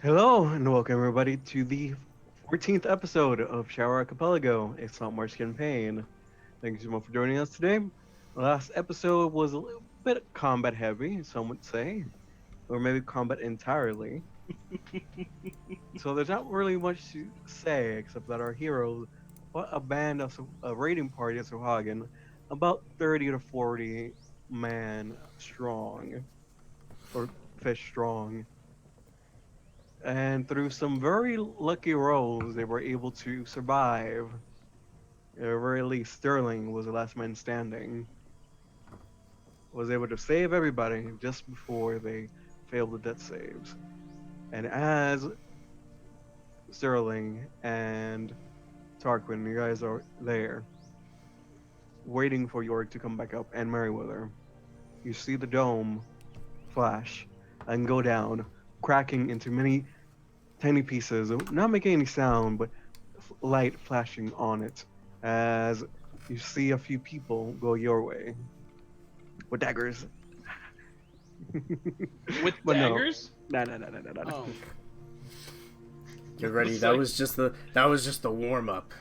Hello and welcome everybody to the 14th episode of Shower Archipelago, a Saltmarsh campaign. Thank you so much for joining us today. The last episode was a little bit combat heavy, some would say, or maybe combat entirely. So there's not really much to say except that our heroes fought a band of a raiding party of Sahuagin, about 30 to 40 man strong, or fish strong. And through some very lucky rolls, they were able to survive. At the very least, Sterling was the last man standing. Was able to save everybody just before they failed the death saves. And as Sterling and Tarquin, you guys are there, waiting for Yorick to come back up, and Meriwether, you see the dome flash and go down, cracking into many tiny pieces, not making any sound, but light flashing on it as you see a few people go your way with daggers. With But no, daggers? no. Oh, Get ready. It's That like- was just the warm up.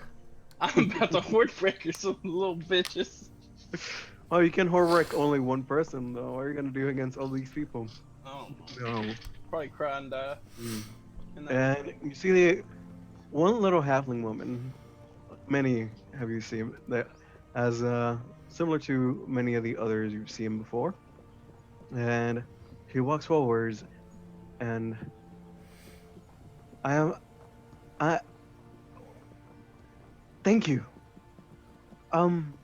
I'm about to horde breaker some little bitches. Oh, you can horrific only one person though. What are you gonna do against all these people? Oh, No. probably cry and die. Mm. In that And you see the one little halfling woman. Many have you seen that as similar to many of the others you've seen before. And he walks forwards, and I am, I thank you. Um,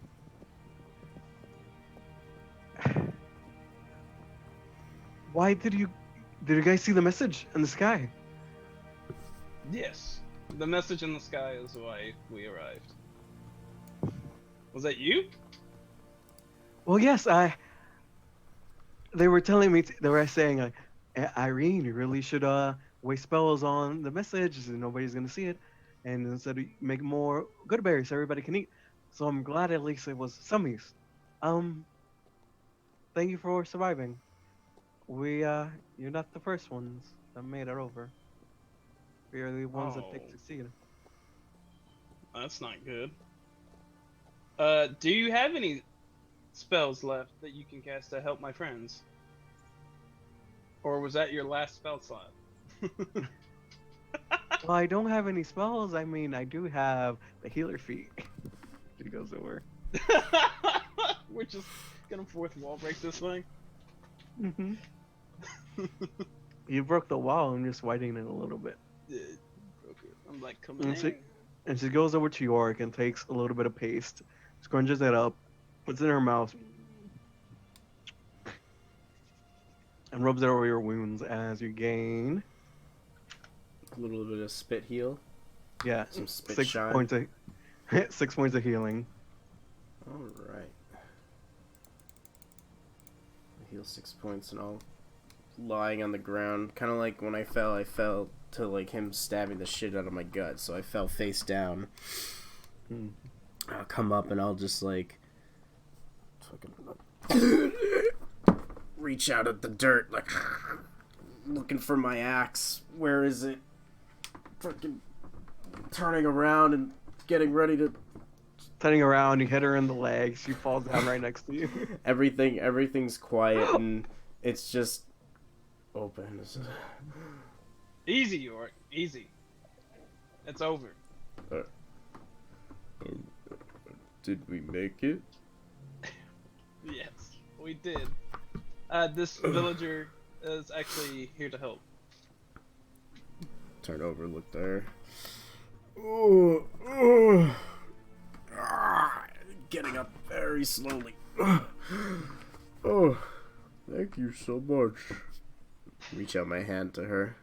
why did you guys see the message in the sky? Yes. The message in the sky is why we arrived. Was that you? Well, yes, they were telling me, they were saying, like, Irene, you really should waste spells on the message, and nobody's gonna see it, and instead make more good berries so everybody can eat. So I'm glad at least it was some use. Um, thank you for surviving. You're not the first ones that made it over. We are the ones that take Oh. succeed. That's not good. Do you have any spells left that you can cast to help my friends? Or was that your last spell slot? Well, I don't have any spells. I mean, I do have the healer feat. She goes over. We're just gonna fourth wall break this thing. Mm-hmm. You broke the wall and just widening it a little bit. Yeah, broke it. I'm like coming And in. she goes over to York and takes a little bit of paste, scrunches it up, puts it in her mouth, and rubs it over your wounds as you gain, A little bit of spit heal. yeah, Some spit 6 shine. points of 6 points of healing. All right. Heal 6 points and all. Lying on the ground, kind of like when I fell to like him stabbing the shit out of my gut, so I fell face down. Mm. I'll come up and I'll just like fucking reach out at the dirt, like looking for my axe. Where is it? Fucking turning around and getting ready to. Turning around, you hit her in the leg. She falls down right next to you. Everything's quiet and it's just open. Easy, York. Easy. It's over. Did we make it? Yes, we did. This villager is actually here to help. Turn over, look there. Oh, getting up very slowly. Oh, thank you so much. Reach out my hand to her.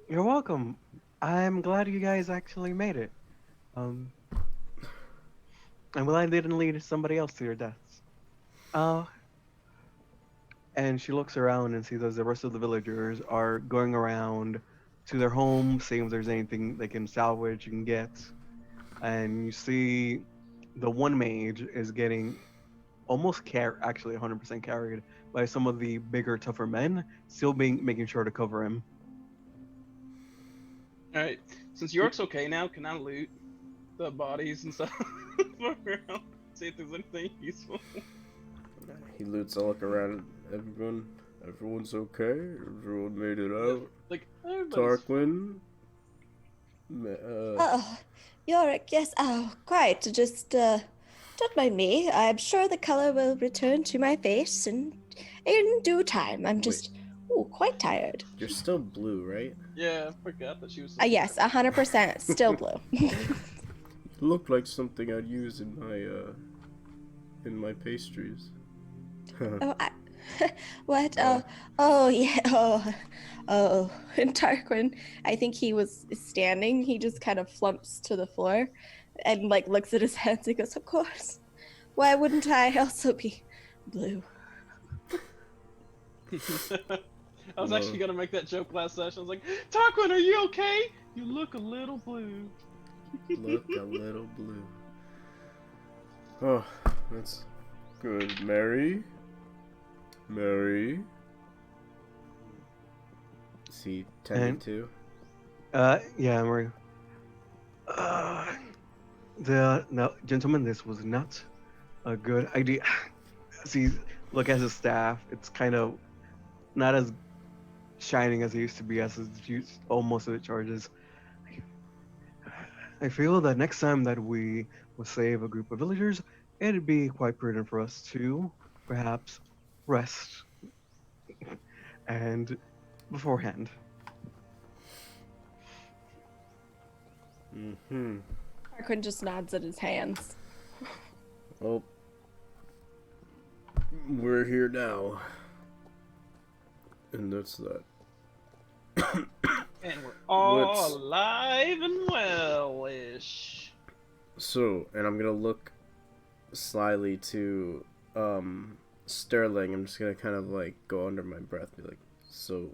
You're welcome. I'm glad you guys actually made it. I'm glad I didn't lead somebody else to your deaths. And she looks around and sees as the rest of the villagers are going around to their homes, seeing if there's anything they can salvage and get. And you see the one mage is getting almost actually 100% carried by some of the bigger, tougher men, still being making sure to cover him. All right. Since York's okay now, can I loot the bodies and stuff? See if there's anything useful. He loots. I look around. Everyone's okay. Everyone made it out. Like everybody's Tarquin. Oh, Yorick, yes, oh, quite. Just, don't mind me. I'm sure the color will return to my face in due time. I'm just, quite tired. You're still blue, right? Yeah, I forgot that she was. Yes, 100% still blue. You look like something I'd use in my pastries. Oh, what? Oh, yeah, oh. And Tarquin, I think he was standing. He just kind of flumps to the floor and, like, looks at his hands and goes, of course. Why wouldn't I also be blue? I was actually gonna make that joke last session. I was like, Tarquin, are you okay? You look a little blue. Look a little blue. Oh, that's good. Mary? Is he tending to? Yeah, Mario. No, gentlemen, this was not a good idea. See, look at his staff. It's kind of not as shining as it used to be, as most of it charges. I feel that next time that we will save a group of villagers, it'd be quite prudent for us to perhaps rest and beforehand. Mm-hmm. Tarquin just nods at his hands. Well, we're here now. And that's that. And we're all alive and well-ish. So, and I'm gonna look slyly to Sterling. I'm just gonna kind of like go under my breath, be like, so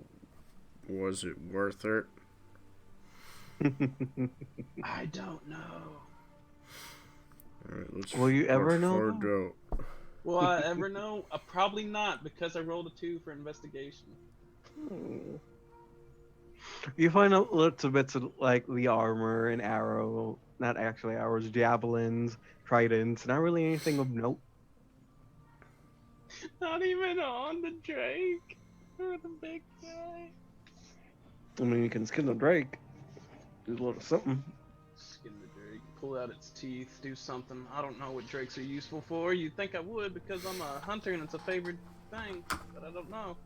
was it worth it? I don't know. Alright, let's Will you ever know? find out. Will I ever know? Probably not, because I rolled a 2 for investigation. You find out little bits of like the armor and arrow, not actually arrows, javelins, tridents, not really anything of note. Not even on the Drake or the big guy. I mean, you can skin the Drake. Do a little something. Skin the Drake, pull out its teeth, do something. I don't know what Drakes are useful for. You'd think I would because I'm a hunter and it's a favorite thing, but I don't know.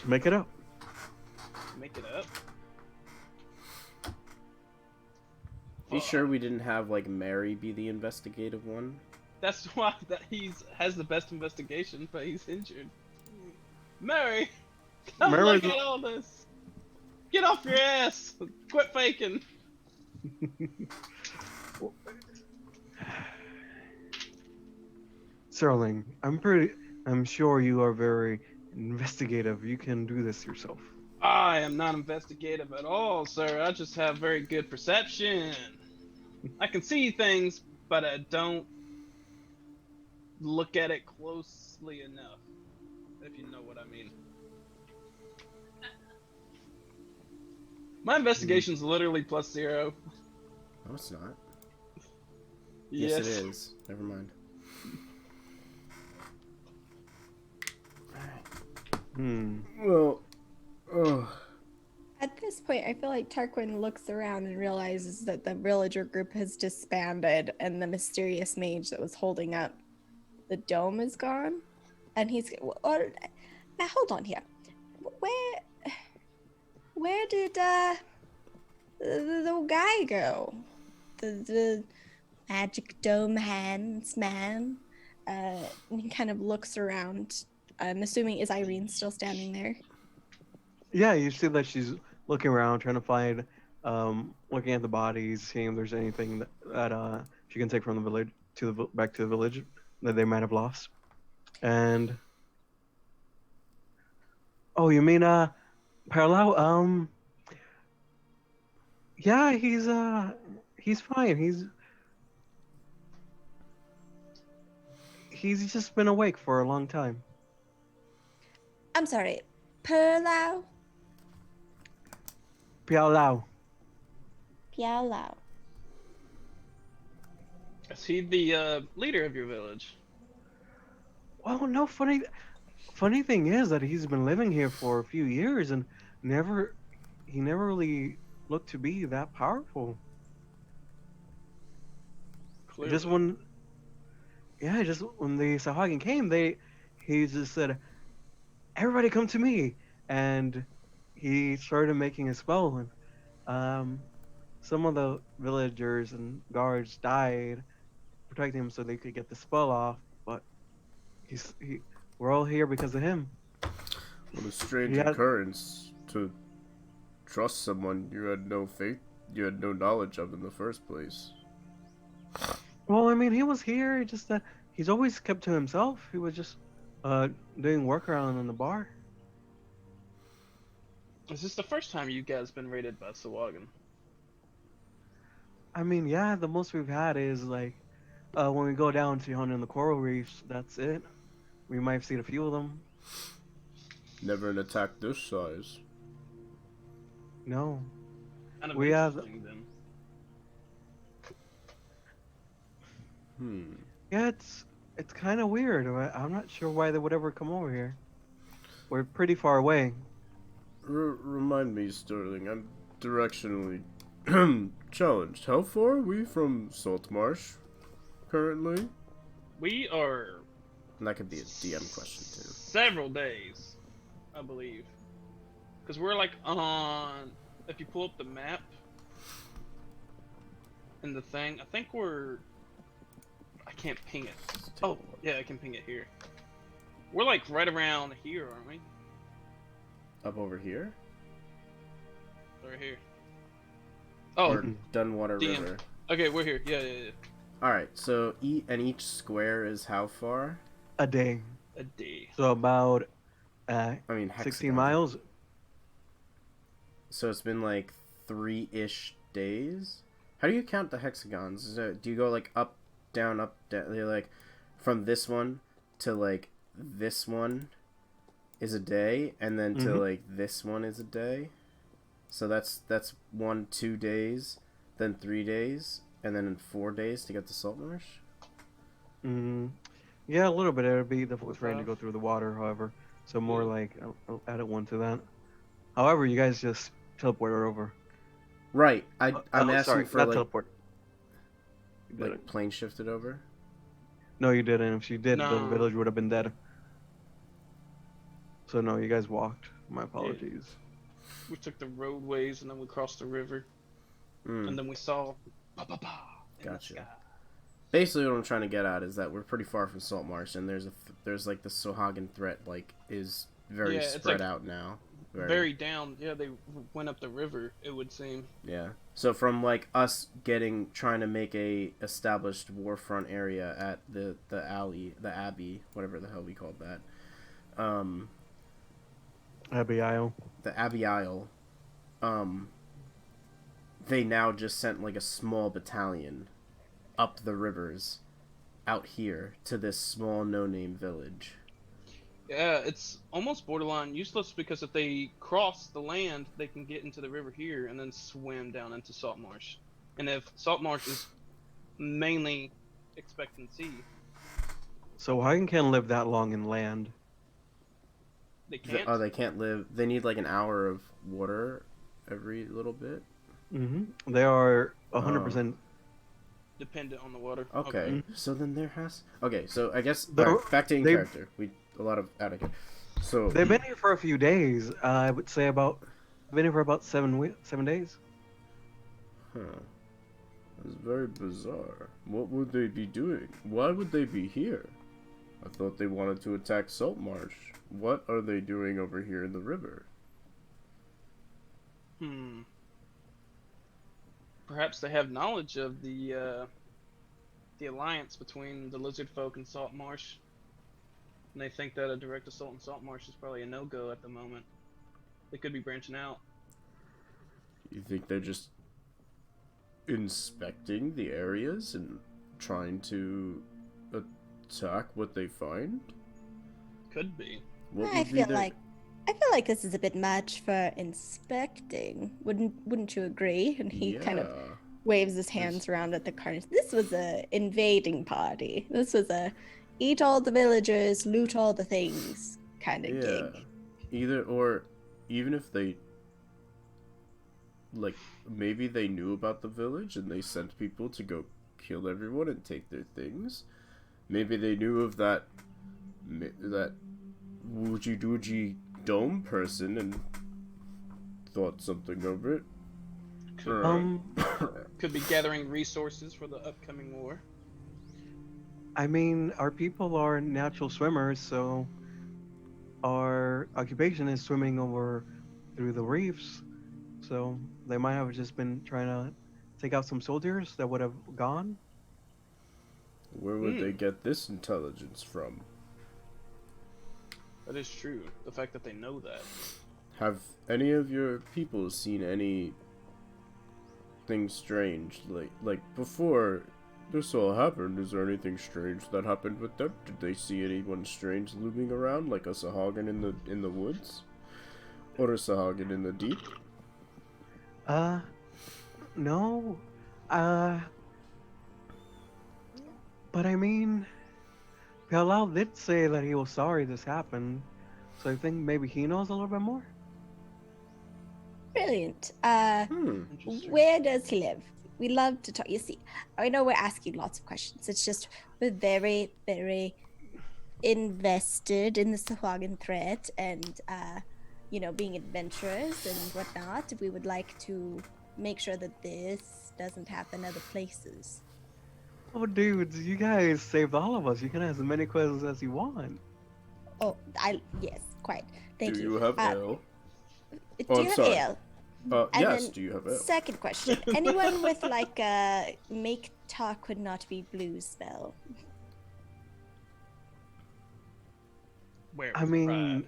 Make it up. Make it up. Be sure we didn't have like Mary be the investigative one. That's why that has the best investigation, but he's injured. Mary, come Mary's look at all this. Get off your ass. Quit faking. Sterling, I'm sure you are very investigative. You can do this yourself. I am not investigative at all, sir. I just have very good perception. I can see things, but I don't look at it closely enough, if you know what I mean. My investigation's literally +0. No, it's not. Yes, Yes, it is. Never mind. Well, At this point, I feel like Tarquin looks around and realizes that the villager group has disbanded and the mysterious mage that was holding up the dome is gone. And he's... now, hold on here. Where did the guy go? The magic dome hands man? And he kind of looks around. I'm assuming, is Irene still standing there? Yeah, you see that she's looking around, trying to find, looking at the bodies, seeing if there's anything that she can take from the village back to the village that they might have lost. And oh, you mean Parallel? Yeah, he's fine. He's just been awake for a long time. I'm sorry, Perlau? Piao Lao. Piao Lao. Is he the leader of your village? Well, no, funny thing is that he's been living here for a few years and never he never really looked to be that powerful. Clearly. Just when just when the Sahuagin came, he just said, "Everybody come to me," and he started making a spell, and some of the villagers and guards died protecting him so they could get the spell off. But he we're all here because of him. What a strange He had, occurrence to trust someone you had no faith, you had no knowledge of in the first place. well, I mean, he was here. Just that he's always kept to himself. He was just doing work around in the bar. Is this the first time you guys been raided by Sahuagin? I mean, yeah, the most we've had is like when we go down to hunt in the coral reefs. That's it. We might have seen a few of them. Never an attack this size. No, Kind of we have. interesting then. Yeah, it's kind of weird. I'm not sure why they would ever come over here. We're pretty far away. Remind me, Sterling, I'm directionally challenged. How far are we from Saltmarsh currently? We are And that could be a DM question too. several days, I believe. Because we're like on, if you pull up the map and the thing, I think I can't ping it. Oh, yeah, I can ping it here. We're like right around here, aren't we? Up over here? Right here. Oh, Or Dunwater DM. River. okay, we're here. Yeah. Alright, so each square is how far? A day. A day. So about I mean, 16 hexagon. miles. So it's been like 3-ish days? How do you count the hexagons? Do you go like up, down? They're like from this one to like this one is a day, and then to like this one is a day? So that's 2 days, then 3 days, and then 4 days to get to Saltmarsh? Yeah, a little bit. It would be the full train to 45. go through the water, however. So more like I'll add one to that. However, you guys just teleported over. Right. I'm asking sorry, for not like teleport. You didn't. like plane shifted over. No, you didn't. If you did, the No. village would have been dead. So no, you guys walked. My apologies. We took the roadways and then we crossed the river. And then we saw in the Gotcha. sky. Basically, what I'm trying to get at is that we're pretty far from Saltmarsh, and there's like the Sahuagin threat like is very Yeah, it's spread like out now. Very down. Yeah, they went up the river, it would seem. Yeah. So from like us trying to make a established warfront area at the Abbey, whatever the hell we called that. Abbey Isle. The Abbey Isle. They now just sent like a small battalion up the rivers out here to this small no-name village. Yeah, it's almost borderline useless because if they cross the land, they can get into the river here and then swim down into Saltmarsh. And if Saltmarsh is mainly expectant sea, So Hagen can't live that long in land. they can't. They can't live. They need like an hour of water every little bit. They are 100%. Dependent on the water. Okay, so then there has. Okay, so I guess They're- alright, back to in they- character. A lot of out of here. So They've been here for a few days. I would say been here for about 7 days. That's very bizarre. What would they be doing? Why would they be here? I thought they wanted to attack Saltmarsh. What are they doing over here in the river? Perhaps they have knowledge of the alliance between the lizard folk and Saltmarsh. And they think that a direct assault on Saltmarsh is probably a no-go at the moment. They could be branching out. You think they're just inspecting the areas and trying to attack what they find? Could be. What I would be feel their... like I feel like this is a bit much for inspecting. Wouldn't you agree? And he kind of Yeah. waves his hands around at the carnage. This was a invading party. This was a eat all the villagers, loot all the things kind of Yeah. gig. Either or, even if they, like, maybe they knew about the village and they sent people to go kill everyone and take their things. Maybe they knew of that Wooji Dooji dome person and thought something of it. Um, Could be gathering resources for the upcoming war. I mean, our people are natural swimmers, so our occupation is swimming over through the reefs. So they might have just been trying to take out some soldiers that would have gone. Where would they get this intelligence from? That is true. The fact that they know that. Have any of your people seen anything strange? Like before this all happened, is there anything strange that happened with them? Did they see anyone strange looming around, like a Sahuagin in the woods? Or a Sahuagin in the deep? No. Uh, but I mean, Pialao did say that he was sorry this happened, so I think maybe he knows a little bit more. Brilliant. Interesting. Where does he live? We love to talk. You see, I know we're asking lots of questions. It's just we're very, very invested in the Sahuagin threat and, being adventurous and whatnot. We would like to make sure that this doesn't happen other places. Oh, dudes, you guys saved all of us. You can ask as many questions as you want. Oh, yes, quite. Thank Do you. you have ale? Do Oh, you I'm have sorry. ale? And Yes, then do you have ale? Second question. Anyone with like a make Tarquin not be blue spell? Where? I mean,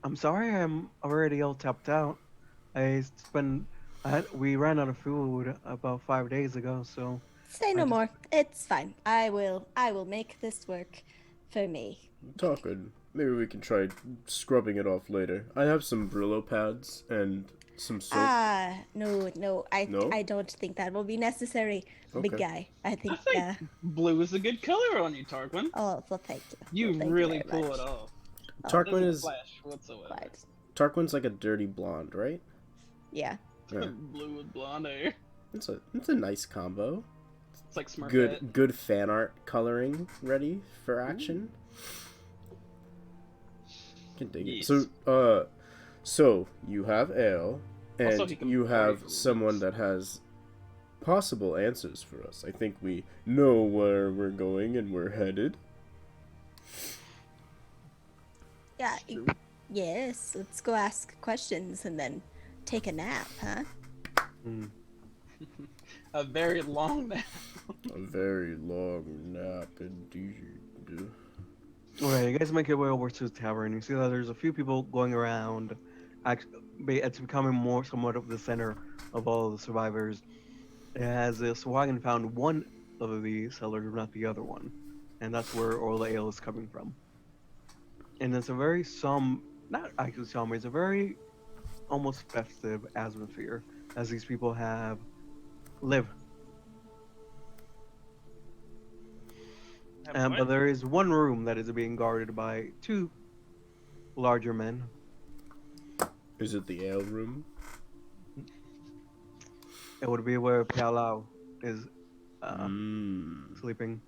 I'm sorry, I'm already all tapped out. We ran out of food about 5 days ago, so Say I no just- more. It's fine. I will make this work for me. Talking. Maybe we can try scrubbing it off later. I have some Brillo pads and some soap. No, No? I don't think that will be necessary. Big Okay. guy. I think, I think blue is a good color on you, Tarquin. oh, well, thank you. You Well, thank really you very pull much. it off. Tarquin Doesn't is flash whatsoever. Quite. Tarquin's like a dirty blonde, right? Yeah. Yeah. Blue with blonde hair. It's a nice combo. It's like Smurfette. Good fan art coloring ready for action. Can dig it. Yes. So you have ale, Also, and he can you play have the someone loops. that has possible answers for us. I think we know where we're going and we're headed. Yeah. Yes. Let's go ask questions and then take a nap, huh? A very long nap. A very long nap indeed. Okay, you guys make your way over to the tavern. You see that there's a few people going around. It's becoming more somewhat of the center of all of the survivors. As Sahuagin found one of the cellars, but not the other one, and that's where all the ale is coming from. And it's a very not actually somber. It's a very almost festive atmosphere as these people live. But there is one room that is being guarded by two larger men. Is it the ale room? It would be where Pialao is Mm. sleeping.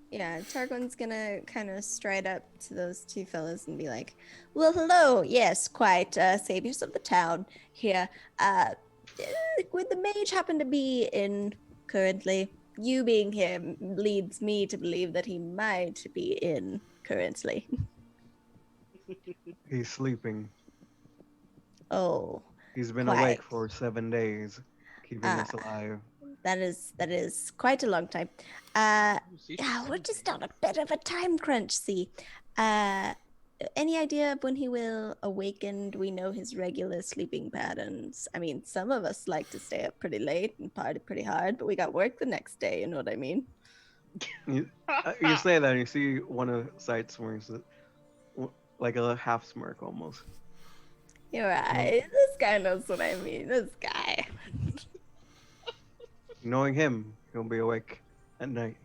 Yeah, Tarquin's gonna kind of stride up to those two fellas and be like, "Well, hello. Yes, quite saviors of the town here. Would the mage happen to be in currently? You being here leads me to believe that he might be in currently." He's sleeping. Oh, He's been Quite. awake for 7 days, keeping us alive. that is quite a long time. Yeah, we're just on a bit of a time crunch. See, any idea of when he will awaken? Do we know his regular sleeping patterns? I mean, some of us like to stay up pretty late and party pretty hard, but we got work the next day. You know what I mean? You say that, and you see one of the sight smirks, like a half smirk almost. You're right. This guy knows what I mean. This guy. Knowing him, he'll be awake at night.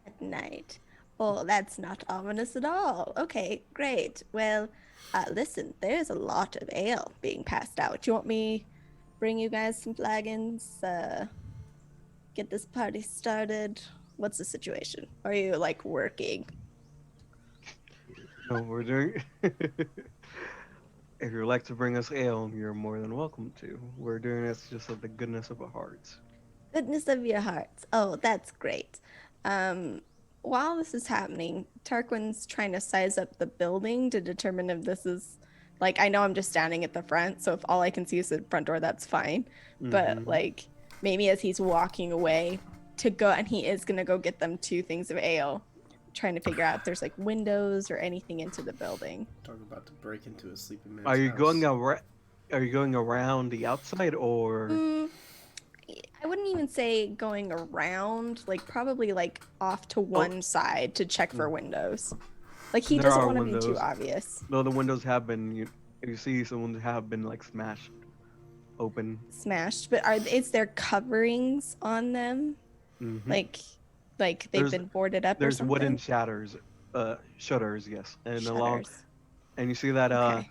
At night. Oh, that's not ominous at all. Okay, great. Well, listen, there's a lot of ale being passed out. You want me bring you guys some flagons? Get this party started? What's the situation? Are you like working? No, we're doing. If you'd like to bring us ale, you're more than welcome to. We're doing this just of the goodness of our hearts. Goodness of your hearts. Oh, that's great. While this is happening, Tarquin's trying to size up the building to determine if this is like, I know I'm just standing at the front, so if all I can see is the front door, that's fine. But Mhm. like maybe as he's walking away to go, and he is gonna go get them 2 things of ale, trying to figure out if there's like windows or anything into the building. Talk about to break into a sleeping man's Are you house. going around? Are you going around the outside or? I wouldn't even say going around, like probably like off to one side to check for windows. Like he There doesn't are want to be too windows. obvious. No, the windows have been. You see, some ones have been like smashed open. Smashed, but is there coverings on them? Mhm. Like they've There's- been boarded up or There's something? wooden shutters, yes, and along, Shutters. and you see that Okay.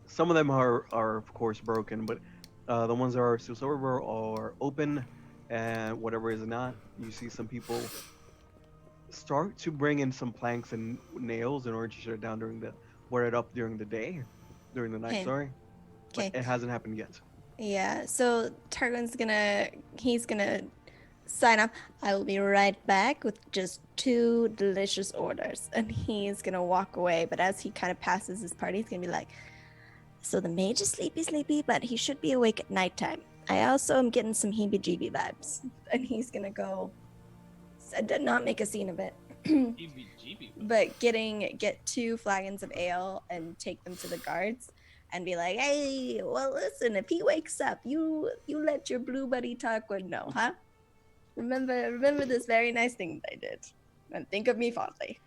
some of them are of course broken, but the ones that are still silver are open, and whatever is not, you see some people start to bring in some planks and nails in order to shut it down board it up during the day, during the night. Okay. Sorry, Okay. but it hasn't happened yet. Yeah, so Tarquin's he's gonna sign up. I will be right back with just 2 delicious orders. And he's gonna walk away, but as he kind of passes his party, he's gonna be like, so the mage is sleepy, but he should be awake at nighttime. I also am getting some heebie-jeebie vibes. And he's gonna go, I did not make a scene of it. EBGB. But get 2 flagons of ale and take them to the guards and be like, hey, well, listen, if he wakes up, you let your blue buddy Tarquin know, huh? Remember this very nice thing that I did, and think of me fondly.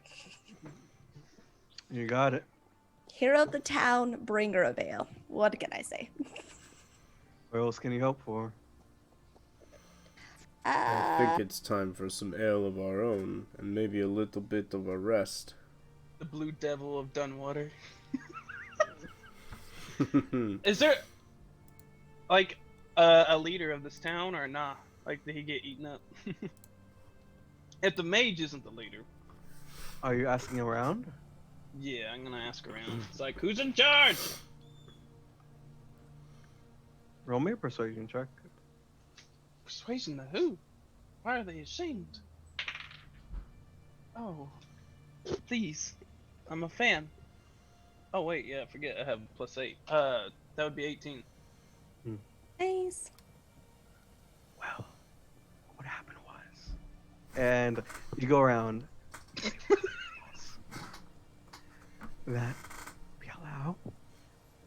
You got it. Hero of the town, bringer of ale. What can I say? What else can you hope for? I think it's time for some ale of our own, and maybe a little bit of a rest. The Blue Devil of Dunwater. Is there like a leader of this town or not? Like, did he get eaten up? If the mage isn't the leader, Are you asking around? yeah, I'm gonna ask around. It's like, who's in charge? Roll me a persuasion check. Persuasion to who? Why are they ashamed? Oh, please. I'm a fan. Oh wait, yeah, I forget I have +8. That would be 18. Nice. Well, what happened was, and you go around. That Pialao,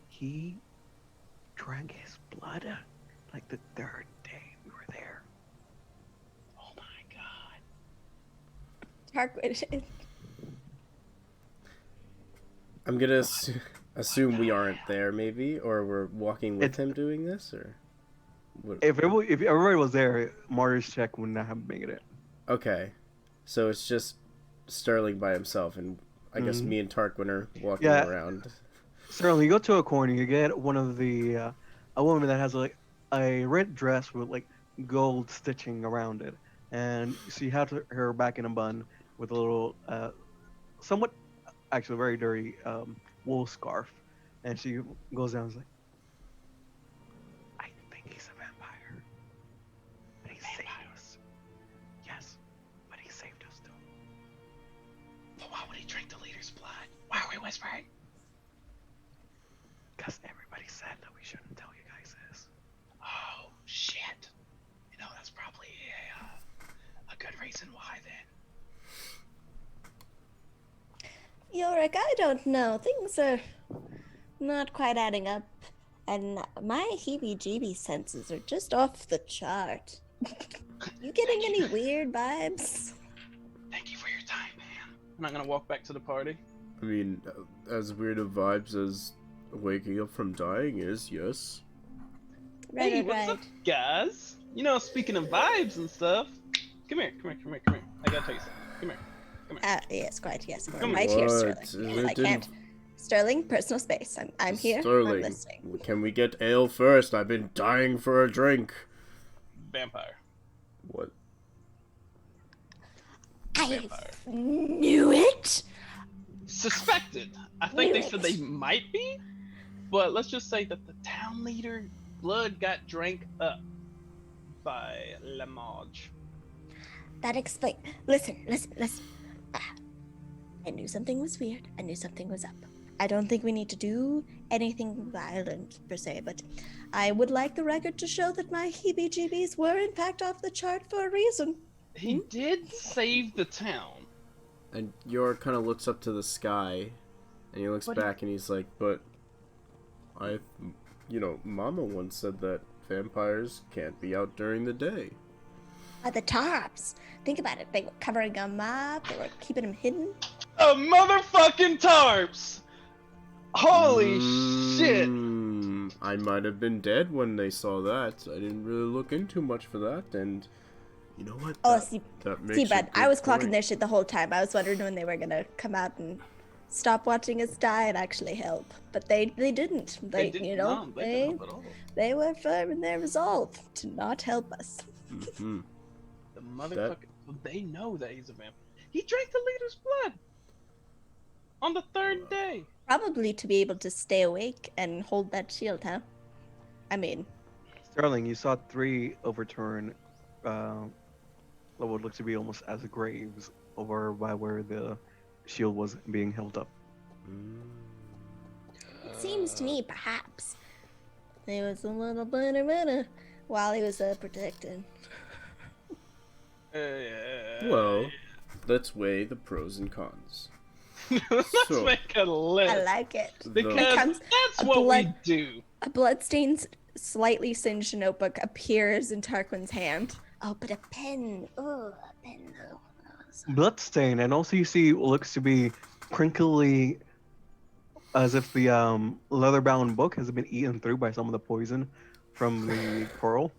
he drank his blood like the 3rd day we were there. Oh my god. Tarquin. I'm gonna assume we aren't there, maybe, or we're walking with him doing this, or what? If everybody was there, Martyr's check would not have made it. Okay, so it's just Sterling by himself, and I guess me and Tarquin are walking Yeah. around. Sterling, you go to a corner, you get one of the a woman that has like a red dress with like gold stitching around it, and she has her back in a bun with a little somewhat actually very dirty wool scarf, and she goes down and is like, I think he's a vampire, but he saved us. Yes, but he saved us too. But why would he drink the leader's blood? Why are we whispering? Because everybody said that we shouldn't tell you guys this. Oh shit! You know, that's probably a good reason why then. Yorick, I don't know. Things are not quite adding up. And my heebie-jeebie senses are just off the chart. You getting any weird vibes? Thank you for your time, man. I'm not gonna walk back to the party. I mean, as weird of vibes as waking up from dying is, yes. Hey, what's up, guys? You know, speaking of vibes and stuff, come here. I gotta tell you something. Come here. Yes, quite, yes. We're Come right on. here, What? Sterling. It I can't. didn't- Sterling, personal space. I'm here. Sterling, I'm listening. can we get ale first? I've been dying for a drink. Vampire. What? I knew it! Suspected. I think they said they might be, but let's just say that the town leader blood got drank up by Lamage. That explains. Listen. I knew something was weird. I knew something was up. I don't think we need to do anything violent per se, but I would like the record to show that my heebie-jeebies were in fact off the chart for a reason. He did save the town. And Yor kind of looks up to the sky, and he looks back and he's like, but Mama once said that vampires can't be out during the day. The tarps. Think about it. They were covering them up. They were keeping them hidden. A motherfucking tarps! Holy shit! I might have been dead when they saw that. I didn't really look into much for that, and you know what? Oh, that makes see, a but good I was clocking point. their shit the whole time. I was wondering when they were gonna come out and stop watching us die and actually help. But they didn't. They didn't help at all. they were firm in their resolve to not help us. Mhm. The motherfucker. They know that he's a vampire. He drank the leader's blood on the third day. Probably to be able to stay awake and hold that shield, huh? I mean, Sterling, you saw 3 overturn what looks to be almost as graves over by where the shield was being held up. it seems to me perhaps there was a little bit of it while he was protected. Well, let's weigh the pros and cons. Let's So, make a list. I like it. Because Becomes that's a what we blood- do. A bloodstained, slightly singed notebook appears in Tarquin's hand. Oh, but a pen. Oh, a pen though. Bloodstain, and also you see what looks to be crinkly, as if the leather-bound book has been eaten through by some of the poison from the coral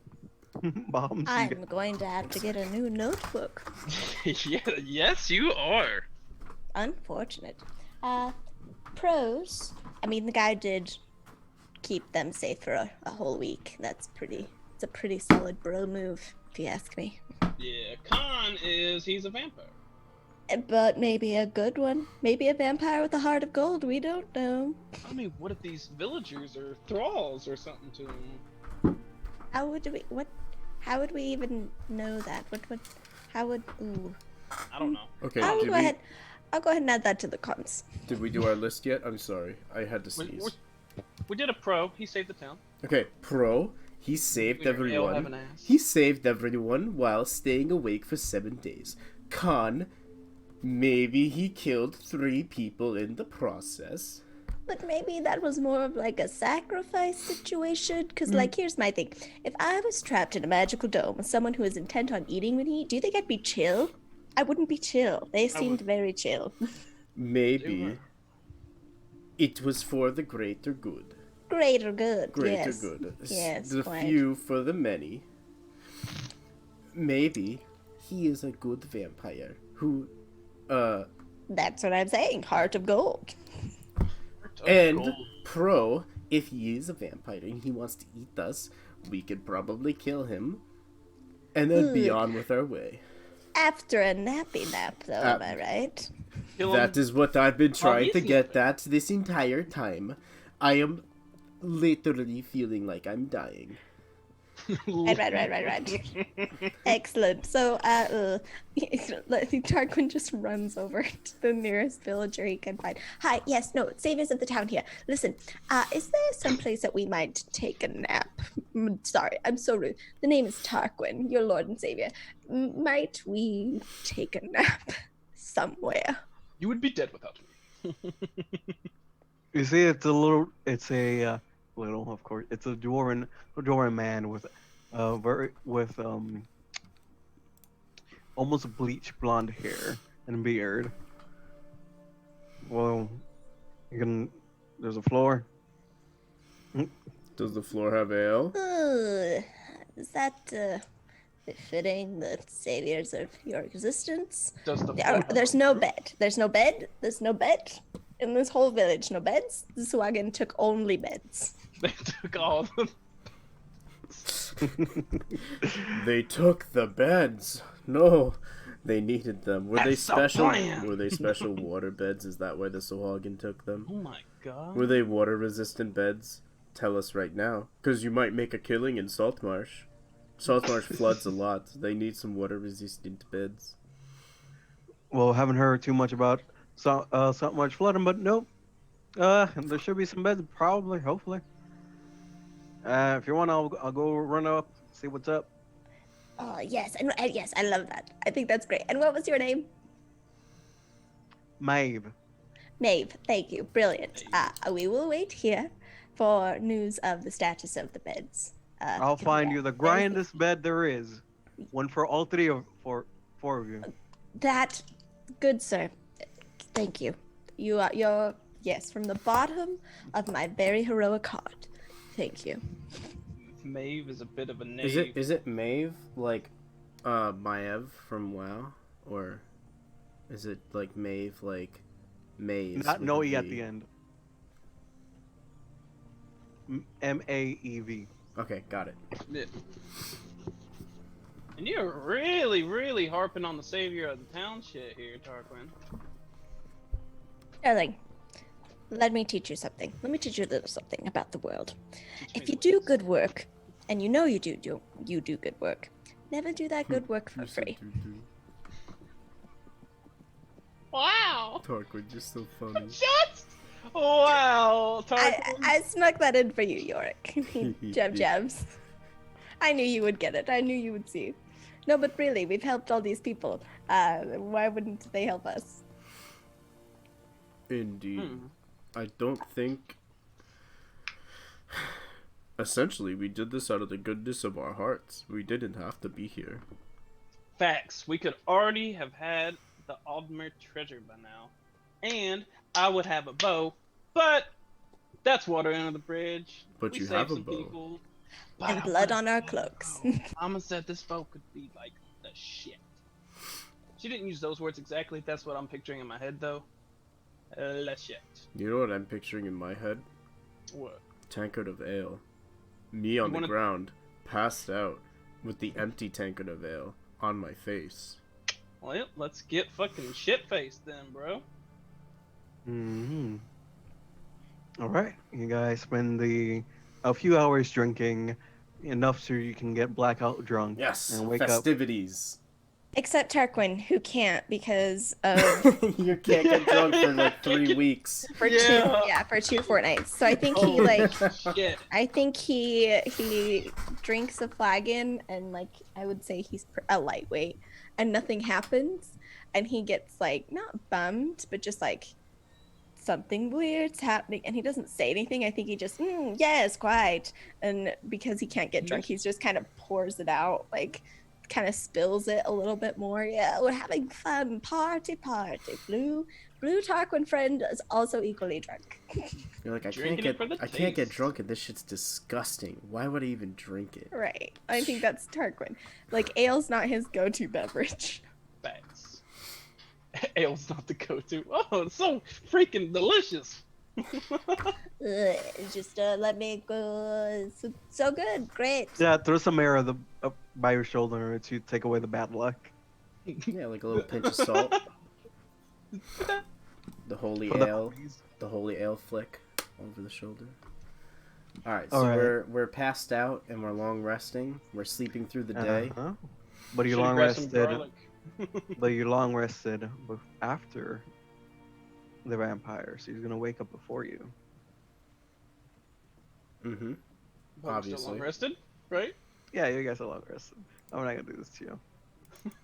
bombs. I'm going to have to get a new notebook. Yes, you are. Unfortunate. Pros. I mean, the guy did keep them safe for a whole week. It's a pretty solid bro move, if you ask me. Yeah, con is he's a vampire. But maybe a good one. Maybe a vampire with a heart of gold. We don't know. I mean, what if these villagers are thralls or something to him? How would we even know that? Ooh. I don't know. okay, I'll did go ahead and add that to the cons. Did we do our list yet? I'm sorry, I had to sneeze. We did a pro. He saved the town. Okay, pro. He saved We all have an everyone. ass. He saved everyone while staying awake for 7 days. Con. Maybe he killed 3 people in the process. But maybe that was more of like a sacrifice situation. Because, like, here's my thing. If I was trapped in a magical dome with someone who is intent on eating me, do you think I'd be chill? I wouldn't be chill. They seemed very chill. Maybe it was for the greater good. Greater good. Greater Yes. good. Yes, The quite. few for the many. Maybe he is a good vampire who, That's what I'm saying. Heart of gold. and pro, if he is a vampire and he wants to eat us, we could probably kill him and then be on with our way. After a nappy nap, though, am I right? That is what I've been trying to he's get at this entire time. I am literally feeling like I'm dying. Right. Excellent. So, Tarquin just runs over to the nearest villager he can find. Hi, yes, no, saviors of the town here. Listen, is there some place that we might take a nap? Sorry, I'm so rude. The name is Tarquin, your lord and savior. Might we take a nap somewhere? You would be dead without me. You see, it's a little, of course, it's a dwarven man with, almost bleach blonde hair and beard. Well, there's a floor. Does the floor have ale? Is that befitting the saviors of your existence? Does the floor have There's a no roof? bed. There's no bed. There's no bed in this whole village. No beds. The Sahuagin took only beds. They took all the. They took the beds. No, they needed them. Were they That's the special? plan. Were they special water beds? Is that why the Sahuagin took them? Oh my god. Were they water-resistant beds? Tell us right now, because you might make a killing in salt marsh. Salt marsh floods a lot. They need some water-resistant beds. Well, haven't heard too much about so much flooding, but nope. There should be some beds, probably, hopefully. If you want, I'll go run up, see what's up. Oh yes, and yes, I love that. I think that's great. And what was your name? Maeve. Maeve. Thank you. Brilliant. We will wait here for news of the status of the beds. I'll find you the grandest bed there is. One for all three of four of you. That, good sir. Thank you. You're yes, from the bottom of my very heroic heart. Thank you. Maeve is a bit of a knave. Is it Maeve like Maev from WoW, or is it like Maeve like Maze? Not with no a E at V? the end. Maeve. Okay, got it. Yeah. And you're really, really harping on the savior of the town shit here, Tarquin. Darling, let me teach you something. Let me teach you a little something about the world. Teach If me you what do you good work, and you know you do good work, never do that good work for You said free. doo-doo. Wow! Tarquin, you're so funny. Shut! Wow, Tarquin. I snuck that in for you, Yorick. Jab jabs. I knew you would get it. I knew you would see. No, but really, we've helped all these people. Why wouldn't they help us? Indeed. Hmm. I don't think. Essentially, we did this out of the goodness of our hearts. We didn't have to be here. Facts. We could already have had the Aldmer treasure by now. And I would have a bow, but that's water under the bridge. But We you saved have a some bow. people, but And I blood would've on our had a cloaks. bow. Mama said this bow could be like the shit. She didn't use those words exactly. That's what I'm picturing in my head, though. The shit. You know what I'm picturing in my head? What? Tankard of ale. Me on You the wanna- ground, passed out, with the empty tankard of ale on my face. Well, let's get fucking shit-faced then, bro. Mm-hmm. All right, you guys spend a few hours drinking, enough so you can get blackout drunk. Yes, And wake up. festivities. Except Tarquin, who can't because of You can't get drunk for like 3 weeks. for Yeah. for 2 fortnights. So I think he Oh, like Shit. I think he drinks a flagon and like I would say he's a lightweight and nothing happens and he gets like not bummed but just like something weird's happening and he doesn't say anything. I think he just yes quite, and because he can't get drunk he's just kind of pours it out, like kind of spills it a little bit more. Yeah, we're having fun, party Blue Tarquin friend is also equally drunk. You're like, I Drinking it for the can't get taste. drunk and this shit's disgusting. Why would I even drink it? Right. I think that's Tarquin. Like, ale's not his go-to beverage. Facts. Ale's not the go-to. Oh, it's so freaking delicious. Just let me go. So good. Great. Yeah, throw some air up by your shoulder to take away the bad luck. Yeah, like a little pinch of salt. The holy For the ale. homies. The holy ale flick over the shoulder. Alright, All so right. we're passed out and we're long resting. We're sleeping through the day. Uh-huh. But you Should've long grabbed some rested. garlic. But you long rested after the vampire, so he's gonna wake up before you. Mm-hmm. But we're still Obviously. long rested, right? Yeah, you guys are long rested. I'm not gonna do this to you.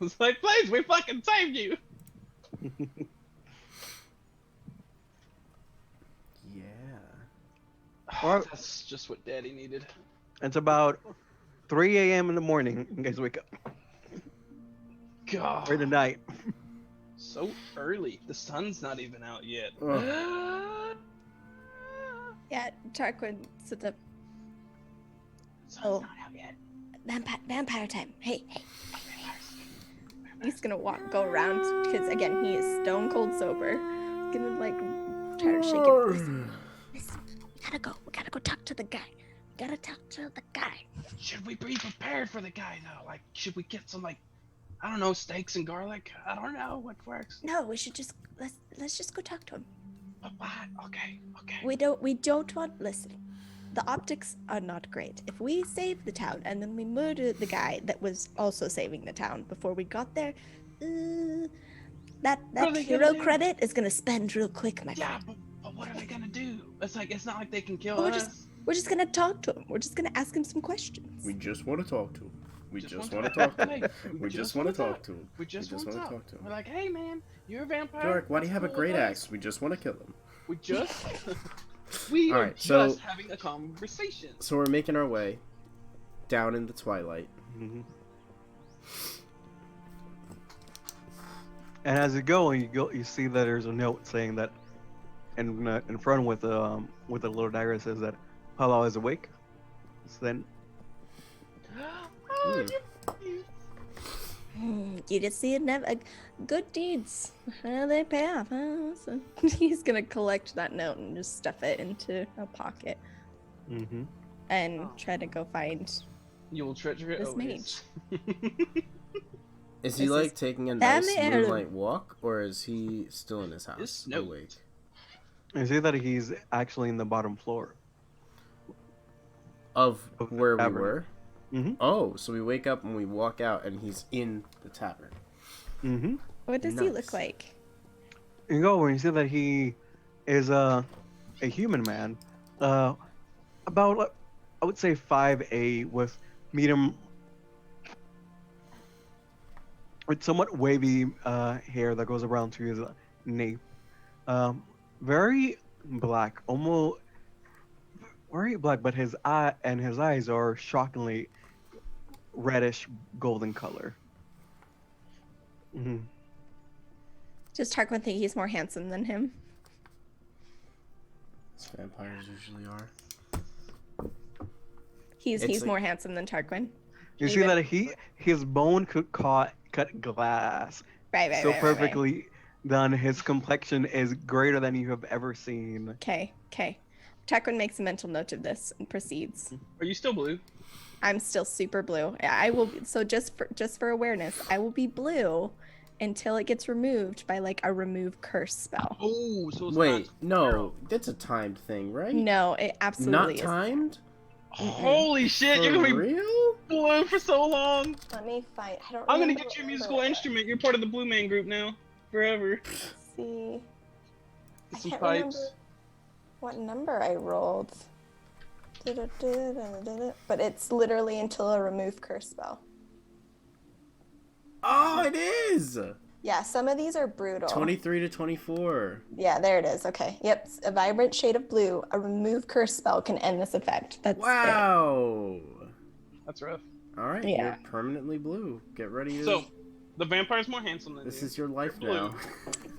It's like, please, we fucking saved you. Yeah. Alright. That's just what Daddy needed. It's about 3 a.m. in the morning. You guys wake up. God, Or the night. so early. The sun's not even out yet. Ugh. Yeah, Tarquin sits up. Sun's Oh. not out yet. Vampire time. Hey. He's gonna go around because again he is stone cold sober. He's gonna like try to shake it. Listen, we gotta go talk to the guy. Should we be prepared for the guy though? Like, should we get some, like, I don't know, steaks and garlic? I don't know what works. No, we should just let's just go talk to him. But why? Okay. We don't want. Listen, the optics are not great. If we save the town and then we murder the guy that was also saving the town before we got there, that hero credit is gonna spend real quick, my friend. Yeah, but what are they gonna do? It's not like they can kill Well, us. We're just gonna talk to him. We're just gonna ask him some questions. We just want to talk to him. We just want to talk talk to him. We just want to talk to him. We just want to talk to him. We're like, hey man, you're a vampire. Dork, why do you have a What's great cool with axe? We just want to kill him. We just we are Alright, just so- having a conversation. So we're making our way down in the twilight. Mm-hmm. And as you go, you see that there's a note saying that, in front with a little dagger that says that Palau is awake. So then, Oh, You just see it never. Good deeds, they pay off. Huh? So he's gonna collect that note and just stuff it into a pocket mm-hmm. and try to go find. You will treasure it This always. Is he This like is taking a damn nice it. moonlight walk, or is he still in his house? This note. Awake? You see that he's actually in the bottom floor. Of Of the where we tavern. were? Mm-hmm. Oh, so we wake up and we walk out and he's in the tavern. Mm-hmm. What does he look Nice. like? You go and you see that he is a human man, about I would say 5'8" with medium, with somewhat wavy hair that goes around to his nape. Very black, almost very black, but his eyes are shockingly reddish golden color. Mm-hmm. Does Tarquin think he's more handsome than him? As vampires usually are. He's It's like- more handsome than Tarquin. You see Even- that his bone could cut glass Right. so perfectly done. His complexion is greater than you have ever seen. Okay. Tarquin makes a mental note of this and proceeds. Are you still blue? I'm still super blue. I will. So just for awareness, I will be blue until it gets removed by like a remove curse spell. Oh, so it's Wait, not no, that's a timed thing, right? No, it Not absolutely is. timed? Holy shit, For you're gonna be real? blue for so long. Let me find. I don't. I'm gonna remember get you a what musical number it was. instrument. You're part of the Blue Man group now. Forever. Let's see. I Some can't pipes. remember what number I rolled. But it's literally until a remove curse spell. Oh, it is! Yeah, some of these are brutal. 23 to 24. Yeah, there it is. Okay. Yep. A vibrant shade of blue. A remove curse spell can end this effect. That's it. Wow! That's rough. Alright, Yeah. you're permanently blue. Get ready to... So, the vampire's more handsome than this you. is your life You're blue. now.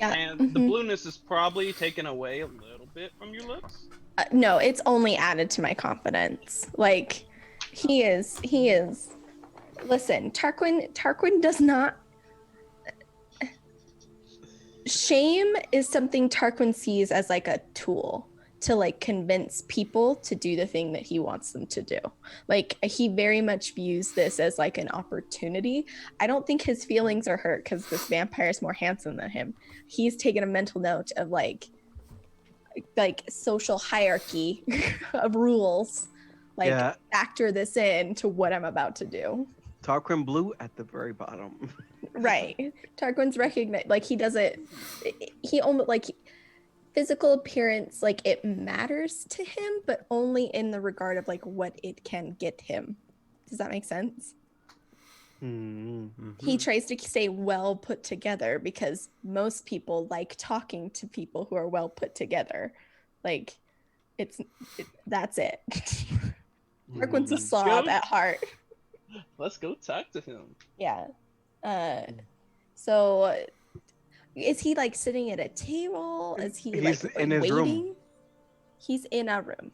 Yeah. And the mhm. blueness is probably taken away a little bit from your looks. No, it's only added to my confidence. Like, he is. Listen, Tarquin does not. Shame is something Tarquin sees as like a tool to like convince people to do the thing that he wants them to do. Like, he very much views this as like an opportunity. I don't think his feelings are hurt because this vampire is more handsome than him. He's taken a mental note of like social hierarchy of rules, like Yeah. factor this in to what I'm about to do. Tarquin blue at the very bottom. Right. Tarquin's recognized, like, he doesn't, he almost like physical appearance, like, it matters to him, but only in the regard of like what it can get him. Does that make sense? Mm-hmm. He tries to stay well put together because most people like talking to people who are well put together. Like, that's it. Tarquin's a Mm-hmm. slob go. at heart. Let's go talk to him. Yeah. So is he like sitting at a table? Is he He's like in his room. waiting? He's in our room.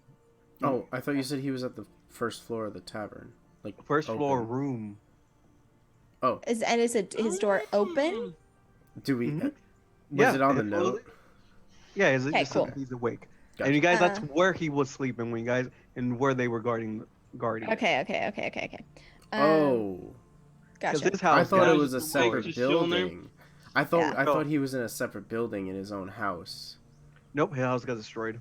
Oh, I thought you said he was at the first floor of the tavern. Like First floor open. room. Oh, Is his door open? do we? Mhm. Was Yeah, it on the it note? Yeah, is it Okay, just says cool. he's awake? Gotcha. And you guys, that's Uh, where he was sleeping when you guys and where they were guarding. Okay. Oh, Because Gotcha. this I house thought got it was a just awake, separate destroyed. just chilling there? building. I Yeah. thought he was in a separate building in his own house. Nope, his house got destroyed.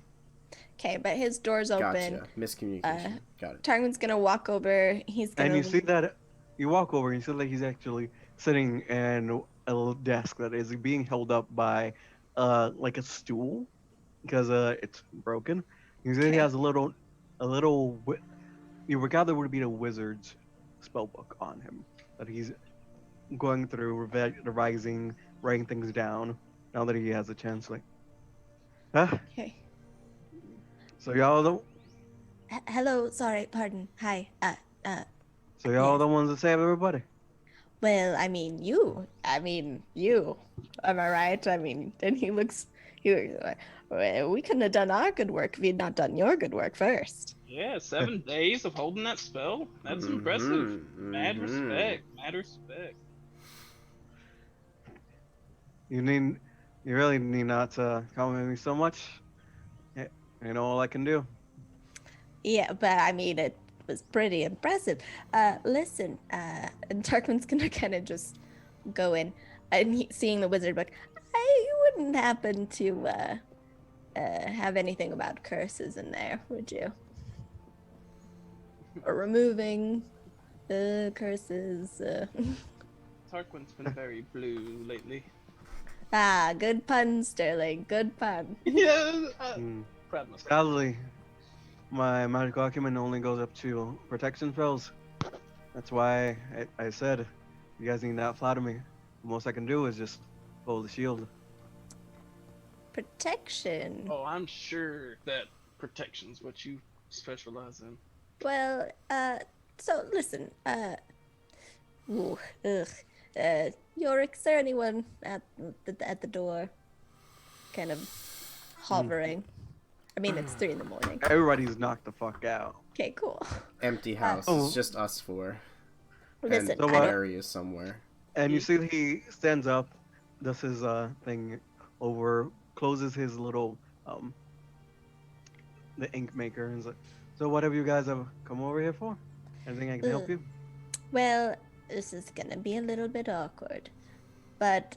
Okay, but his door's open. Gotcha. Miscommunication. Got it. Targum's gonna walk over. He's And gonna you see that you walk over and you see that he's actually sitting in a little desk that is being held up by like a stool because it's broken. You see he Okay. has you would gather would be a wizard's spell book on him that he's going through, revising, writing things down. Now that he has a chance, like, huh? Okay. So y'all don't. Hello. Sorry. Pardon. Hi. So y'all Yes. the ones that save everybody. Well, I mean, you. Am I right? I mean, and he looks like, well, we couldn't have done our good work if you'd not done your good work first. Yeah, 7 days of holding that spell. That's impressive. Mad respect. Mad respect. You really need not to compliment me so much. Yeah, you know all I can do. Yeah, but I mean, it was pretty impressive. Listen, and Tarquin's gonna kind of just go in, and seeing the wizard book, I wouldn't happen to have anything about curses in there, would you? Or removing curses. Tarquin's been very blue lately. Ah, good pun, Sterling. Good pun. Yeah, Hmm. proud of myself. Sadly, my magical acumen only goes up to protection spells. That's why I said you guys need not flatter me. The most I can do is just hold the shield. Protection. Oh, I'm sure that protection's what you specialize in. Well, so listen, Yorick, is there anyone at the door, kind of hovering? I mean, it's 3 a.m. Everybody's knocked the fuck out. Okay, cool. Empty house. Oh. It's just us four. Listen, And So I what? don't, Mary is somewhere. And you see that he stands up, does his thing over, closes his little the ink maker, and is like, so what have you guys have come over here for? Anything I can help you? well, this is gonna be a little bit awkward, but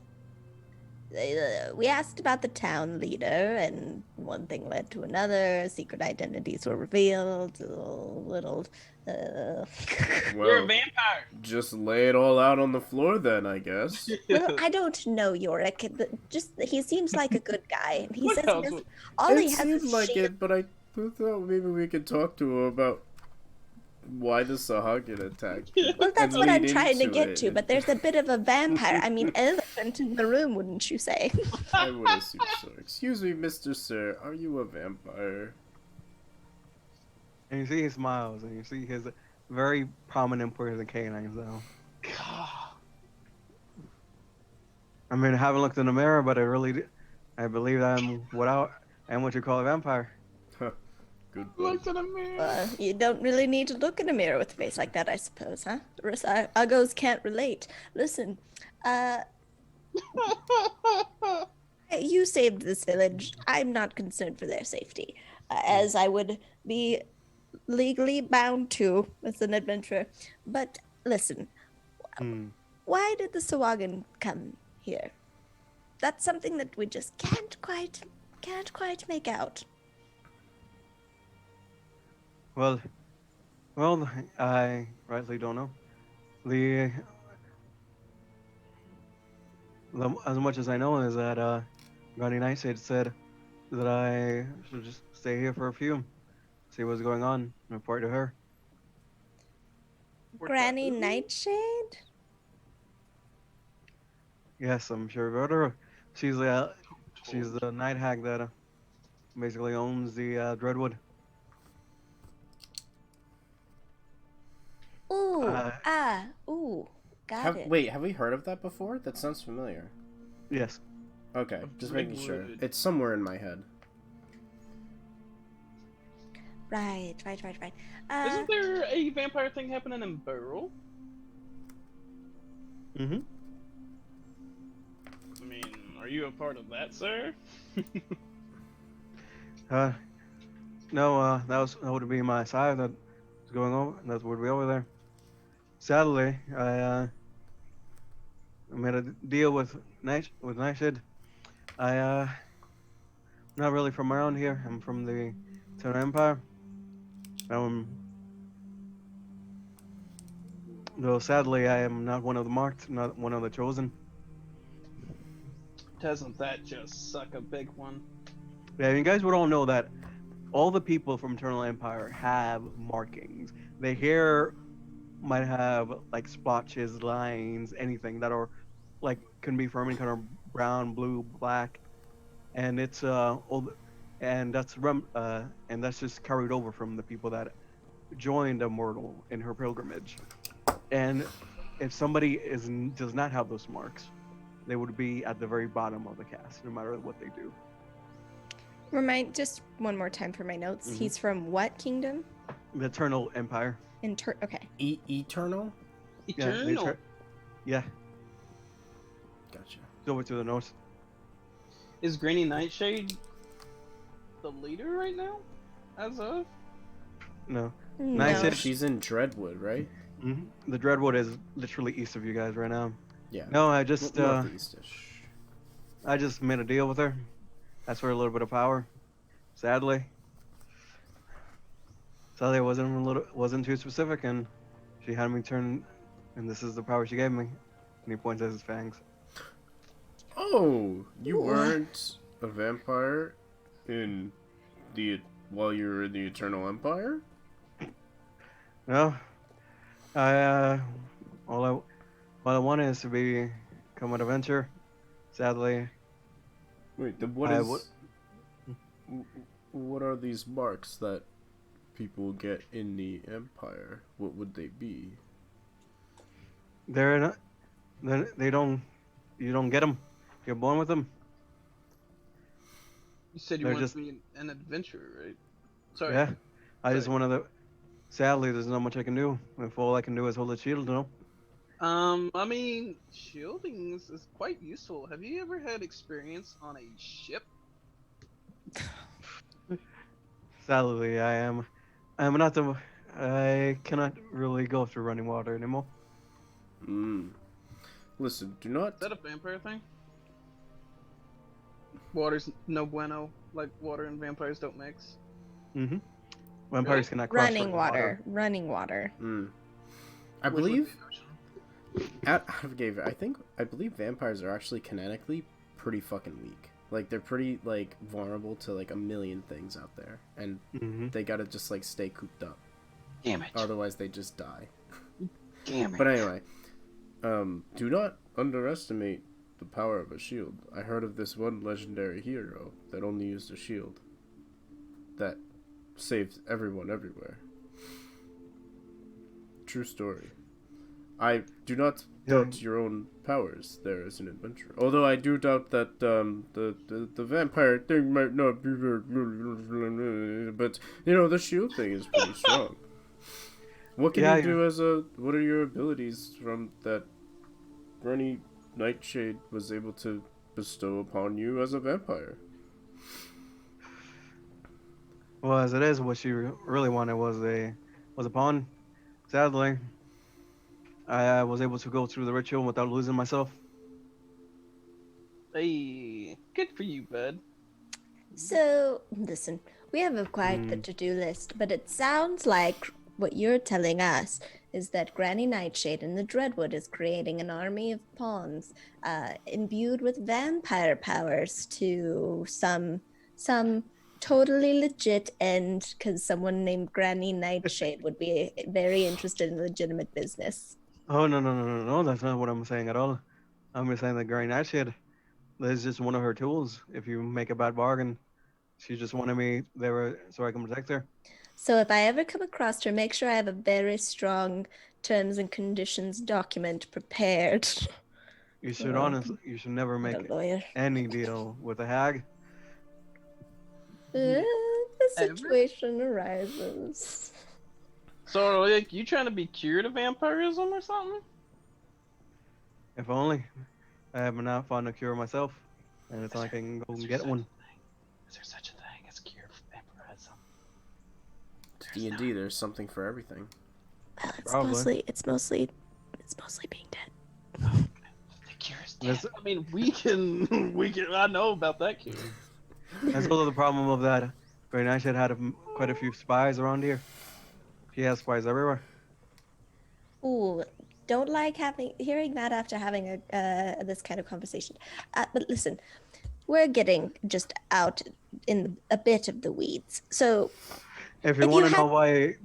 we asked about the town leader, and one thing led to another. Secret identities were revealed. You're a Well, vampire. just lay it all out on the floor then, I guess. Well, I don't know, Yorick. Just he seems like a good guy, and he What says else? he has, all he It has seemed is like shield. it, but I thought maybe we could talk to him about why the Sahuagin attacked. Well, that's and what I'm lead trying to into get it. to, but there's a bit of a vampire, I mean, elephant in the room, wouldn't you say? I would assume so. Excuse me, Mr. Sir, are you a vampire? And you see he smiles, and you see his very prominent poison canines, though. God. I mean, I haven't looked in the mirror, but I believe I'm what you call a vampire. Good one. Look at a mirror. You don't really need to look in a mirror with a face like that, I suppose, huh? The rest uggos can't relate. Listen, you saved this village. I'm not concerned for their safety, as I would be legally bound to as an adventurer. But listen, why did the Sahuagin come here? That's something that we just can't quite make out. Well, I rightly don't know. As much as I know is that Granny Nightshade said that I should just stay here for a few, see what's going on, and report to her. Granny Nightshade? Yes, I'm sure you heard her. She's the night hag that basically owns the Dreadwood. Got it. Wait, have we heard of that before? That sounds familiar. Yes. Okay, Of just making sure. Dreadwood. It's somewhere in my head. Right. Isn't there a vampire thing happening in Burl? Mm-hmm. I mean, are you a part of that, sir? No, that would be my side that was going over. That would be over there. Sadly, I made a deal with Nightshade. I'm not really from around here. I'm from the Eternal Empire. Um, though sadly, I am not one of the marked, not one of the chosen. Doesn't that just suck a big one? Yeah, you guys would all know that all the people from Eternal Empire have markings. Their hair might have like splotches, lines, anything that are like can be from any kind of brown, blue, black, and it's and that's just carried over from the people that joined Immortal in her pilgrimage. And if somebody does not have those marks, they would be at the very bottom of the cast, no matter what they do. Remind just one more time for my notes. Mhm. He's from what kingdom? The Eternal Empire. Okay. Eternal? Yeah, Eternal. Yeah, Gotcha. it's over to the north. Is Granny Nightshade the leader right now? As of? No. No. Nice. No, she's in Dreadwood, right? Hmm. The Dreadwood is literally east of you guys right now. Yeah. No, I just Northeast-ish. I just made a deal with her. That's for a little bit of power. Sadly, it wasn't too specific, and she had me turn, and this is the power she gave me. And he points at his fangs. Oh, you Ooh. weren't a vampire while you were in the Eternal Empire? No, all I wanted is to become an adventurer. Sadly, Wait, then what are these marks that people get in the Empire? What would they be? they're not. They don't. You don't get them. You're born with them. You said you They're wanted just- to be an adventurer, right? Sorry. Yeah. I just Sorry. wanted to. Sadly, there's not much I can do. If all I can do is hold a shield, you know. I mean, shielding is quite useful. Have you ever had experience on a ship? Sadly, I'm not the. I cannot really go through running water anymore. Listen, do not. Is that a vampire thing? Water's no bueno. Like, water and vampires don't mix. Mm-hmm. Vampires cannot cross Running water. Running water. I Which would be believe optional. I believe vampires are actually canonically pretty fucking weak. Like they're pretty like vulnerable to like a million things out there, and Mm-hmm. they gotta just like stay cooped up. Damn it. Otherwise, they just die. Damn it. But anyway, do not underestimate the power of a shield. I heard of this one legendary hero that only used a shield that saved everyone everywhere. True story. I do not doubt your own powers there as an adventurer. Although I do doubt that the vampire thing might not be very good, but you know the shield thing is pretty strong. What can you do what are your abilities from that Granny Nightshade was able to bestow upon you as a vampire? Well, as it is, what she really wanted was a pawn. Sadly, I was able to go through the ritual without losing myself. Hey, good for you, bud. So, listen, we have quite the to-do list, but it sounds like what you're telling us is that Granny Nightshade in the Dreadwood is creating an army of pawns, imbued with vampire powers to some totally legit end, because someone named Granny Nightshade would be very interested in legitimate business. Oh no! That's not what I'm saying at all. I'm just saying that Granny Nightshade is just one of her tools. If you make a bad bargain, she just wanted me there so I can protect her. So if I ever come across her, make sure I have a very strong terms and conditions document prepared. You should you should never Not make a lawyer. any deal with a hag. This situation arises. So, like, you trying to be cured of vampirism or something? If only. I have not found a cure myself, and it's not like I can go and get one. Is there such a thing as cure for vampirism? D&D, there's something for everything. Well, it's Probably. mostly being dead. The cure is That's, death. I mean, we can. I know about that cure. that's also the problem of that. Very nice. Had quite a few spies around here. He has spies everywhere. Ooh, don't like hearing that after having this kind of conversation. But listen, we're getting just out in a bit of the weeds. So If you if want you to had know why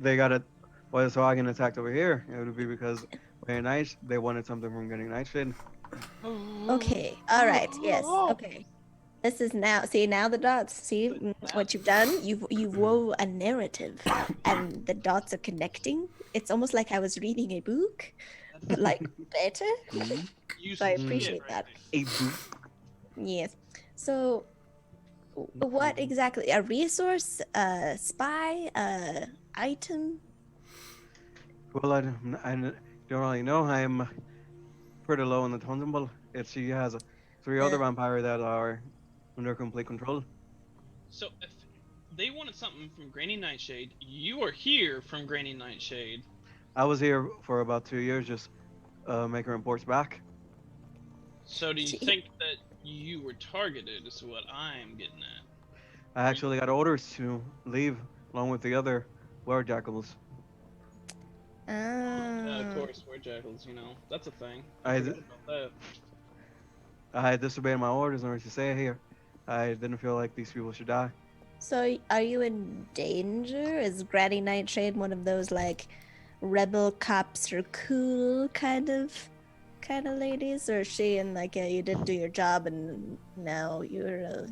why the Sahuagin attacked over here, it would be because very nice. They wanted something from getting nightshade. okay, all right, yes, okay. This is now the dots. See what you've done? You've wove a narrative, and the dots are connecting. It's almost like I was reading a book, but like better. You So I some appreciate shit right that. A boot. Yes. So, what exactly? A resource? A spy? A item? Well, I don't really know. I'm pretty low on the totem pole. She has three other Uh, vampires that are under complete control. So if they wanted something from Granny Nightshade, you are here from Granny Nightshade. I was here for about 2 years, just making reports back. So do you Gee. think that you were targeted? Is what I am getting at. I actually got orders to leave along with the other were jackals. Of Ah. course, we're jackals. You know that's a thing. I I d- forgot about that. I had disobeyed my orders in order to stay here. I didn't feel like these people should die. So, are you in danger? Is Granny Nightshade one of those like rebel cops or cool kind of ladies, or is she in like you didn't do your job and now you're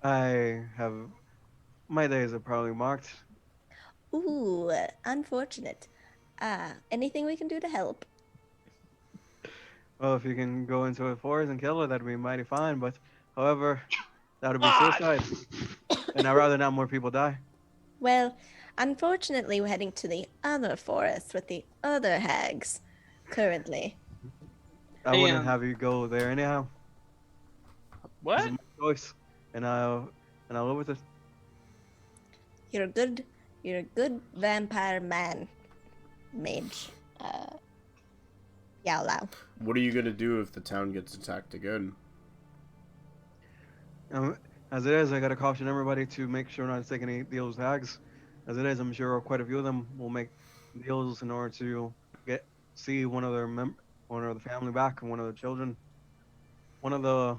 I have my days are probably marked. ooh, unfortunate. Anything we can do to help? Well, if you can go into a forest and kill her, that'd be mighty fine. But however, that would be Ah! suicide, and I'd rather not more people die. Well, unfortunately, we're heading to the other forest with the other hags currently. I wouldn't And have you go there anyhow. This what? is my choice, and I'll live with it. You're a good vampire man, mage. Yao Lao. What are you gonna do if the town gets attacked again? As it is, I gotta caution everybody to make sure not to take any deals with hags. As it is, I'm sure quite a few of them will make deals in order to see one of one of the family back and one of the children. One of her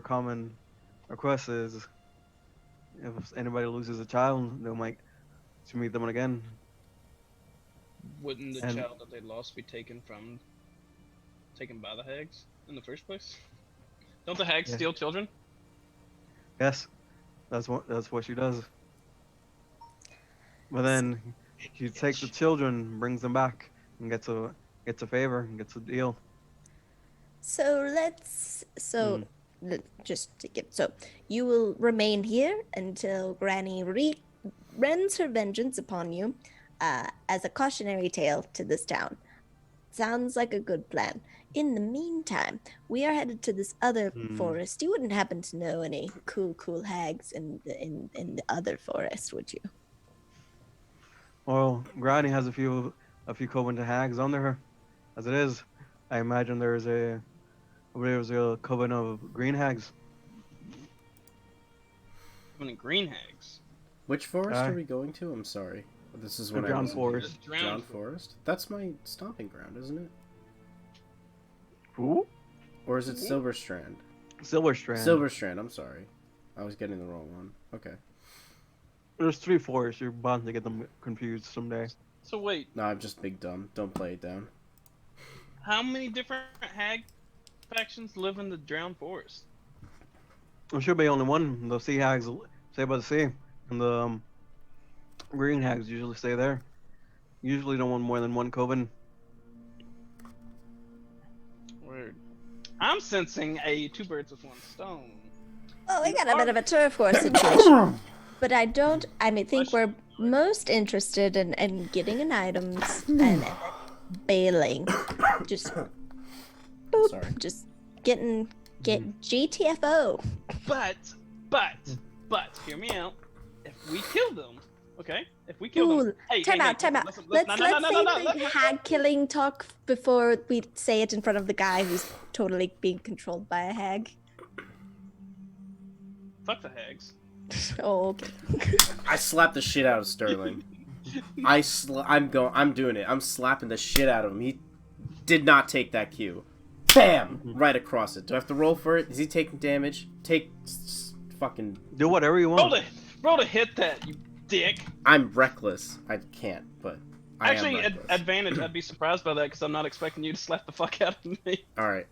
common requests is if anybody loses a child, they might to meet them again. Wouldn't the And- child that they lost be taken by the hags in the first place? Don't the hags Yeah. steal children? Yes, that's what she does. But then she takes the children, brings them back, and gets a favor and gets a deal. Just to get so you will remain here until Granny rends her vengeance upon you, as a cautionary tale to this town. Sounds like a good plan. In the meantime, we are headed to this other forest. You wouldn't happen to know any cool hags in the other forest, would you? Well, Granny has a few coven to hags under her. As it is, I imagine there's a coven of green hags. How many green hags? Which forest Aye. are we going to? I'm sorry. This is The when I Drowned wasn't Forest. here. Drowned Forest? That's my stomping ground, isn't it? Who? Or is it Silverstrand? Silverstrand. Silverstrand, I'm sorry. I was getting the wrong one. Okay. There's 3 forests. You're bound to get them confused someday. So wait, No, I'm just big dumb. Don't play it down. how many different hag factions live in the Drowned Forest? There should be only one. The sea hags stay by the sea, and the green hags usually stay there. Usually don't want more than one coven. Word. I'm sensing a two birds with one stone. Well, we got a bit of a turf war situation. But I think we're most interested in getting in items and bailing. Just boop. Sorry. Just get GTFO. But, hear me out. If we kill them, okay? If we kill them, Ooh, hey, time out. Let's save the hag killing talk before we say it in front of the guy who's totally being controlled by a hag. Fuck the hags. Oh, okay. I slapped the shit out of Sterling. I'm doing it. I'm slapping the shit out of him. He did not take that cue. Bam! Right across it. Do I have to roll for it? Is he taking damage? Fucking... Do whatever you want. Roll to hit that, you dick. I'm reckless. I can't, but I Actually, am reckless. advantage. I'd be surprised by that because I'm not expecting you to slap the fuck out of me. Alright.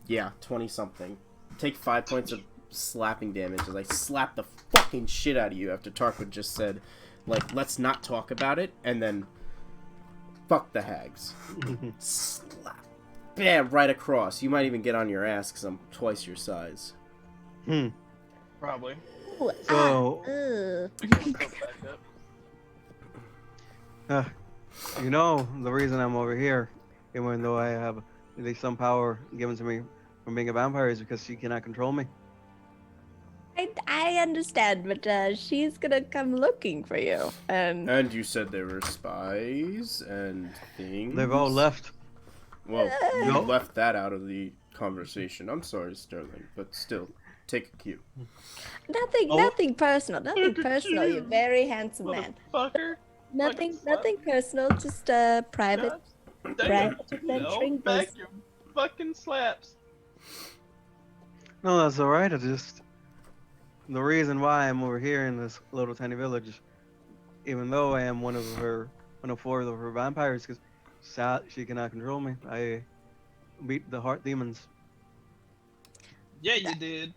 Yeah, 20-something. Take 5 points of slapping damage as I slap the fucking shit out of you after Tarquin just said, like, let's not talk about it, and then fuck the hags. Slap. Bam, right across. You might even get on your ass because I'm twice your size. Probably. Ooh, So- You know, the reason I'm over here, even though I have at least some power given to me from being a vampire, is because she cannot control me. I understand, but she's gonna come looking for you, And you said there were spies and things. They've all left. Well, you No. left that out of the conversation. I'm sorry, Sterling, but still, take a cue. nothing personal, You're a very handsome man. Motherfucker. Nothing personal, just private Damn. adventuring Back business. your fucking slaps. No, that's all right. I just the reason why I'm over here in this little tiny village, even though I am one of four of her vampires, because she cannot control me. I beat the heart demons. Yeah, you did.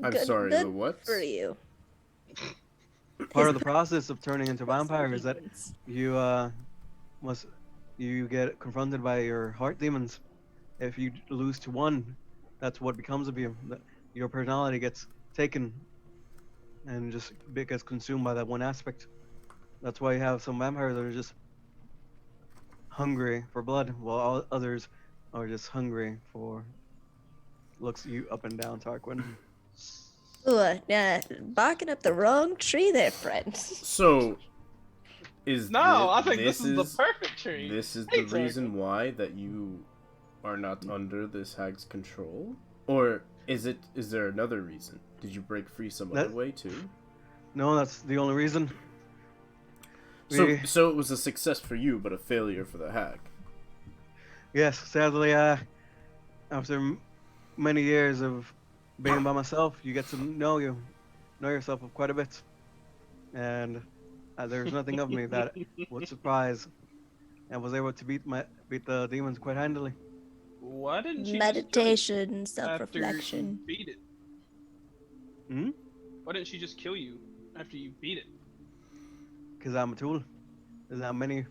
I'm sorry, good the what? for you. Part of the process of turning into vampire is that you you get confronted by your heart demons. If you lose to one, that's what becomes of you. Your personality gets taken and just gets consumed by that one aspect. That's why you have some vampires that are just hungry for blood, while all others are just hungry for looks you up and down, Tarquin. Ooh, barking up the wrong tree there, friend. So, is I think this is the is perfect tree. this is Hey, the reason why that you are not under this hag's control, or is there another reason? Did you break free some other way too? No, that's the only reason. So it was a success for you, but a failure for the hag. Yes, sadly, after many years of being by myself, you get to know yourself quite a bit, and there's nothing of me that would surprise, and was able to beat the demons quite handily. Why didn't she Meditation, just kill you after self-reflection. you beat it? Hmm? Why didn't she just kill you after you beat it? Because I'm a tool. There's not many.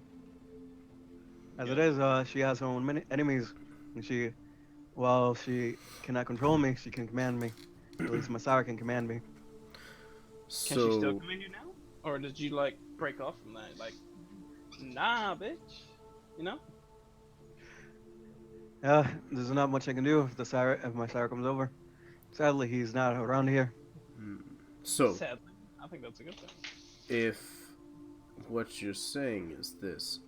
As it is, she has her own many enemies, and while she cannot control me, she can command me. At least Masara can command me. Can she still command you now? Or did you, like, break off from that? Like, nah, bitch. You know? There's not much I can do if Masara comes over. Sadly, he's not around here. So, Sadly. I think that's a good thing. if what you're saying is this,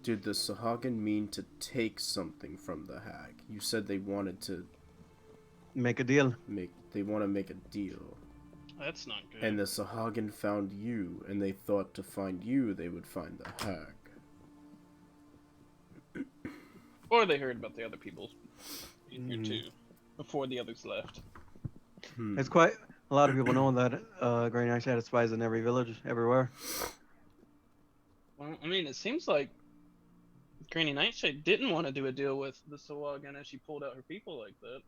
did the Sahuagin mean to take something from the hag? You said they wanted to Make a deal. make a deal. That's not good. And the Sahuagin found you, and they thought to find you, they would find the hag. Or they heard about the other people in here too, before the others left. It's quite a lot of people know that Grey Knight had spies in every village, everywhere. Well, I mean, it seems like Granny Nightshade didn't want to do a deal with the Sahuagin as she pulled out her people like that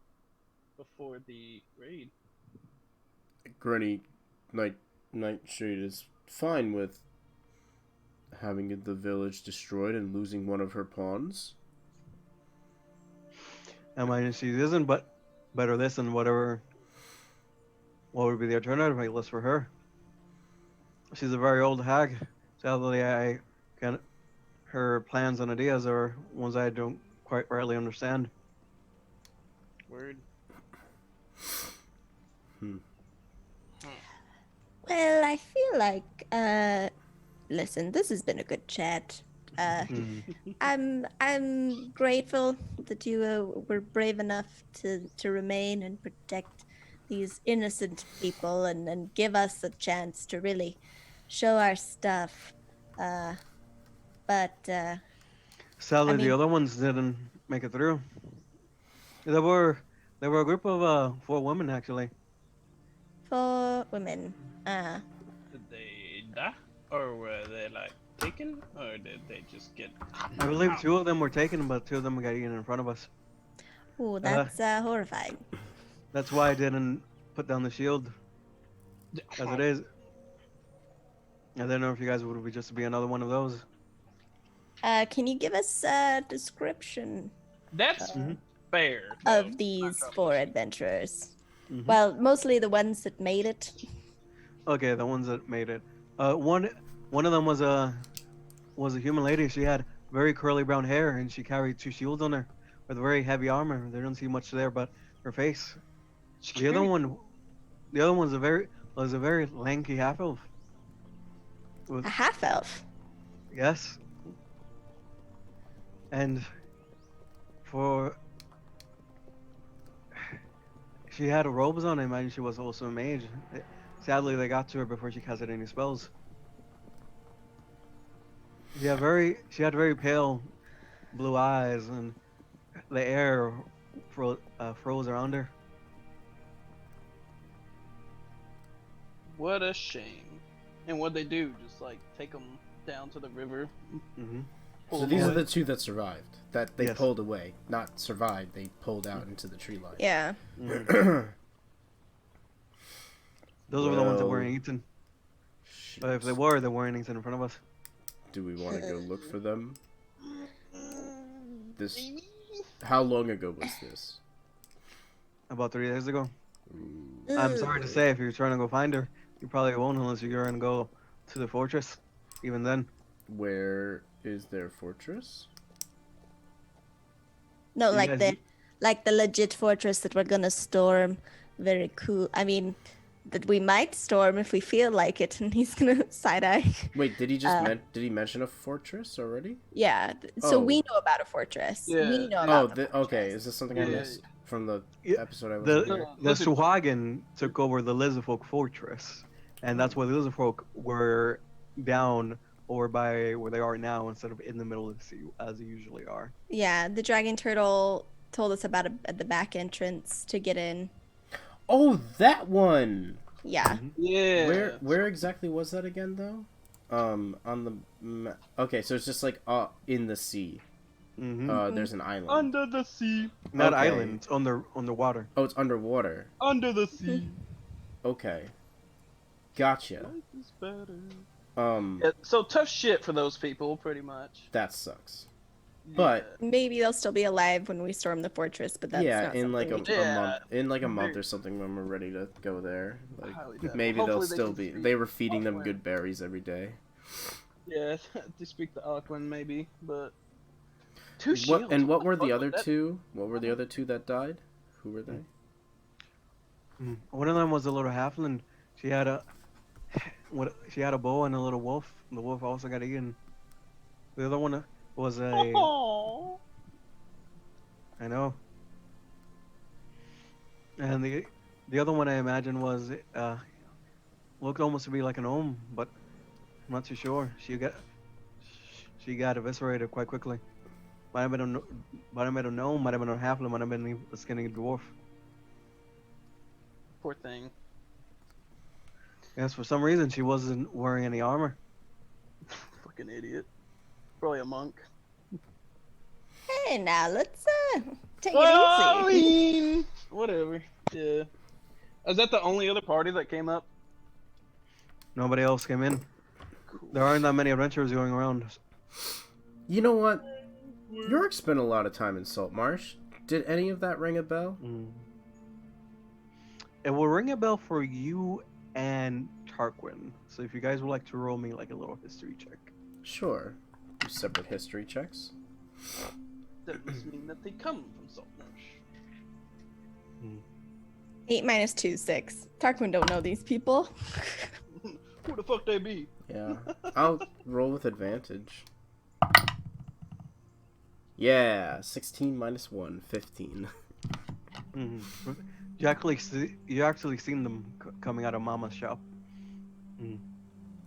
before the raid. Granny Nightshade is fine with having the village destroyed and losing one of her pawns. I mean, she isn't, but better this than whatever. What would be the alternative list for her? She's a very old hag. Sadly, I can. Her plans and ideas are ones I don't quite rightly understand. Word. Well, I feel like, listen, this has been a good chat. Mm. I'm grateful that you were brave enough to remain and protect these innocent people and give us a chance to really show our stuff. But Sadly, I the mean, other ones didn't make it through. There were there were a group of 4 women actually. for women, Did they die? Or were they like taken? Or did they just get I believe 2 of them were taken, but 2 of them got eaten in front of us. oh, that's horrifying. That's why I didn't put down the shield as it is. I didn't know if you guys would just be another one of those. Can you give us a description That's Mhm. fair. of these 4 adventurers? Mhm. Well, mostly the ones that made it. Okay, the ones that made it. One of them was a human lady. She had very curly brown hair, and she carried 2 shields on her with very heavy armor. There don't see much there but her face. The other one, was a very lanky half elf. A half elf. Yes, and for she had robes on. I imagine she was also a mage. Sadly, they got to her before she casted any spells. She had very pale blue eyes, and the air froze around her. What a shame. And what'd they do? Just like take them down to the river? Hmm pull So 'em these are away? the 2 that survived. That they Yes. pulled away, not survived. They pulled out into the tree line. Yeah. Those were the ones that Well, weren't eaten. But if they shoot. were, they weren't eaten in front of us. Do we want to go look for them? This. How long ago was this? About 3 days ago. Ooh. I'm sorry to say, if you're trying to go find her, you probably won't unless you're going to go to the fortress. Even then. Where is their fortress? No, You like guys- the legit fortress that we're gonna storm. Very cool. I mean, that we might storm if we feel like it. And he's gonna side eye. Wait, did he just did he mention a fortress already? Yeah. So Oh. we know about a fortress. Yeah. We know Oh, about the okay. fortress. Is this something I Yeah. missed from the Yeah, episode I was The here? No. the Lizard- Sahuagin took over the Lizardfolk fortress, and that's why the Lizardfolk were down over by where they are now instead of in the middle of the sea as they usually are. Yeah, the dragon turtle told us about at the back entrance to get in. Oh, that one. Yeah. Yeah. Where exactly was that again, though? On the okay, so it's just like in the sea. Mm-hmm. There's an island. Under the sea. Not okay. island, it's on the water. Oh, it's underwater. Under the sea. Okay. Gotcha. Life is better. Yeah, So tough shit for those people, pretty much. that sucks. But Maybe they'll still be alive when we storm the fortress, but that's yeah, not in like something a we Yeah. month, in like a month Very- or something when we're ready to go there. Like Highly doubt it. maybe they'll Hopefully they still can be. speak They were feeding them Auckland. good berries every day. Yeah, to speak to Auckland maybe, but 2 shields. What were the fuck other was that? 2? What were the other 2 that died? Who were they? One of them was a little halfling. She had a bow and a little wolf. The wolf also got eaten. The other one was a Aw. I know. And the other one I imagine was looked almost to be like an gnome, but I'm not too sure. She got eviscerated quite quickly. Might have been a gnome, might have been a halfling, might have been a skinny dwarf. Poor thing. Yes, for some reason she wasn't wearing any armor. Fucking idiot. Probably a monk. Hey, now let's take Well, it easy. I mean, whatever. Yeah. Is that the only other party that came up? Nobody else came in. There aren't that many adventurers going around. You know what? Yorick spent a lot of time in Salt Marsh. Did any of that ring a bell? it will ring a bell for you and Tarquin. So if you guys would like to roll me like a little history check. Sure. Do separate history checks. That must mean that they come from Saltmarsh. 8 minus 2, 6. Tarquin don't know these people. Who the fuck they be? Yeah. I'll roll with advantage. Yeah, 16 minus 1, 15. Mm-hmm. You actually seen them coming out of Mama's shop.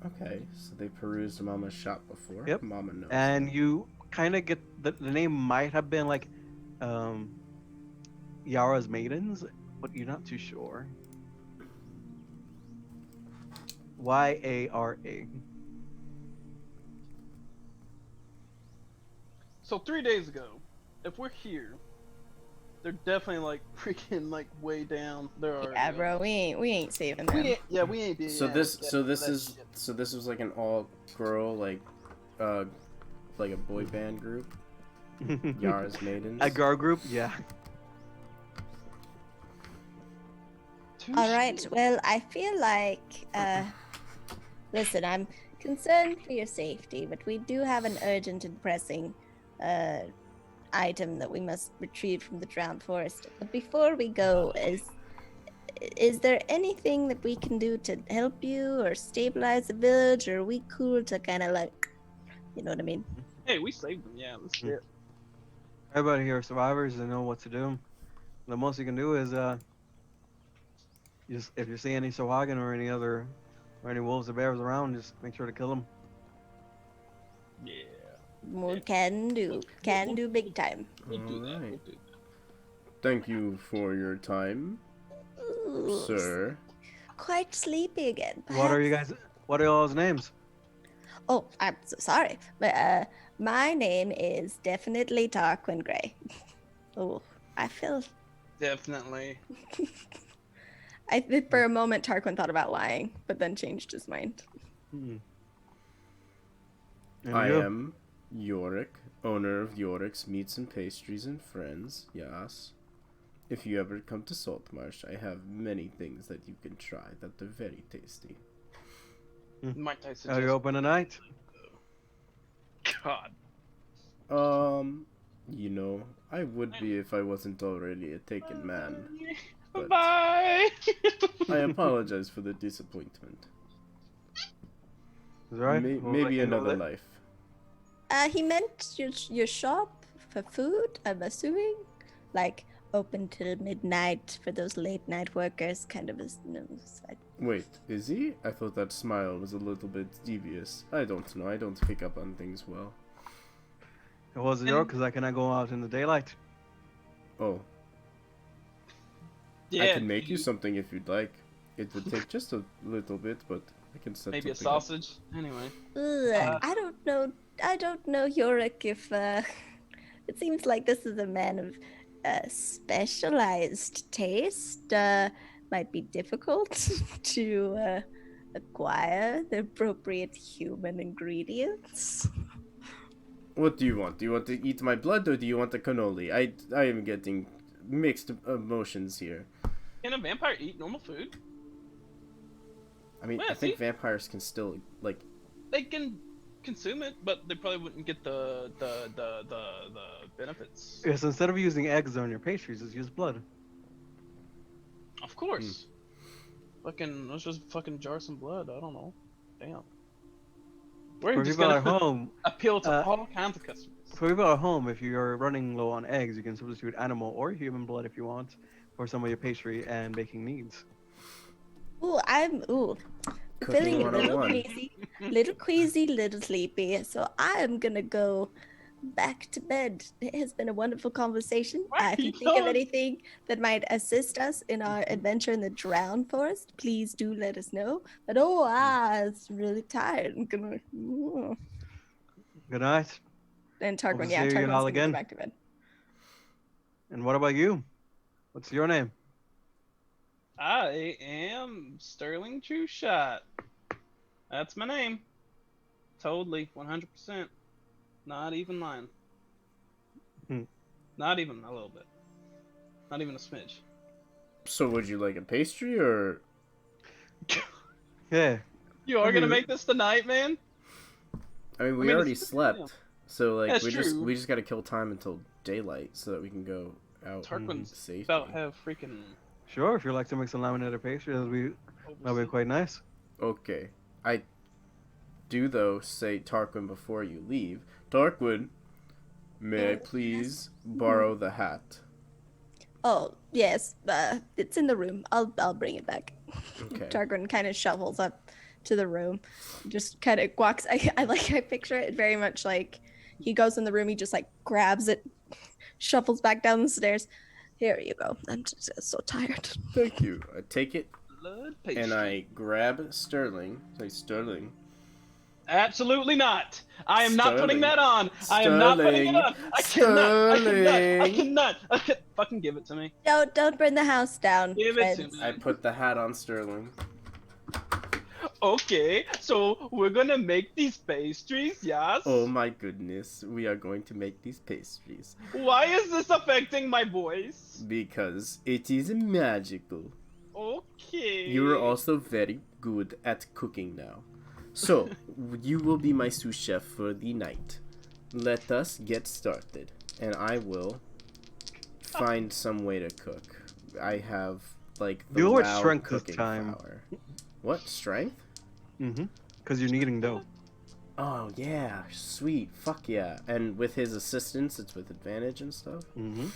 Okay, so they perused Mama's shop before. Yep. Mama knows. And you kind of get the name might have been like Yara's Maidens, but you're not too sure. Yara. So 3 days ago, if we're here, they're definitely like freaking like way down. There are. Yeah, bro, we ain't saving them. We ain't being. So this was like an all girl like a boy band group. Yara's Maidens. A girl group, yeah. All right. Well, I feel like, listen, I'm concerned for your safety, but we do have an urgent and pressing item that we must retrieve from the drowned forest. But before we go, is there anything that we can do to help you or stabilize the village, or are we cool to kind of like, you know what I mean? Hey, we saved them. Yeah, let's get. Everybody here are survivors. They know what to do. The most you can do is just if you see any Sahuagin or any wolves or bears around, just make sure to kill them. Yeah. Well, can do big time. We'll do that. Alright. We'll do that. Thank you for your time, Ooh, sir. quite sleepy again. What are you perhaps? guys? What are y'all's names? Oh, I'm so sorry, but my name is definitely Tarquin Gray. Oh, I feel. Definitely. I think for a moment Tarquin thought about lying, but then changed his mind. And I you? am Yorick, owner of Yorick's Meats and Pastries and Friends. Yes. If you ever come to Saltmarsh, I have many things that you can try that are very tasty. Mike Tyson. Are you open tonight? God. You know, I would be if I wasn't already a taken man. But Bye. I apologize for the disappointment. Is that right? Maybe another life. He meant your shop for food, I'm assuming? Like, open till midnight for those late night workers, kind of as, Wait, is he? I thought that smile was a little bit devious. I don't know, I don't pick up on things well. It was your because I cannot go out in the daylight. Oh, Yeah. I can make you something if you'd like. It would take just a little bit, but I can set Maybe a something up. sausage. Anyway. I don't know, Yorick, if, it seems like this is a man of specialized taste. Might be difficult to acquire the appropriate human ingredients. What do you want? Do you want to eat my blood or do you want the cannoli? I am getting mixed emotions here. Can a vampire eat normal food? I mean, Well, I think see? vampires can still, like... They can consume it, but they probably wouldn't get the benefits. Yes, instead of using eggs on your pastries, just use blood. Of course. Fucking, let's just fucking jar some blood. I don't know. Damn. We're For just people gonna at home, appeal to all kinds of customers. for people at home, if you're running low on eggs, you can substitute animal or human blood if you want for some of your pastry and baking needs. Ooh, Cooking feeling a little 101. queasy, little sleepy. So I am gonna go back to bed. It has been a wonderful conversation. Why If are you you think of going? anything that might assist us in our adventure in the drowned forest, please do let us know. But it's really tired. I'm gonna. Good night. And Hope to Tarquin, see you Tarquin's all gonna go again. back to bed. And what about you? What's your name? I am Sterling True Shot. That's my name. Totally, 100%. Not even lying. Hmm. Not even a little bit. Not even a smidge. So would you like a pastry or? Yeah. You are gonna make this tonight, man? I mean, we mean, already it's 3 slept, a.m. so like That's we true. just gotta kill time until daylight so that we can go out Tarquin's safely. about have freaking. Sure, if you like to make some laminated pastry, that'd be oversleep. quite nice. Okay, I do though say Tarquin before you leave. Tarquin, may I please borrow the hat? Oh yes, it's in the room. I'll bring it back. Okay. Tarquin kind of shovels up to the room, just kind of walks. I picture it very much like he goes in the room. He just like grabs it, shuffles back down the stairs. Here you go. I'm just so tired. Thank you. I take it Blood pastry. and I grab Sterling. Say Sterling. Absolutely not. I am not putting Sterling. that on. I am not putting it on. I Sterling. cannot. Fucking give it to me. Don't burn the house down. Give it to friends. me. I put the hat on Sterling. Okay, so we're gonna make these pastries, yes? Oh my goodness, we are going to make these pastries. Why is this affecting my voice? Because it is magical. Okay. You are also very good at cooking now. So, you will be my sous chef for the night. Let us get started, and I will find some way to cook. I have, like, the Do it with loud strength this cooking time. flour. What, strength? Mm-hmm. Because you're kneading dough. Oh, yeah, sweet, fuck yeah. And with his assistance, it's with advantage and stuff. Mm-hmm.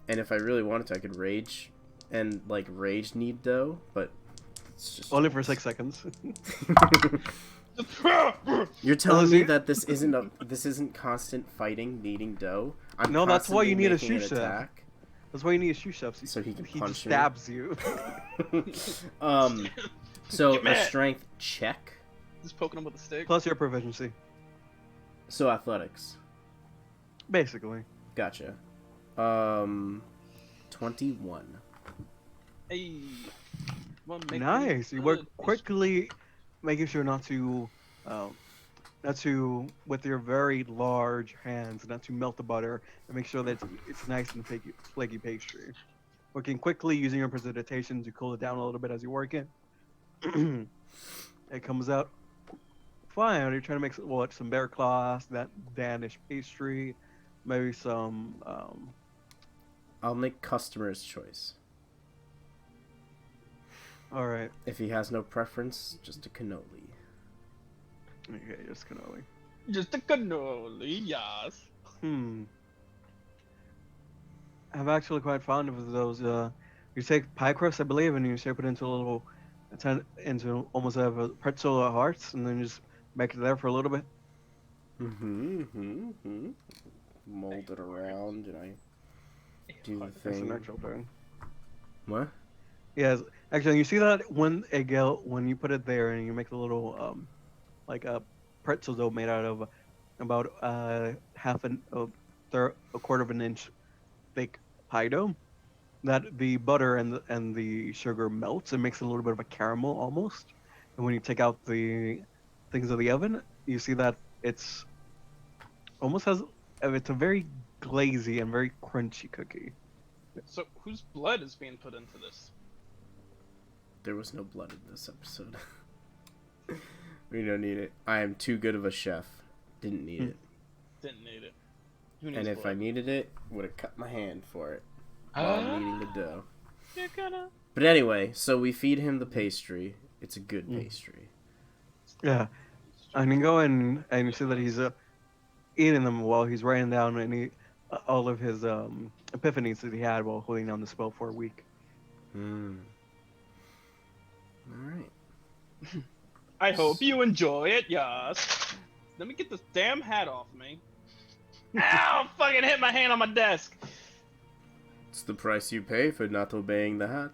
And if I really wanted to, I could rage and, like, rage knead dough, but it's just... Only for 6 seconds. You're telling Unless me you- that this isn't constant fighting, kneading dough? I'm No, that's why you need a constantly making sous an chef. attack. That's why you need a shoe chef. So he can just punch me. stabs you. So Get a mad. strength check. Just poking him with a stick. Plus your proficiency. So athletics. Basically. Gotcha. 21. Hey. Well, make Nice. me You work good. quickly, making sure not to, with your very large hands, not to melt the butter, and make sure that it's nice and flaky pastry. Working quickly, using your precipitation to cool it down a little bit as you work it. It comes out fine. You're trying to make some bear claws, that Danish pastry, maybe some. I'll make customer's choice. All right. If he has no preference, just a cannoli. Okay, just cannoli. Just a cannoli, yes. I'm actually quite fond of those. You take pie crust, I believe, and you shape it into into almost a pretzel hearts, and then you just make it there for a little bit. Mold it around, and I do the That's an thing. actual thing. What? Yes, actually, you see that when you put it there and you make a little like a pretzel dough made out of about a quarter of an inch thick pie dough, that the butter and the sugar melts and makes a little bit of a caramel almost. And when you take out the things of the oven, you see that it's a very glazy and very crunchy cookie. So, whose blood is being put into this? There was no blood in this episode. We don't need it. I am too good of a chef. Didn't need it. Didn't need it. Who needs And if I blood? needed it, would have cut my hand for it while kneading the dough. You're gonna... But anyway, so we feed him the pastry. It's a good pastry. Yeah, and you go in and you see that he's eating them while he's writing down all of his epiphanies that he had while holding down the spell for a week. Alright. I hope you enjoy it, yes. Let me get this damn hat off me. Ow! Fucking hit my hand on my desk. It's the price you pay for not obeying the hat.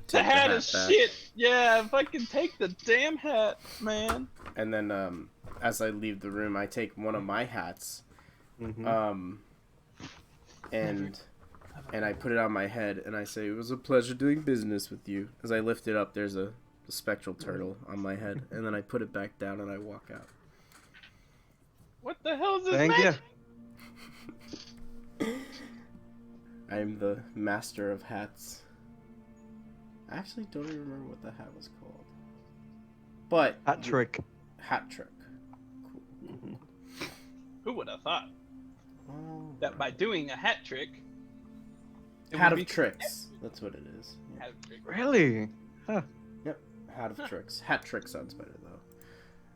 The Take hat is back. shit. Yeah, fucking take the damn hat, man. And then, as I leave the room, I take one of my hats, Mm-hmm. and I put it on my head, and I say, "It was a pleasure doing business with you." As I lift it up, there's a spectral turtle on my head, and then I put it back down and I walk out. What the hell is this Thank you. magic? I am the master of hats. I actually don't even remember what the hat was called. But Hat trick. Hat trick. Mhm. Who would have thought Oh, that by doing a hat trick, it hat would of be tricks. That's what it is. Yeah. hat of trick. Really? Yep. Hat of tricks. Hat trick sounds better though.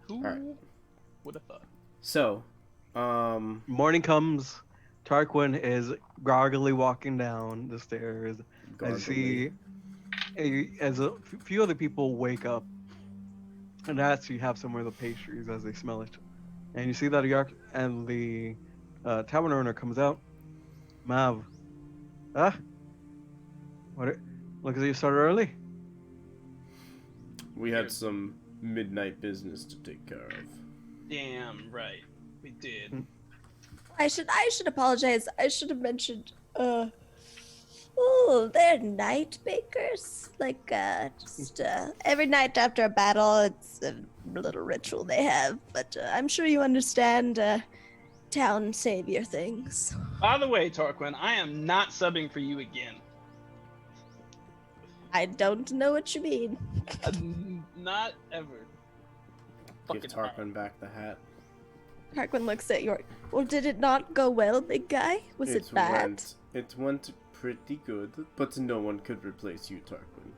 Who Alright. would have thought? So, Morning comes. Tarquin is groggily walking down the stairs. I see as a few other people wake up and actually have some of the pastries as they smell it. And you see that the tavern owner comes out. Mav. What? Look as you started early. we had some midnight business to take care of. Damn right, we did. I should apologize. I should have mentioned. Oh, they're night bakers. Like, just every night after a battle, it's a little ritual they have. But I'm sure you understand. Town savior things. By the way, Tarquin, I am not subbing for you again. I don't know what you mean. Not ever. Give Fucking Tarquin back the hat. Tarquin looks at York. Well, did it not go well, big guy? Was it bad? It went pretty good, but no one could replace you, Tarquin.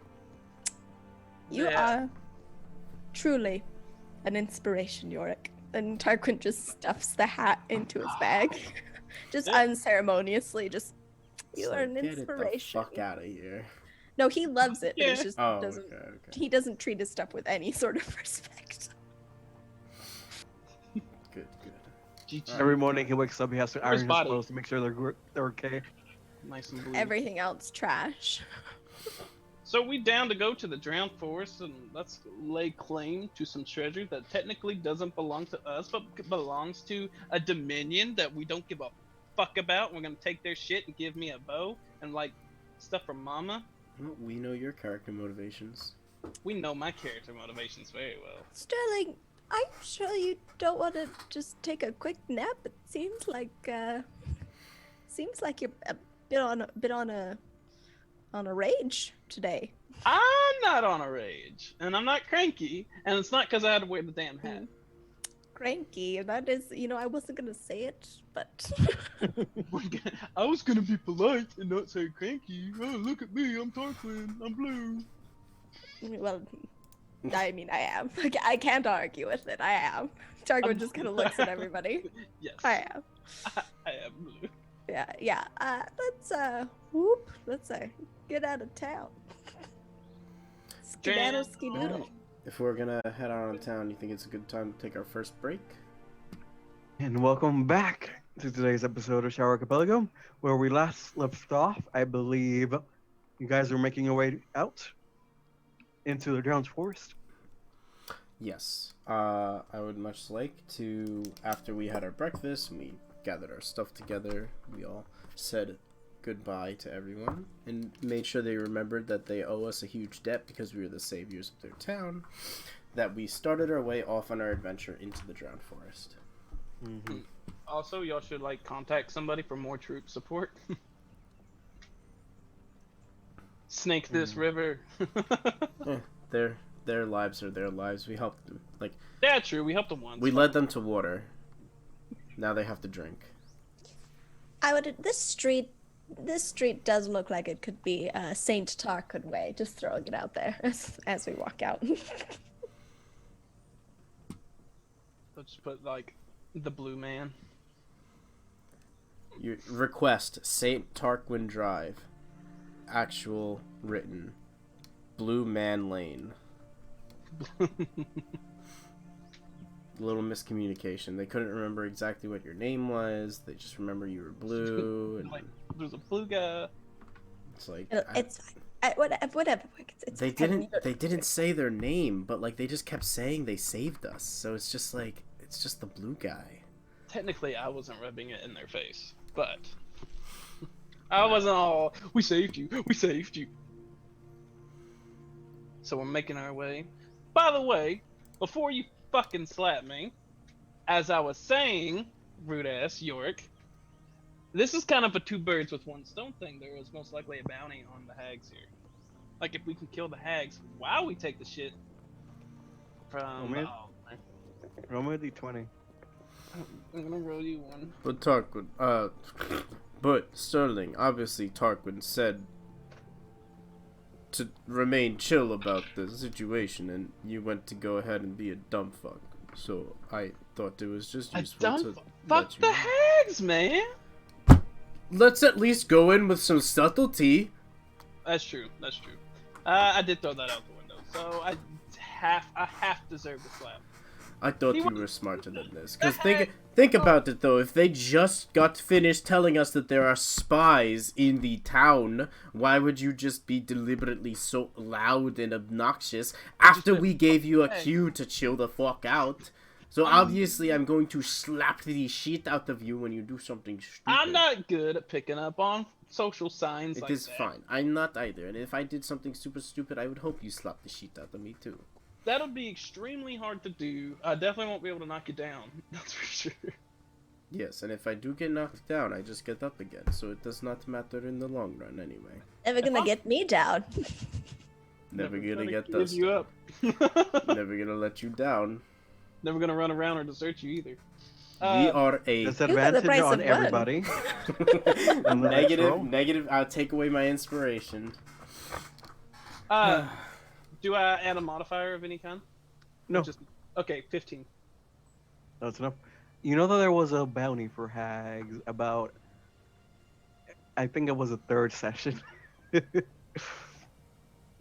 You Yeah. are truly an inspiration, Yorick. And Tarquin just stuffs the hat into his bag. Just Yeah. unceremoniously, just, you It's are like, an get inspiration. it the fuck out of here. No, he loves it, but Yeah. he just Oh, doesn't. okay. He doesn't treat his stuff with any sort of respect. Good. GG. Every morning he wakes up, he has to Where's iron his body? clothes to make sure they're okay. Nice and blue. Everything else trash. So we down to go to the drowned forest and let's lay claim to some treasure that technically doesn't belong to us, but belongs to a dominion that we don't give a fuck about. We're gonna take their shit and give me a bow and like stuff from Mama. Well, we know your character motivations. We know my character motivations very well. Sterling, are you sure you don't want to just take a quick nap? It seems like you're a bit on a rage today. I'm not on a rage, and I'm not cranky, and it's not because I had to wear the damn hat. Cranky, that is, I wasn't gonna say it, but I was gonna be polite and not say cranky. Oh, look at me, I'm Tarquin, I'm blue. well, I mean, I am. I can't argue with it. I am. Tarquin just kind of looks at everybody. Yes, I am. I am blue. Yeah. Let's get out of town. Skedaddle, skedoodle. If we're gonna head out of town, you think it's a good time to take our first break? And welcome back to today's episode of Shower Archipelago, where we last left off. I believe you guys are making your way out into the drowned forest. Yes. I would much like to, after we had our breakfast, we gathered our stuff together, we all said goodbye to everyone, and made sure they remembered that they owe us a huge debt because we were the saviors of their town, that we started our way off on our adventure into the drowned forest. Mm-hmm. Also, y'all should like contact somebody for more troop support. Snake this river. Their lives are their lives. We helped them. Like, Yeah, true. We helped them once. we led them to water. Now they have to drink. This street does look like it could be Saint Tarquin Way. Just throwing it out there as we walk out. Let's put like the blue man. You request St. Tarquin Drive. Actual written. Blue Man Lane. Little miscommunication. They couldn't remember exactly what your name was. They just remember you were blue. And Like, there's a blue guy. it's like It's whatever. It's they fine. didn't say their name, but like they just kept saying they saved us. So it's just like it's just the blue guy. Technically, I wasn't rubbing it in their face, but I wasn't all, we saved you, we saved you. So we're making our way. By the way, before you fucking slap me, as I was saying, rude ass York, this is kind of a two birds with one stone thing. There is most likely a bounty on the hags here. Like if we can kill the hags while we take the shit from. man. Oh, man. Roll me a d20. I'm gonna roll you one. But Tarquin, but Sterling, obviously Tarquin said to remain chill about the situation, and you went to go ahead and be a dumb fuck. So I thought it was just useful to Fuck let you the know. hags, man. Let's at least go in with some subtlety. That's true. That's true. I did throw that out the window, so I half deserve the slap. I thought He you was- were smarter than this. Because think about it, though. If they just got finished telling us that there are spies in the town, why would you just be deliberately so loud and obnoxious after we gave you a cue to chill the fuck out? So obviously I'm going to slap the shit out of you when you do something stupid. I'm not good at picking up on social signs It like is that. fine. I'm not either. And if I did something super stupid, I would hope you slap the shit out of me, too. That'll be extremely hard to do. I definitely won't be able to knock you down. That's for sure. Yes, and if I do get knocked down, I just get up again, so it does not matter in the long run anyway. Never gonna get me down. Never gonna get give us. you up. Never gonna let you down. Never gonna run around or desert you either. We are a Disadvantage price on of one. everybody. On the next roll. negative. I'll take away my inspiration. Do I add a modifier of any kind? No, Just okay, 15. that's enough. You know that there was a bounty for hags about, I think it was a third session.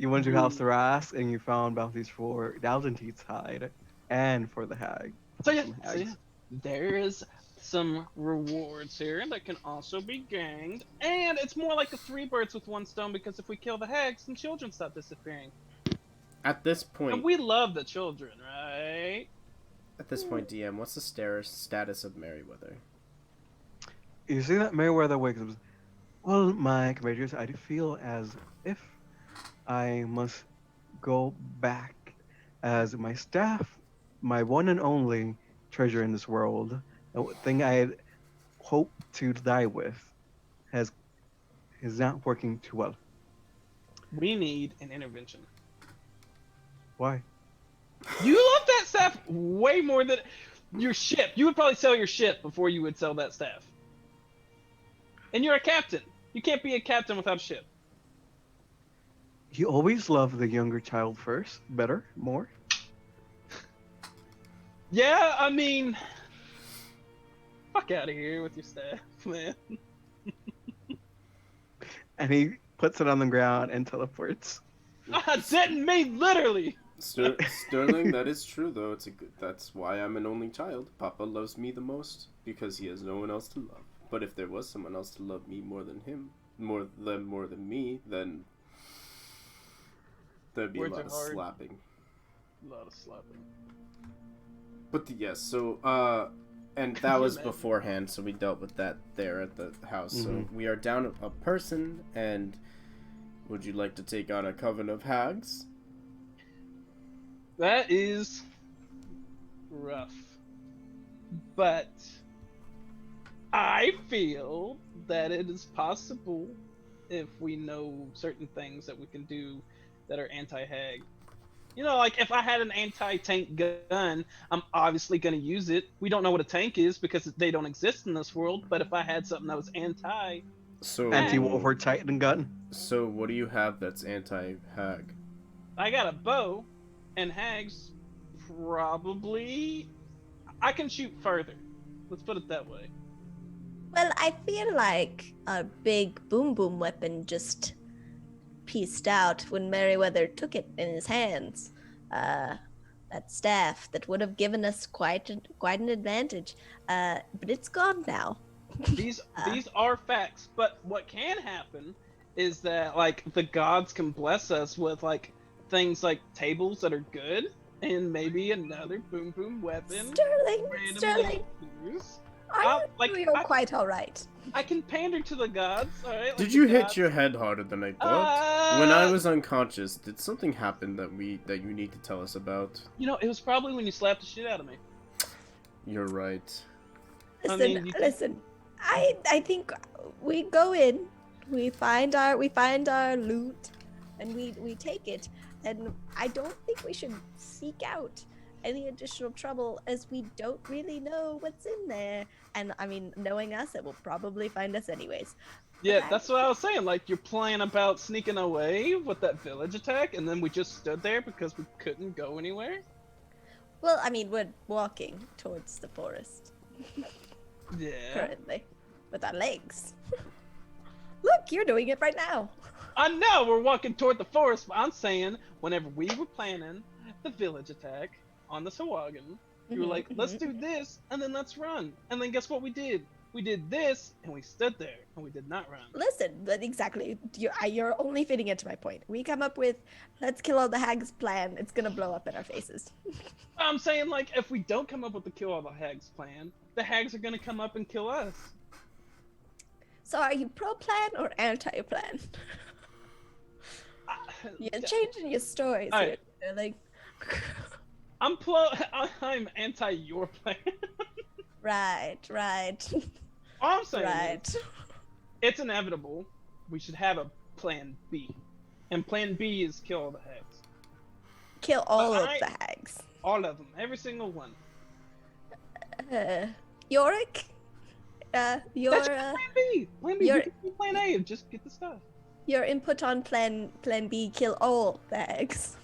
You went to House Thras and you found bounties for Thousand Teeth's hide and for the hag. So yeah, Some so hags. yeah, there is some rewards here that can also be gained, and it's more like a 3 birds with one stone because if we kill the hags, then children stop disappearing. At this And point, we love the children, right? DM, what's the status of Merryweather? You see that Meriwether wakes up. Well, my compatriots, I feel as if I must go back as my staff, my one and only treasure in this world, the thing I had hoped to die with, is not working too well. We need an intervention. Why? You love that staff way more than your ship. You would probably sell your ship before you would sell that staff. And you're a captain. You can't be a captain without a ship. You always love the younger child first, better, more. Yeah, I mean, fuck out of here with your staff, man. And he puts it on the ground and teleports. I didn't mean literally. Sterling, that is true though. That's why I'm an only child. Papa loves me the most because he has no one else to love. But if there was someone else to love me more than him, more than me, then there'd be Words a lot are of hard. slapping. A lot of slapping. But yes, so and that was Man. beforehand, so we dealt with that there at the house. So Mhm. we are down a person, and would you like to take on a coven of hags? That is rough. But I feel that it is possible if we know certain things that we can do that are anti-hag. You know, like if I had an anti-tank gun, I'm obviously going to use it. We don't know what a tank is because they don't exist in this world, but if I had something that was anti, So Anti-Wolf or Titan gun. So what do you have that's anti-hag? I got a bow, and hags probably I can shoot further. Let's put it that way. Well, I feel like our big boom boom weapon just pieced out when Meriwether took it in his hands. That staff that would have given us quite an advantage. But it's gone now. These are facts, but what can happen is that like the gods can bless us with like things like tables that are good and maybe another boom boom weapon. randomly Sterling, use. are like, you I- quite all right? I can pander to the gods, alright? Did you hit your head harder than I thought? When I Uh, was unconscious, did something happen that you need to tell us about? You know, it was probably when you slapped the shit out of me. You're right. I Listen, mean, you can- listen. I think we go in, we find our loot, and we take it. And I don't think we should seek out any additional trouble, as we don't really know what's in there. And I mean, knowing us, it will probably find us anyways. But Yeah, that's what I was saying. Like, you're playing about sneaking away with that village attack, and then we just stood there because we couldn't go anywhere? Well, I mean, we're walking towards the forest Yeah. currently with our legs. Look, you're doing it right now. I know we're walking toward the forest, but I'm saying whenever we were planning the village attack on the Sahuagin, you were like, let's do this, and then let's run. And then guess what we did? We did this, and we stood there, and we did not run. Listen, but exactly. You're only fitting into my point. We come up with, let's kill all the hags plan. It's gonna blow up in our faces. I'm saying, like, if we don't come up with the kill all the hags plan, the hags are gonna come up and kill us. So are you pro-plan or anti-plan? You're changing your stories here. Alright. Like, I'm anti your plan. right. All I'm saying Right. is, it's inevitable. We should have a plan B. And plan B is kill all the hags. Kill all of the hags. All of them. Every single one. Yorick? Your That's plan B. Plan B. your- We can do plan A and just get the stuff. your input on plan B, kill all the hags.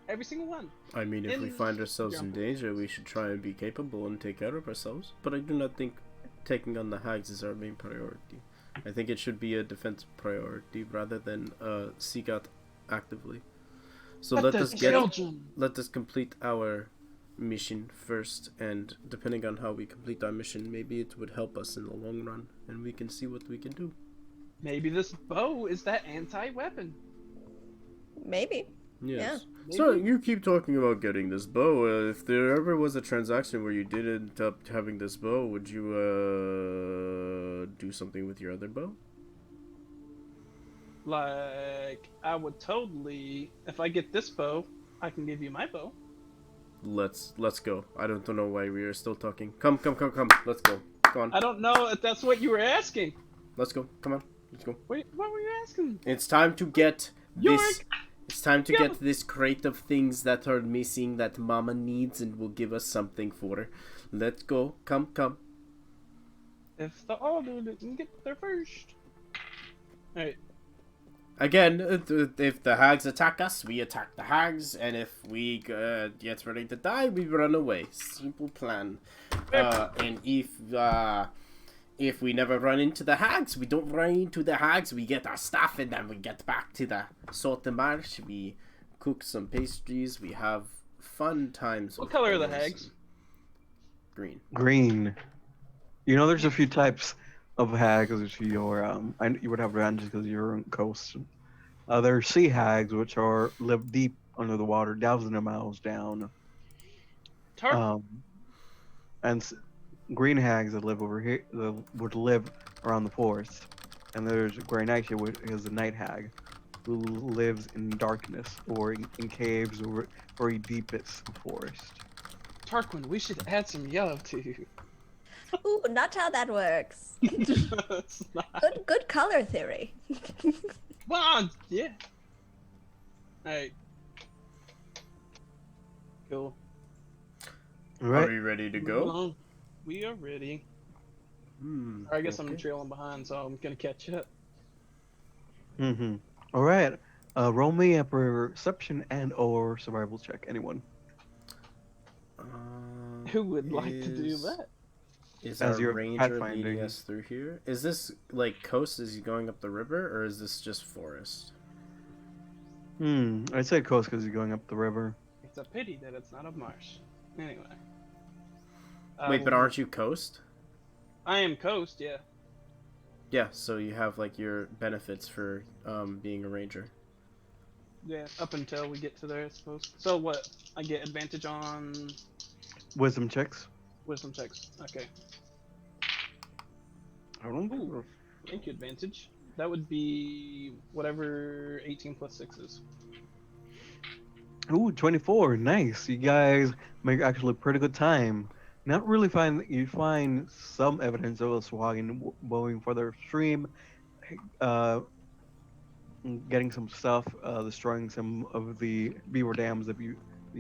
Every single one. I mean, if we In- find ourselves in example. danger, we should try and be capable and take care of ourselves. But I do not think taking on the hags is our main priority. I think it should be a defense priority rather than seek out actively. So let us complete our mission first, and depending on how we complete our mission, maybe it would help us in the long run, and we can see what we can do. Maybe this bow is that anti-weapon. Maybe. Yes. Yeah, So maybe. you keep talking about getting this bow. If there ever was a transaction where you did end up having this bow, would you do something with your other bow? Like, I would totally, if I get this bow, I can give you my bow. Let's go. I don't know why we are still talking. Come. Let's go. Come on. I don't know if that's what you were asking. Let's go. Come on. Let's go. Wait, what were you asking? It's time to get this. Yorick! It's time to Yeah. get this crate of things that are missing that Mama needs and will give us something for her. Let's go. Come. If the order didn't get there first. Alright. Again, if the hags attack us, we attack the hags, and if we get ready to die, we run away. Simple plan. And if we never run into the hags, we don't run into the hags, we get our stuff, and then we get back to the Sorte March. We cook some pastries, we have fun times. What with color are the boys hags? and Green. Green. You know, there's a few types of hags which you would have advantage because you're on coast. There are sea hags which live deep under the water, thousands of miles down. Green hags that live over here would live around the forest. And there's Grey Night, which is a night hag who lives in darkness or in caves or very deepest forest. Tarquin, we should add some yellow to you. Ooh, not how that works. It's not. Good color theory. Well, yeah. Alright. Cool. All right. Are we ready to Move go? along. We are ready. Or I guess I'm okay. trailing behind, so I'm gonna catch up. All right. Roll me a perception and/or survival check. Anyone? Who would like to do Is- that? Is As our your ranger pathfinding. leading us through here? Is this like coast? Is he going up the river, or is this just forest? I'd say coast because you're going up the river. It's a pity that it's not a marsh. Anyway. Wait, but aren't you coast? I am coast, yeah. Yeah, so you have like your benefits for being a ranger. Yeah, up until we get to there, I suppose. So what? I get advantage on Wisdom checks. wisdom checks. Okay. I don't know. Ooh, thank you, advantage. That would be whatever 18 plus 6 is. Ooh, 24. Nice. You guys make actually pretty good time. Not really you find some evidence of a Sahuagin going further upstream. getting some stuff, destroying some of the beaver dams that you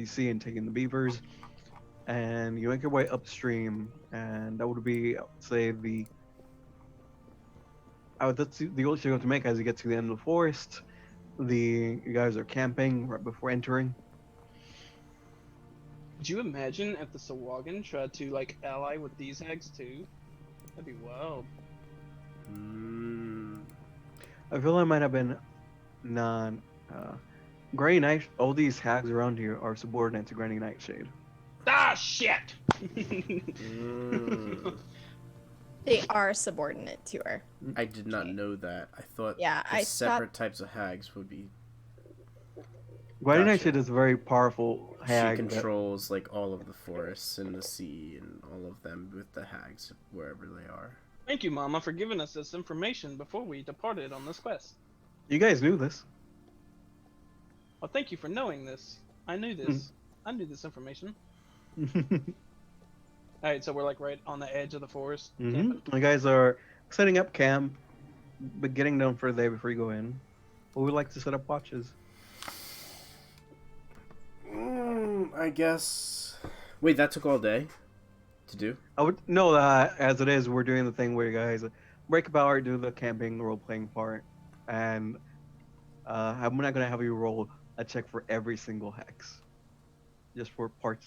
see, and taking the beavers. And you make your way upstream, and that would be, I would say, that's the goal you have to make as you get to the end of the forest. You guys are camping right before entering. Could you imagine if the Sahuagin tried to like ally with these hags too? That'd be wild. I feel I might have been non. Granny Night. All these hags around here are subordinate to Granny Nightshade. Ah, shit! They are subordinate to her. I did not know that. I thought Yeah, the I separate types of hags would be. Granny Gotcha. Nightshade is a very powerful hag. She controls like all of the forests and the sea and all of them with the hags wherever they are. Thank you, Mama, for giving us this information before we departed on this quest. You guys knew this. Well, thank you for knowing this. I knew this. I knew this information. Alright, so we're like right on the edge of the forest. Camping. You guys are setting up camp, but getting down for the day before you go in. But we like to set up watches. I guess. Wait, that took all day to do? I would know that as it is, we're doing the thing where you guys break up hour, do the camping, role playing part, and I'm not gonna have you roll a check for every single hex, just for parts.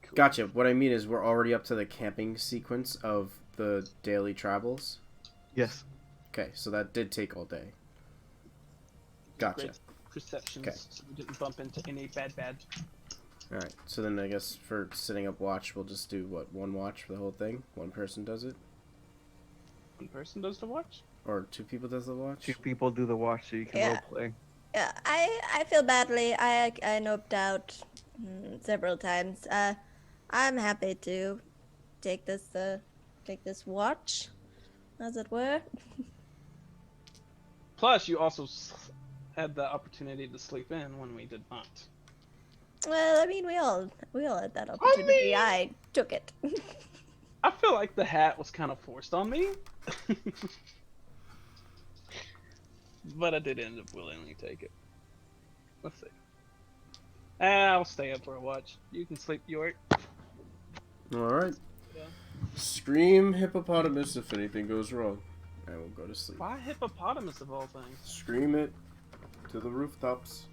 Cool. Gotcha. What I mean is we're already up to the camping sequence of the daily travels. Yes. Okay, so that did take all day. Gotcha. Great perceptions, Okay. so we didn't bump into any bad. Alright, so then I guess for setting up watch, we'll just do, what, one watch for the whole thing? One person does it? One person does the watch? Or two people does the watch? 2 people do the watch so you can Yeah. role play. Yeah, I feel badly. I noped out several times. I'm happy to take this watch, as it were. Plus, you also had the opportunity to sleep in when we did not. Well, I mean, we all had that opportunity. I took it. I feel like the hat was kind of forced on me. But I did end up willingly take it. Let's see. I'll stay up for a watch. You can sleep, York. Alright. Yeah. Scream hippopotamus if anything goes wrong. I will go to sleep. Why hippopotamus of all things? Scream it to the rooftops.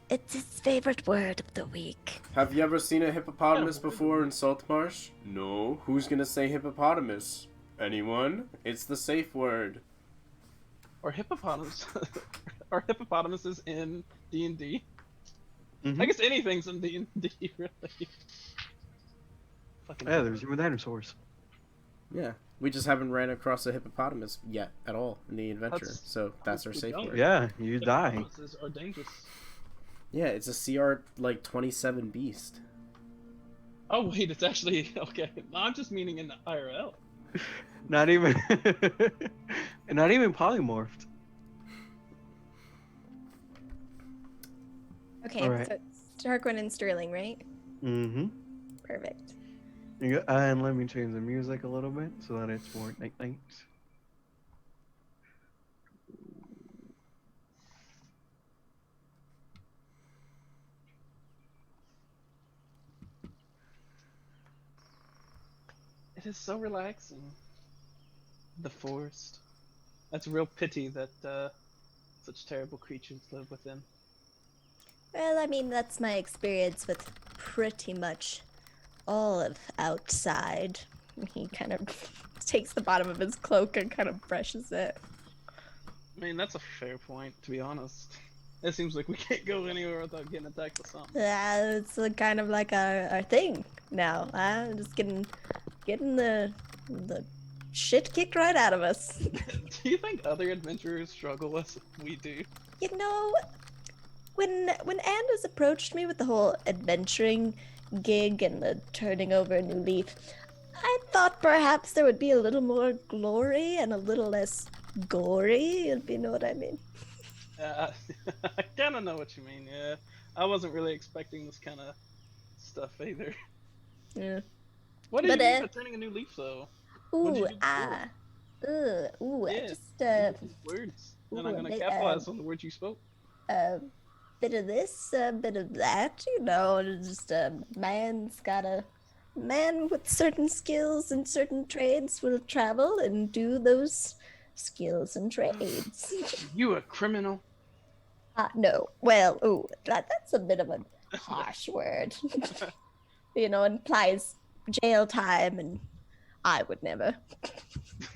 It's his favorite word of the week. Have you ever seen a hippopotamus before in Saltmarsh? No. Who's gonna say hippopotamus? Anyone? It's the safe word. Or hippopotamus? Are hippopotamuses in D&D? Mhm. I guess anything's in D&D, really. Fucking Yeah, there's your dinosaurs. Yeah. We just haven't ran across a hippopotamus yet at all in the adventure, so that's our safe word. Yeah, you die. Hippopotamuses are dangerous. Yeah, it's a CR like 27 beast. Oh wait, it's actually okay. No, I'm just meaning in the IRL. Not even, not even polymorphed. Okay, All right. so it's Tarquin and Sterling, right? Mm-hmm. Perfect. And let me change the music a little bit so that it's more night. It is so relaxing. The forest. That's a real pity that such terrible creatures live within. Well, I mean, that's my experience with pretty much all of outside. He kind of takes the bottom of his cloak and kind of brushes it. I mean, that's a fair point, to be honest. It seems like we can't go anywhere without getting attacked with something. Yeah, it's kind of like our thing now. Just getting the shit kicked right out of us. Do you think other adventurers struggle as we do? You know, when Anders approached me with the whole adventuring gig and the turning over a new leaf, I thought perhaps there would be a little more glory and a little less gory, if you know what I mean. I kind of know what you mean, yeah. I wasn't really expecting this kind of stuff either. Yeah. What did But, you do about turning a new leaf, though? What'd Ooh, you do before? Yeah, just these words, and ooh, I'm a gonna bit, capitalize on the words you spoke. a bit of this, a bit of that. You know, just a man with certain skills and certain trades will travel and do those skills and trades. You a criminal? No, well, that's a bit of a harsh word. You know, implies jail time, and I would never.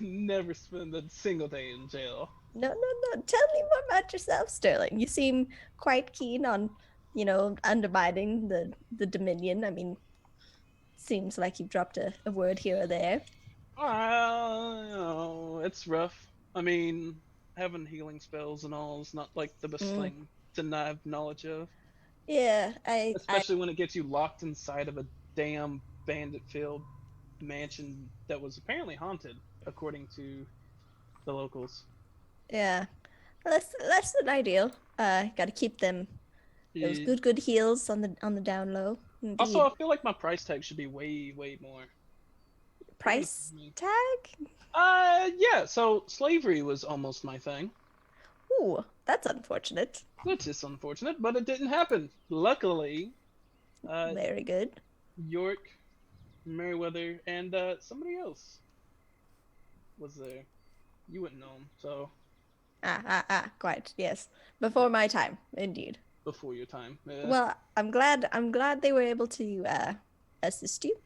Never spend a single day in jail. No, no, no. Tell me more about yourself, Sterling. You seem quite keen on, undermining the Dominion. I mean, seems like you've dropped a word here or there. It's rough. I mean, having healing spells and all is not like the best Mm, thing to not have knowledge of, yeah, I, especially when it gets you locked inside of a damn bandit-filled mansion that was apparently haunted, according to the locals. yeah. Less than ideal. Got to keep those Yeah. good heals on the down low. Also, Indeed. I feel like my price tag should be way, way more. Even for Price me. tag? Yeah. So slavery was almost my thing. Ooh, that's unfortunate. Which is unfortunate, but it didn't happen. Luckily, uh, Very good. York, Meriwether, and somebody else was there. You wouldn't know him, so Quite, yes. Before my time, indeed. before your time. Yeah. Well, I'm glad they were able to assist you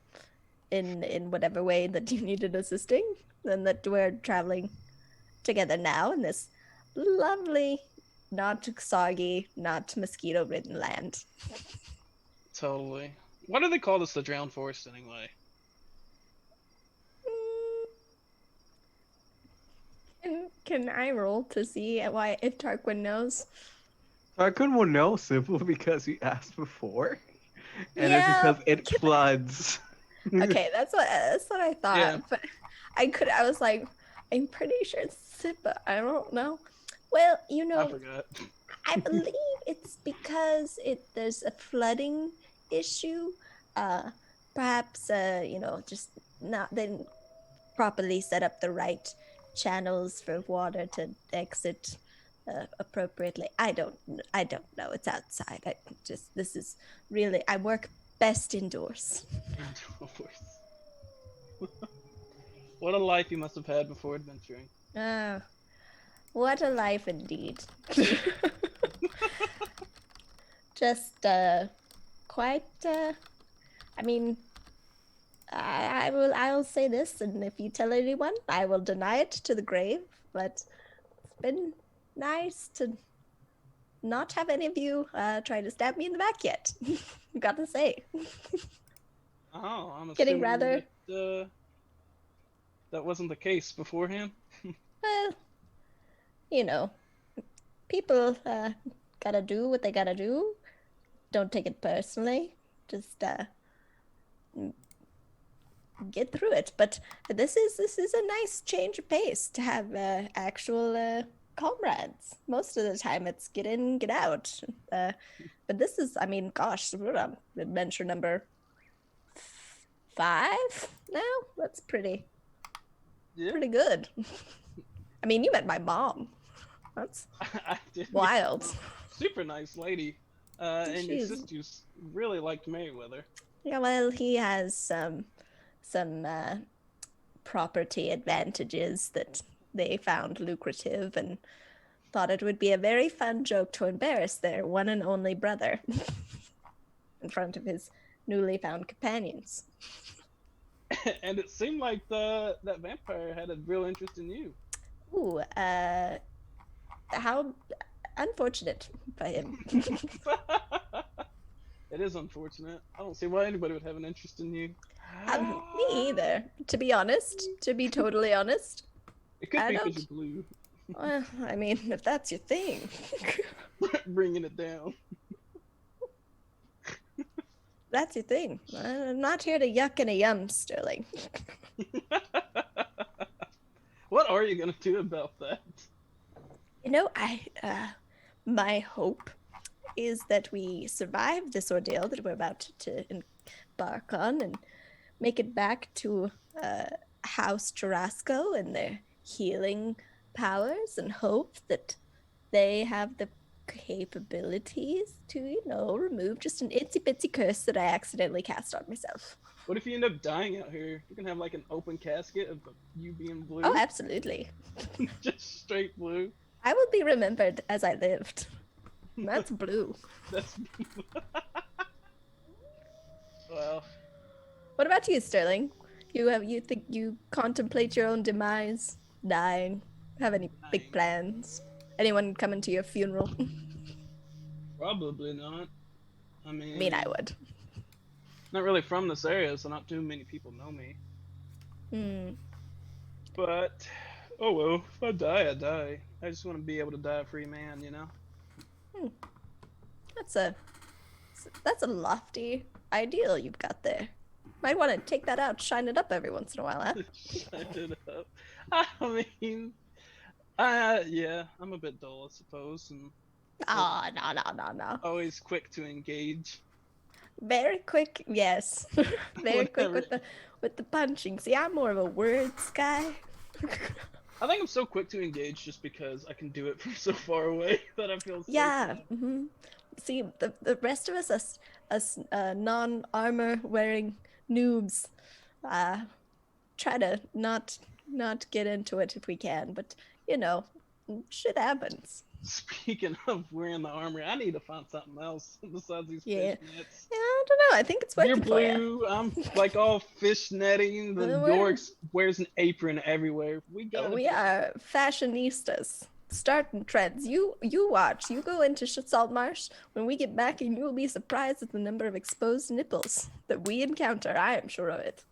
in whatever way that you needed assisting, and that we're traveling together now in this lovely, not soggy, not mosquito-ridden land. Totally. Why do they call this the Drowned Forest anyway? Can I roll to see why if Tarquin knows? Tarquin will know simply because he asked before, and it's Yeah. because it floods. Okay, that's what I thought. Yeah. But I was like, I'm pretty sure it's it, but I don't know. Well, I forgot. I believe it's because there's a flooding issue. Uh, Perhaps just not they didn't properly set up the right channels for water to exit appropriately. I don't know. It's outside. This is really I work best indoors. What a life you must have had before adventuring. Ah, what a life indeed. Just quite I mean, I'll say this, and if you tell anyone, I will deny it to the grave. But it's been nice to not have any of you try to stab me in the back yet. Gotta say, Oh, I'm getting assuming rather that wasn't the case beforehand. well, you know, people gotta do what they gotta do. Don't take it personally. Just get through it. But this is a nice change of pace to have actual comrades. Most of the time, it's get in, get out. But this is, I mean, gosh, we're on adventure number 5 now. That's pretty Yeah. good. I mean, you met my mom. That's I did. wild. Super nice lady. And your She's- sisters really liked Meriwether. Yeah, well, he has some property advantages that they found lucrative and thought it would be a very fun joke to embarrass their one and only brother in front of his newly found companions. And it seemed like that vampire had a real interest in you. Ooh, how unfortunate by him. It is unfortunate. I don't see why anybody would have an interest in you. Me either, to be honest, to be totally honest. It could I be because don't- you're blue. Well, I mean, if that's your thing. Bringing it down. That's your thing. I'm not here to yuck and a yum, Sterling. What are you gonna do about that? My hope is that we survive this ordeal that we're about to embark on and make it back to House Churrasco and their healing powers and hope that they have the capabilities to, remove just an itsy bitsy curse that I accidentally cast on myself. What if you end up dying out here? You can have like an open casket of you being blue. Oh, absolutely. Just straight blue. I will be remembered as I lived. That's blue. That's. Well. What about you, Sterling? You think you contemplate your own demise, dying? Have any big plans? Anyone coming to your funeral? Probably not. I mean, I would. Not really from this area, so not too many people know me. But, oh well, if I die, I die. I just want to be able to die a free man, you know? That's a lofty ideal you've got there. Might want to take that out, shine it up every once in a while, huh? Shine it up. I mean, yeah, I'm a bit dull, I suppose, and no. always quick to engage. Very quick, yes. Very quick with the punching. See, I'm more of a words guy. I think I'm so quick to engage just because I can do it from so far away that I feel. Yeah. See, the rest of us non-armor wearing noobs, try to not get into it if we can. But shit happens. Speaking of wearing the armor, I need to find something else besides these Yeah. fishnets. Yeah, I don't know. I think it's working You're for you. blue. I'm like all fishnetting. The Yorks wears an apron everywhere. We are fashionistas. Starting trends. You watch. You go into Saltmarsh. When we get back, and you will be surprised at the number of exposed nipples that we encounter. I am sure of it.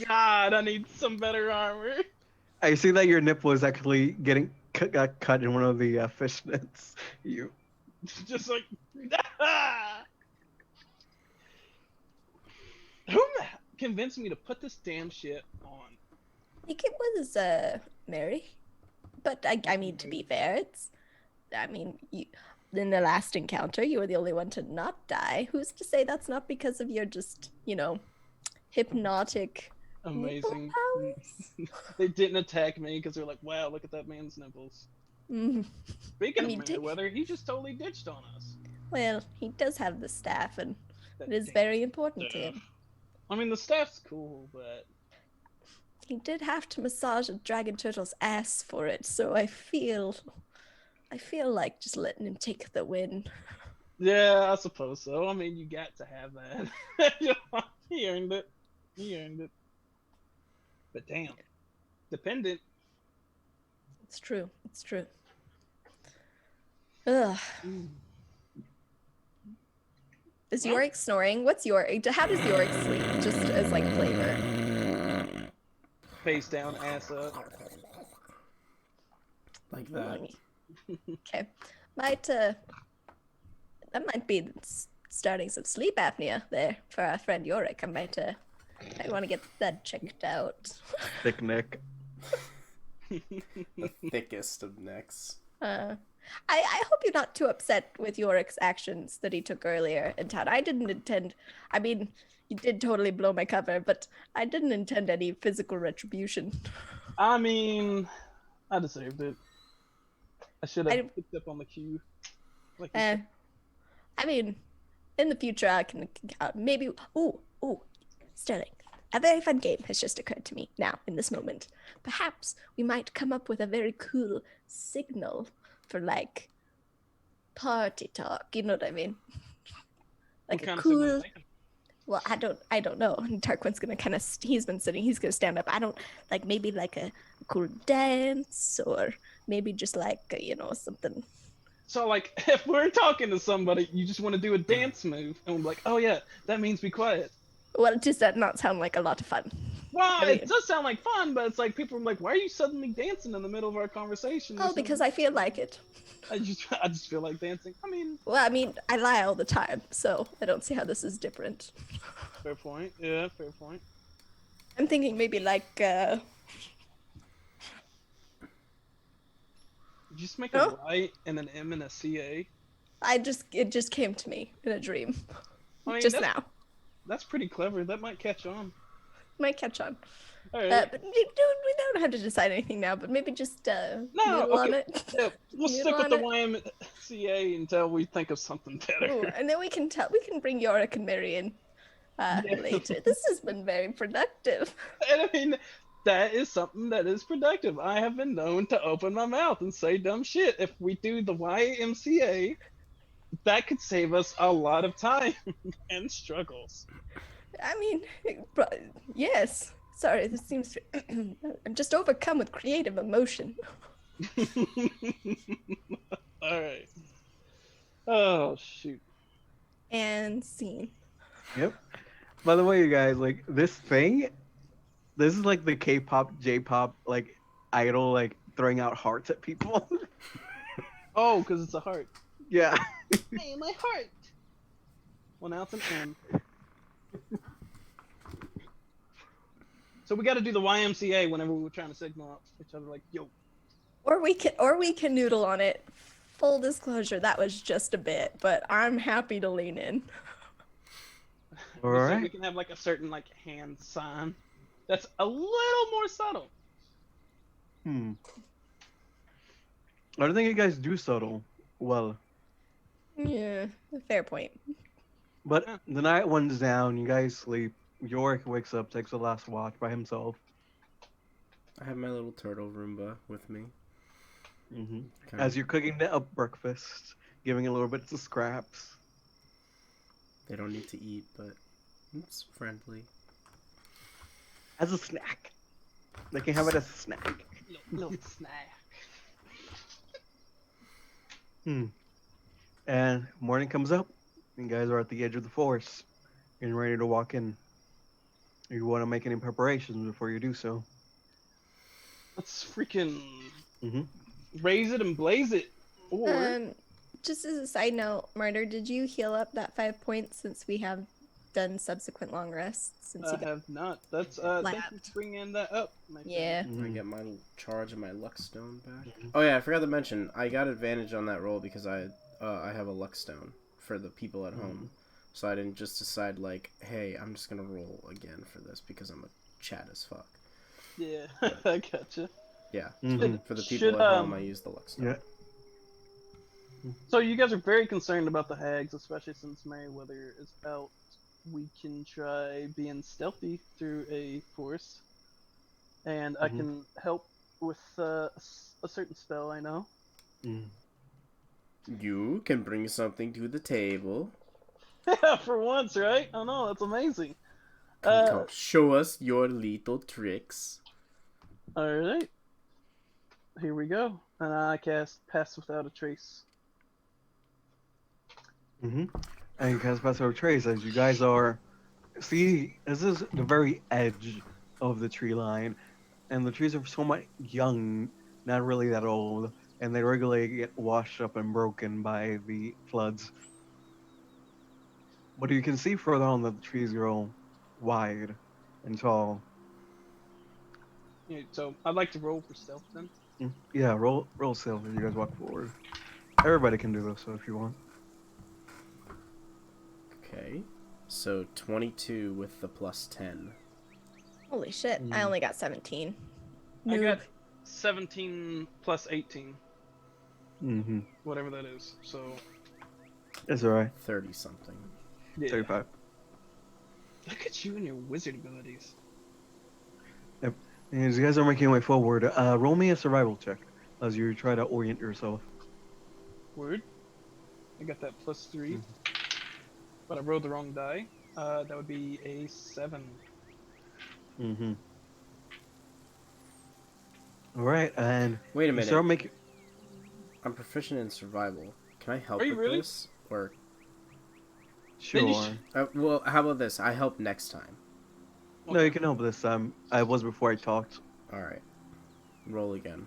God, I need some better armor. I see that your nipple is actually getting cut in one of the fishnets. You just like. Who convinced me to put this damn shit on? I think it was Mary, but I mean, to be fair, you, in the last encounter you were the only one to not die. Who's to say that's not because of your just hypnotic amazing They didn't attack me because they're like, wow, look at that man's nipples. Speaking of Merriweather, he just totally ditched on us. Well, he does have the staff, and it is very important to him. I mean, the staff's cool, but he did have to massage a dragon turtle's ass for it, so I feel like just letting him take the win. Yeah, I suppose so. I mean, you got to have that. He earned it. But damn, dependent. It's true. Ugh. Is Yorick snoring? How does Yorick sleep? Just as like flavor. Face down, ass up. Like that. Okay. That might be starting some sleep apnea there for our friend Yorick. I want to get that checked out. Thick neck. The thickest of necks. I hope you're not too upset with Yorick's actions that he took earlier in town. I didn't intend. I mean, you did totally blow my cover, but I didn't intend any physical retribution. I mean, I deserved it. I should have picked up on the cue. I mean, in the future, I can maybe. Ooh, Sterling. A very fun game has just occurred to me now, in this moment. Perhaps we might come up with a very cool signal for, like, party talk. You know what I mean? Like a cool. Well, I don't know. And Tarquin's gonna kind of. He's been sitting. He's gonna stand up. I don't like maybe like a cool dance or maybe just like something. So like, if we're talking to somebody, you just want to do a dance move, and we're like, oh yeah, that means be quiet. Well, does that not sound like a lot of fun? Well, it does sound like fun, but it's like people are like, why are you suddenly dancing in the middle of our conversation? Oh, because I feel like it. I just feel like dancing. Well, I lie all the time, so I don't see how this is different. Fair point. Yeah, fair point. I'm thinking maybe like. Just make a Y and an M and a CA. It just came to me in a dream. I mean, just now. That's pretty clever. That might catch on. might catch on. All right. But we don't have to decide anything now. But maybe just No, noodle on okay. it. Yeah, we'll Noodle stick with on the it. YMCA until we think of something better. Ooh, and then we can bring Yorick and Marion Yeah. later. This has been very productive. And I mean, that is something that is productive. I have been known to open my mouth and say dumb shit. If we do the YMCA, that could save us a lot of time and struggles. I mean, yes. Sorry, this seems. I'm just overcome with creative emotion. All right. Oh shoot. And scene. Yep. By the way, you guys, like this thing, this is like the K-pop, J-pop, like idol, like throwing out hearts at people. Oh, because it's a heart. Yeah. Hey, my heart. Well, now it's an M. So we got to do the YMCA whenever we were trying to signal each other, like, yo. Or we can noodle on it. Full disclosure, that was just a bit, but I'm happy to lean in. All So right. we can have like a certain like hand sign that's a little more subtle. I don't think you guys do subtle well. Yeah, fair point. But the night winds down, you guys sleep. Yorick wakes up, takes the last watch by himself. I have my little turtle Roomba with me. As you're cooking up breakfast, giving a little bit of scraps. They don't need to eat, but it's friendly. As a snack. They can have it as a snack. Little snack. And morning comes up. You guys are at the edge of the forest. Getting ready to walk in. You want to make any preparations before you do so? Let's freaking raise it and blaze it. Or Just as a side note, Murder, did you heal up that 5 points since we have done subsequent long rests? Since you I have not. That's thank you for bringing that up. My yeah. I get my charge and my luck stone back. Oh yeah, I forgot to mention, I got advantage on that roll because I have a luck stone for the people at home. So I didn't just decide like, hey, I'm just gonna roll again for this because I'm a chat as fuck. Yeah, I gotcha. Yeah. Mm-hmm. For the people at home, I use the luck stone. Yeah. So you guys are very concerned about the hags, especially since Merryweather is out. We can try being stealthy through a forest, and I can help with a certain spell I know. You can bring something to the table. Yeah, for once, right? Oh no, that's amazing. Come, show us your little tricks. Alright. Here we go. And I cast Pass Without a Trace. And you cast Pass Over Trace as you guys are. See, this is the very edge of the tree line. And the trees are somewhat young, not really that old. And they regularly get washed up and broken by the floods. But you can see further on that the trees grow wide and tall. Yeah, so I'd like to roll for stealth then. Yeah, roll stealth as you guys walk forward. Everybody can do this, so if you want. Okay. So 22 with the plus 10. Holy shit! I only got 17. I got 17 plus 18. Whatever that is. So. It's alright. 30 something. Yeah. 35. Look at you and your wizard abilities. Yep. And as you guys are making your way forward, roll me a survival check as you try to orient yourself. Word. I got that plus 3. But I rolled the wrong die. That would be a 7. Alright, and wait a you minute. start making. I'm proficient in survival. Can I help Are you with really? this? Or Sure. well, how about this? I help next time. No, you can help this time. I was before I talked. All right. Roll again.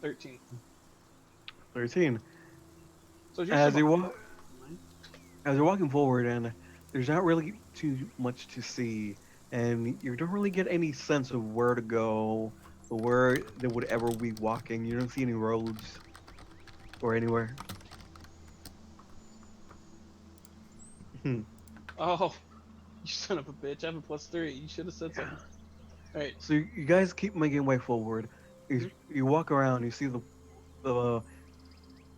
13. 13. So As you're walking forward, and there's not really too much to see, and you don't really get any sense of where to go or where they would ever be walking. You don't see any roads or anywhere. Oh, You son of a bitch! I have a +3. You should have said something. All right. So you guys keep making way forward. You walk around. You see the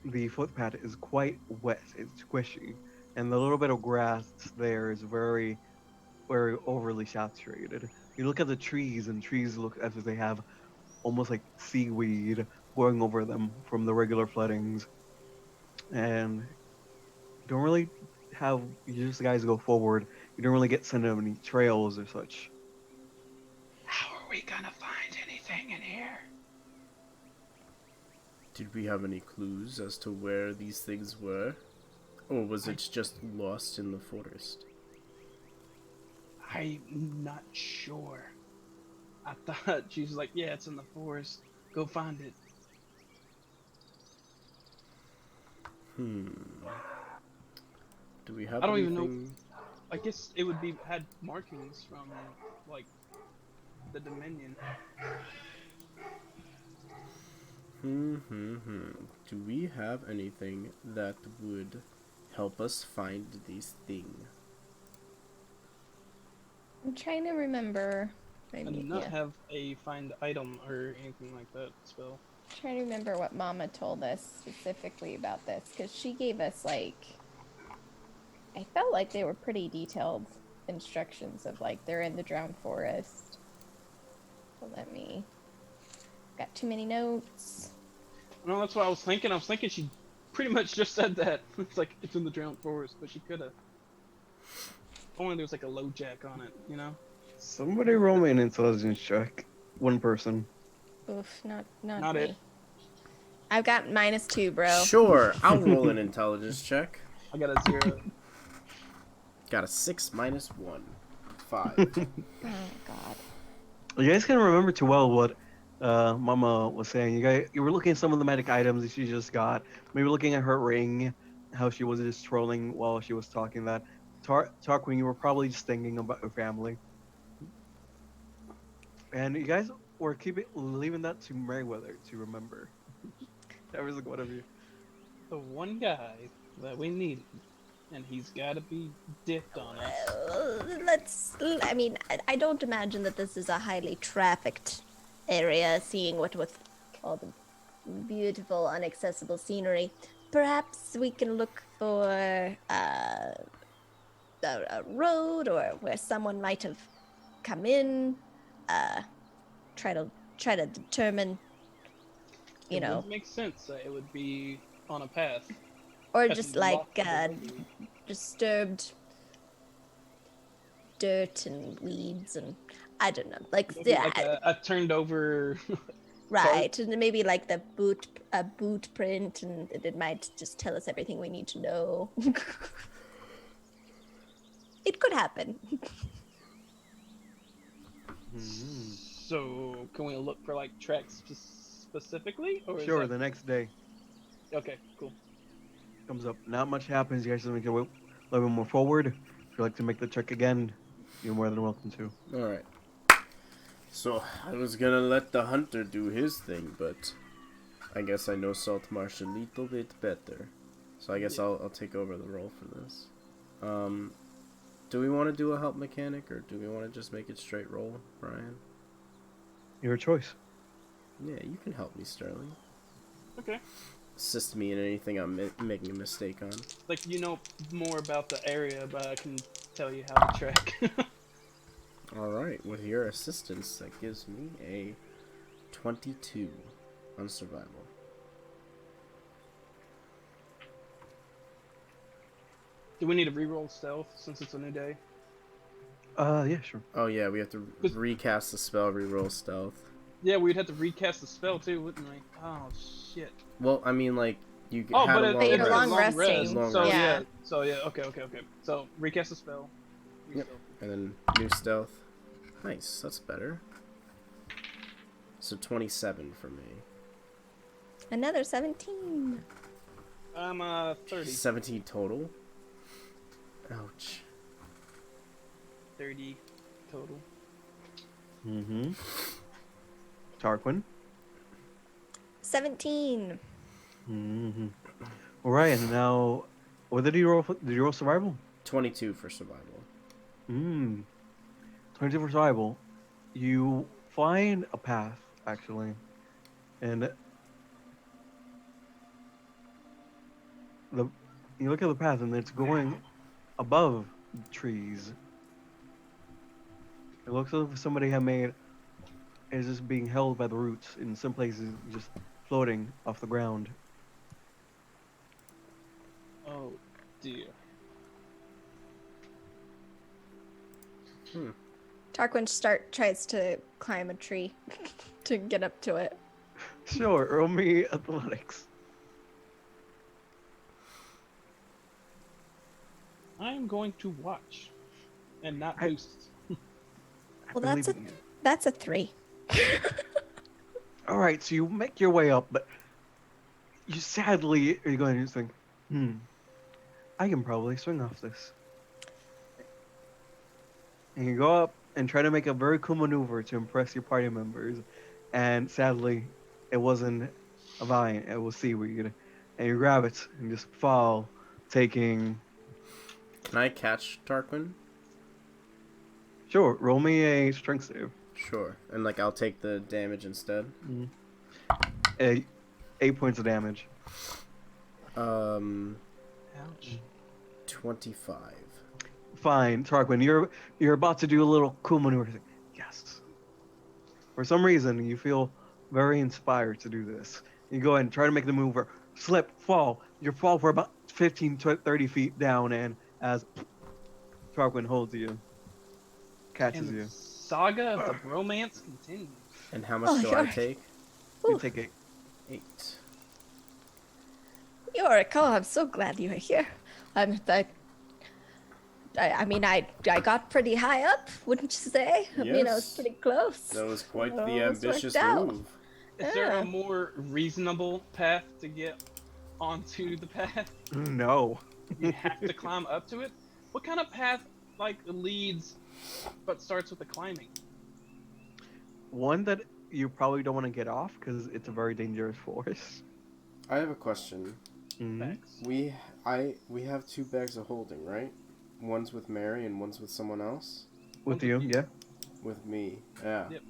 the footpath is quite wet. It's squishy, and the little bit of grass there is very overly saturated. You look at the trees, and trees look as if they have almost like seaweed growing over them from the regular floodings, and don't really have you just guys go forward. You don't really get sent on any trails or such. How are we gonna find anything in here? Did we have any clues as to where these things were? Or was it just lost in the forest? I'm not sure. I thought she was like, yeah, it's in the forest. Go find it. Do we have I don't anything? even know. I guess it would be had markings from like the Dominion. Do we have anything that would help us find this thing? I'm trying to remember. I do not have a find item or anything like that spell. Trying to remember what Mama told us specifically about this, because she gave us like, I felt like they were pretty detailed instructions of like they're in the drowned forest. So let me. Got too many notes. No, that's what I was thinking. I was thinking she pretty much just said that. It's like it's in the drowned forest, but she could have. Only there was like a low jack on it, you know. Somebody roll me an intelligence check. One person. Oof, not Not me. it. I've got -2, bro. Sure, I'll roll an intelligence check. I got a 0. Got a 6 minus 1. 5. Oh God. You guys can remember too well what Mama was saying. You were looking at some of the magic items that she just got. Maybe looking at her ring, how she was just trolling while she was talking that. Tarquin, you were probably just thinking about your family. And you guys were leaving that to Meriwether to remember. That was like one of you. The one guy that we needed, and he's got to be dipped on us. I mean, I don't imagine that this is a highly trafficked area, seeing what with all the beautiful, inaccessible scenery. Perhaps we can look for a road or where someone might have come in. Try to determine, you know, It makes sense that it would be on a path. or That's just like locked away. disturbed dirt and weeds and I don't know, like Maybe like a turned over. right, and then maybe like the boot print, and it might just tell us everything we need to know. It could happen. So can we look for like tracks specifically, or Sure, is the next day okay, cool. comes up. Not much happens. You guys just make a little bit more forward. If you'd like to make the trek again, you're more than welcome to. Alright. So, I was gonna let the hunter do his thing, but I guess I know Saltmarsh a little bit better. So I guess I'll take over the role for this. Do we want to do a help mechanic, or do we want to just make it straight roll, Bryan? Your choice. Yeah, you can help me, Sterling. Okay. Assist me in anything I'm making a mistake on. Like you know more about the area, but I can tell you how to track. Alright, with your assistance, that gives me a 22 on survival. Do we need to reroll stealth since it's a new day? Yeah, sure. Oh yeah, we have to recast the spell, reroll stealth. Yeah, we'd have to recast the spell too, wouldn't we? Oh shit. Well, I mean, like, you Oh, had but a it, long it's a a long rest. resting. Long So rest. yeah. So yeah. Okay. So recast the spell. Yep. And then new stealth. Nice, that's better. So 27 for me. Another 17. I'm 30. 17 total. Ouch. 30 total. Mm-hmm. Tarquin. 17. Mm-hmm. All right, and now, what did you roll? Did you roll survival? 22 for survival. Mm. 22 for survival. You find a path, actually. And the you look at the path and it's going above trees. It looks as if somebody had made is just being held by the roots in some places just floating off the ground. Oh dear. Tarquin tries to climb a tree to get up to it. Sure, roll me athletics. I am going to watch and not I- boost. Well, I that's believe in you. That's a 3. All right, so you make your way up, but you sadly are going to just think, I can probably swing off this. And you go up and try to make a very cool maneuver to impress your party members, and sadly, it wasn't a vine; it was seaweed. And you grab it and just fall, taking. Can I catch Tarquin? Sure, roll me a strength save. Sure. And like I'll take the damage instead. A 8 points of damage. Um, Ouch. 25. Fine, Tarquin, you're about to do a little cool maneuver. Yes. For some reason, you feel very inspired to do this. You go ahead and try to make the mover, slip, fall. You fall for about 15 to 30 feet down, and as Tarquin holds you, catches And the you, saga of the bromance continues. And how much Oh, do I you're- take? you Ooh. take 8. 8. Yorick, I'm so glad you are here. I mean, I got pretty high up, wouldn't you say? I mean, I was Yes. pretty close. That was quite Well, the almost ambitious worked out. move. Is there Yeah. a more reasonable path to get onto the path? No. You have to climb up to it? What kind of path like leads but starts with the climbing? One that you probably don't want to get off because it's a very dangerous forest. I have a question. Facts. We have 2 bags of holding, right? One's with Mary and one's with someone else. With One's you, with you. yeah. With me, yeah. Yep.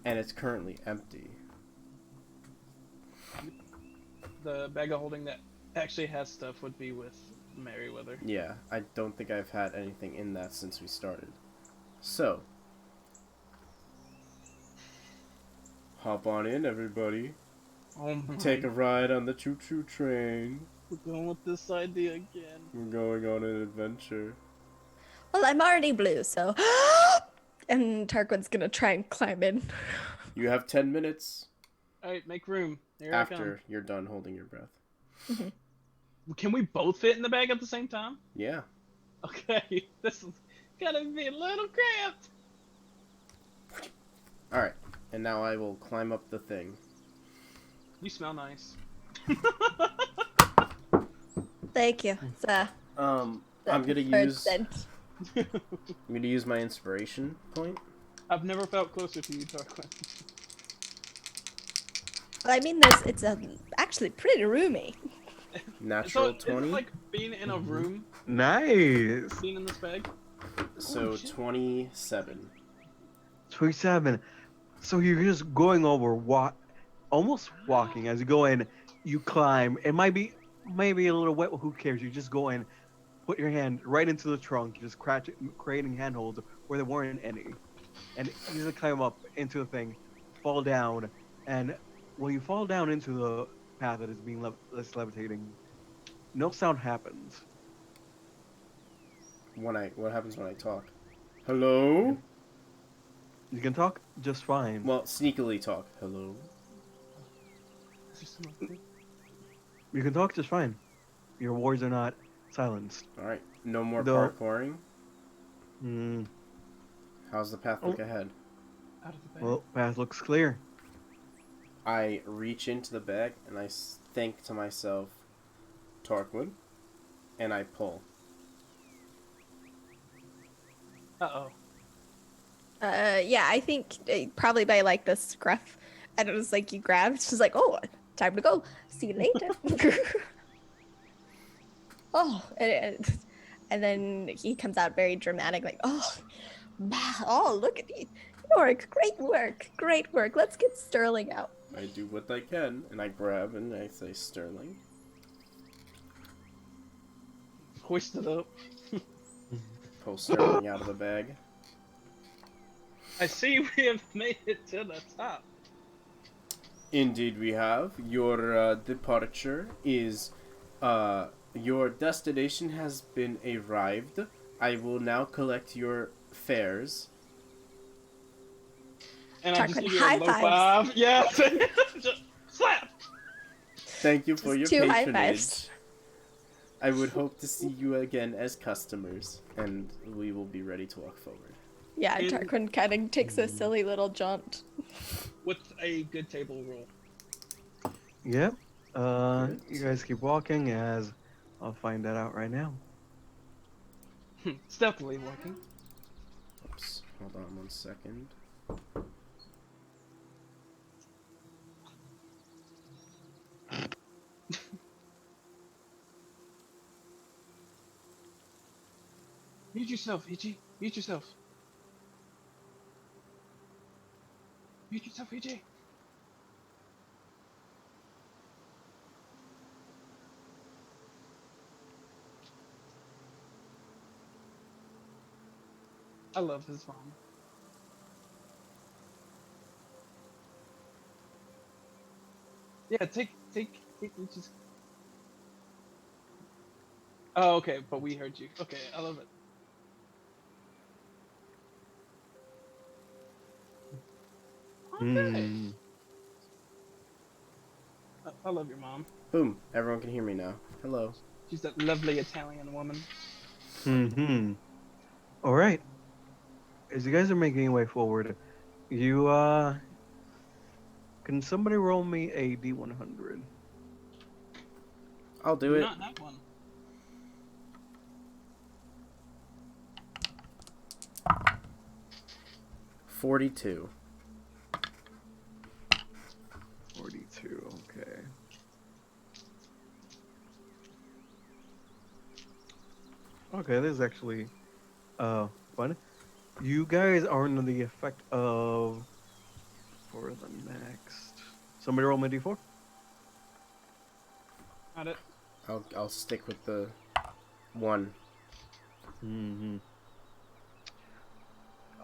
And it's currently empty. The bag of holding that actually has stuff would be with Merryweather. Yeah, I don't think I've had anything in that since we started. So, hop on in, everybody. Oh my. Take a ride on the choo-choo train. We're going with this idea again. We're going on an adventure. Well, I'm already blue, so. And Tarquin's gonna try and climb in. You have 10 minutes Alright, make room. Here after you're done holding your breath. I come. Can we both fit in the bag at the same time? Yeah. Okay, this is gonna be a little cramped. Alright, and now I will climb up the thing. You smell nice. Thank you. It's, I'm the gonna preferred use scent. I'm gonna use my inspiration point. I've never felt closer to you, Tarquin. Well, I mean, it's actually pretty roomy. Natural Is 20. it like being in a room, Nice. being in this bag? So Oh, shit. 27. 27. So you're just going over, almost walking as you go in. You climb. It might be maybe a little wet. Who cares? You just go in, put your hand right into the trunk, just creating handholds where there weren't any, and you just climb up into the thing, fall down, and when you fall down into the path that is being that's levitating, no sound happens. What happens when I talk? Hello? You can talk just fine. Well, sneakily talk. Hello? Is there someone- You can talk just fine. Your words are not silenced. Alright, no more No. parkouring. Mm, How's the path look ahead? Out of the bag. well, path looks clear. I reach into the bag and I think to myself, Tarquin, and I pull. Uh-oh. Yeah, I think probably by like the scruff, and it was like you grabbed. She's like, "Oh, time to go. See you later." Oh, And then he comes out very dramatic, like, oh, look at you. Great work. Let's get Sterling out. I do what I can, and I grab and I say Sterling. Hoist it up. Pull Sterling out of the bag. I see we have made it to the top. Indeed, we have. Your departure is, your destination has been arrived. I will now collect your fares. And I just Tarquin, give you high a low fives. five. Yeah. Just slap. Thank you for Just your 2 high patronage. fives. I would hope to see you again as customers, and we will be ready to walk forward. Yeah, And- Tarquin kind of takes a silly little jaunt. With a good table roll. Yep. Good. You guys keep walking as I'll find that out right now. Stealthily walking. Oops. Hold on 1 second. Mute yourself, EG. Mute yourself. Mute yourself, EG. I love his mom. Yeah, take just. Oh, okay, but we heard you. Okay, I love it. Okay. I love your mom. Boom. Everyone can hear me now. Hello. She's that lovely Italian woman. All right. As you guys are making your way forward, you can somebody roll me a D100? I'll do it. Not that one. $42. 42. Okay. Okay, this is actually fun. You guys are under the effect of for the next. Somebody roll me a D4. Got it. I'll stick with the 1.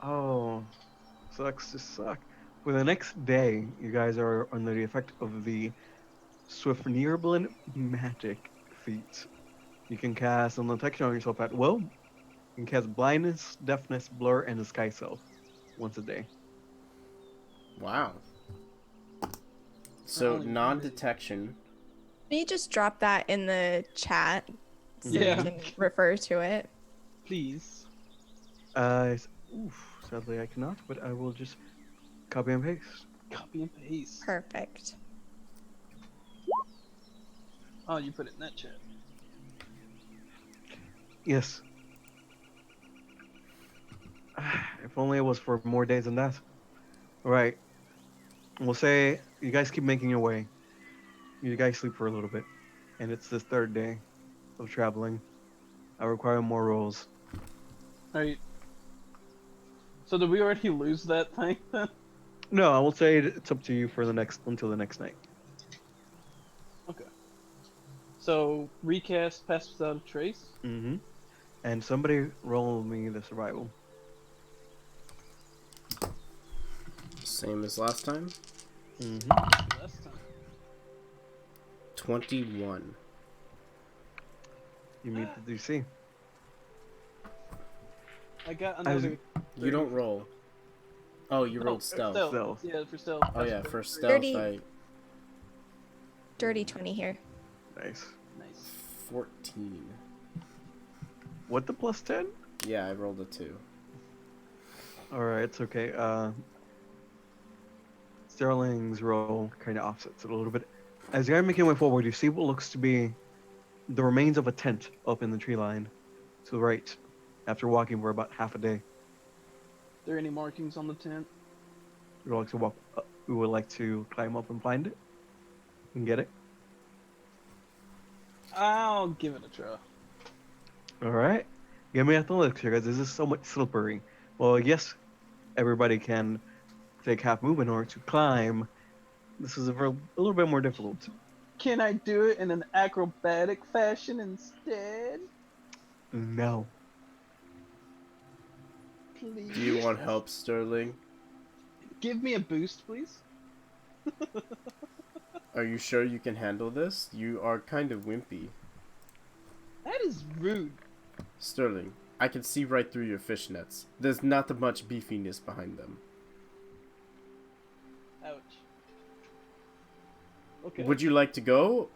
Oh, sucks to suck. For the next day, you guys are under the effect of the Swift-Nearblin magic feat. You can cast a detection on yourself at will. You can cast blindness, deafness, blur, and disguise self once a day. Wow. So Only non-detection. Can you just drop that in the chat so Yeah. we can refer to it? Please. Sadly I cannot, but I will just copy and paste. Copy and paste. Perfect. Oh, you put it in that chat. Yes. If only it was for more days than that. Alright. We'll say you guys keep making your way. You guys sleep for a little bit. And it's the third day of traveling. I require more rolls. Alright. So did we already lose that thing then? No, I will say it's up to you for the next until the next night. Okay. So recast pass without a trace. Mm-hmm. And somebody roll me the survival. Same as last time. Mm-hmm. Last time. 21. You meet the DC. I got another. You don't roll. Oh, you rolled stealth. Stealth. Yeah, for stealth. Oh yeah, for stealth 30. Dirty 20 here. Nice. Nice. 14. What the plus 10? Yeah, I rolled a 2. Alright, it's okay. Sterling's roll kind of offsets it a little bit. As you're making your way forward, you see what looks to be the remains of a tent up in the tree line to the right, after walking for about half a day. There any markings on the tent? We would like to walk. We would like to climb up and find it and get it. I'll give it a try. All right. Give me athletics here, guys. This is so much slippery. Well, yes, everybody can take half move in order to climb. This is a little bit more difficult. Can I do it in an acrobatic fashion instead? No. Please. Do you want help, Sterling? Give me a boost, please. Are you sure you can handle this? You are kind of wimpy. That is rude. Sterling, I can see right through your fishnets. There's not that much beefiness behind them. Ouch. Okay. Would you like to go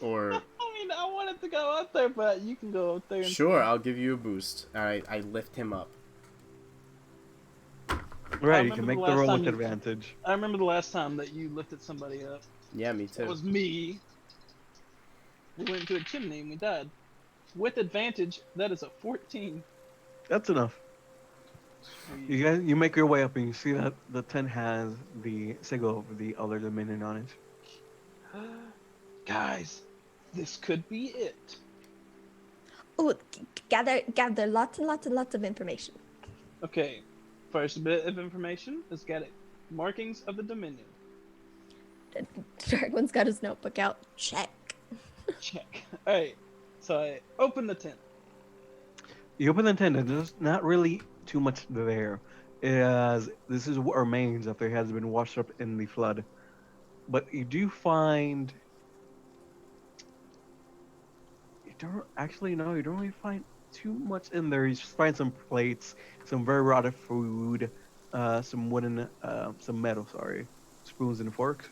or I mean, I wanted to go up there, but you can go up there. Sure, I'll give you a boost. I lift him up. Right, you can remember make the the last roll time with you- advantage. I remember the last time that you lifted somebody up. Yeah, me It too. was me. We went into a chimney and we died. With advantage, that is a 14. That's enough. You make your way up and you see that the tent has the sigil of the other dominion on it. Guys, this could be it. Oh, gather lots and lots and lots of information. Okay, first bit of information is got it. Markings of the Dominion. Darkwind's got his notebook out. Check. Check. Alright, so I open the tent. You open the tent and there's not really too much there, as this is what remains after it has been washed up in the flood. But you do find... You don't really find too much in there. You just find some plates, some very rotted food, some metal, spoons and forks.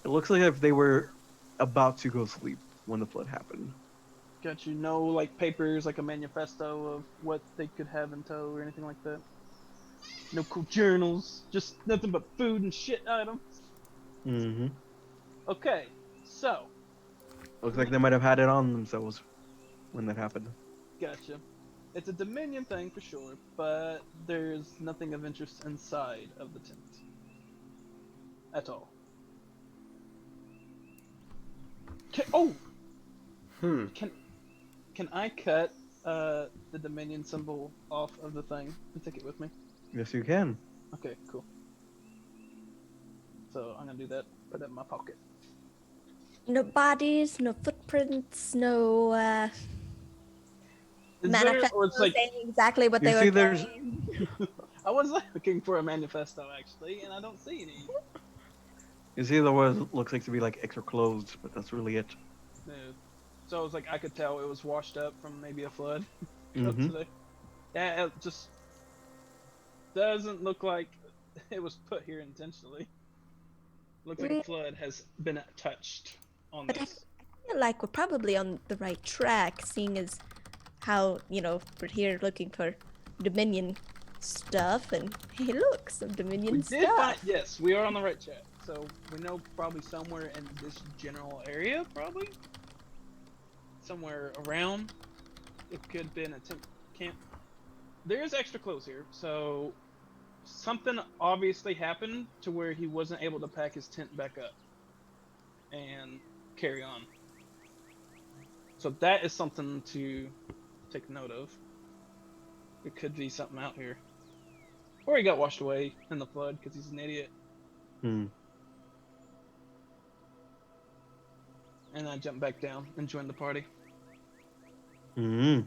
It looks like if they were about to go sleep when the flood happened. Got like papers, like a manifesto of what they could have in tow or anything like that. No cool journals, just nothing but food and shit items. Mm-hmm. Okay, so. Looks like they might have had it on themselves when that happened. Gotcha. It's a Dominion thing for sure, but there's nothing of interest inside of the tent. At all. Can I cut the Dominion symbol off of the thing and take it with me? Yes, you can. Okay, cool. So I'm gonna do that. Put it in my pocket. No bodies, no footprints, no Is manifesto or it's like saying exactly what You they see were there's- saying. I was looking for a manifesto actually, and I don't see any. You see there was looks like to be like extra clothes, but that's really it. No. So it was like I could tell it was washed up from maybe a flood. Mm-hmm. Today. Yeah, it just doesn't look like it was put here intentionally. Looks like a flood has been touched on But I this. feel like we're probably on the right track, seeing as how, we're here looking for Dominion stuff, and hey, look, some Dominion We stuff. did find, yes, we are on the right track. So we know probably somewhere in this general area, probably somewhere around. It could have been a tent camp. There is extra clothes here, so something obviously happened to where he wasn't able to pack his tent back up and carry on. So that is something to take note of. It could be something out here. Or he got washed away in the flood because he's an idiot. Hmm. And I jumped back down and joined the party. Hmm.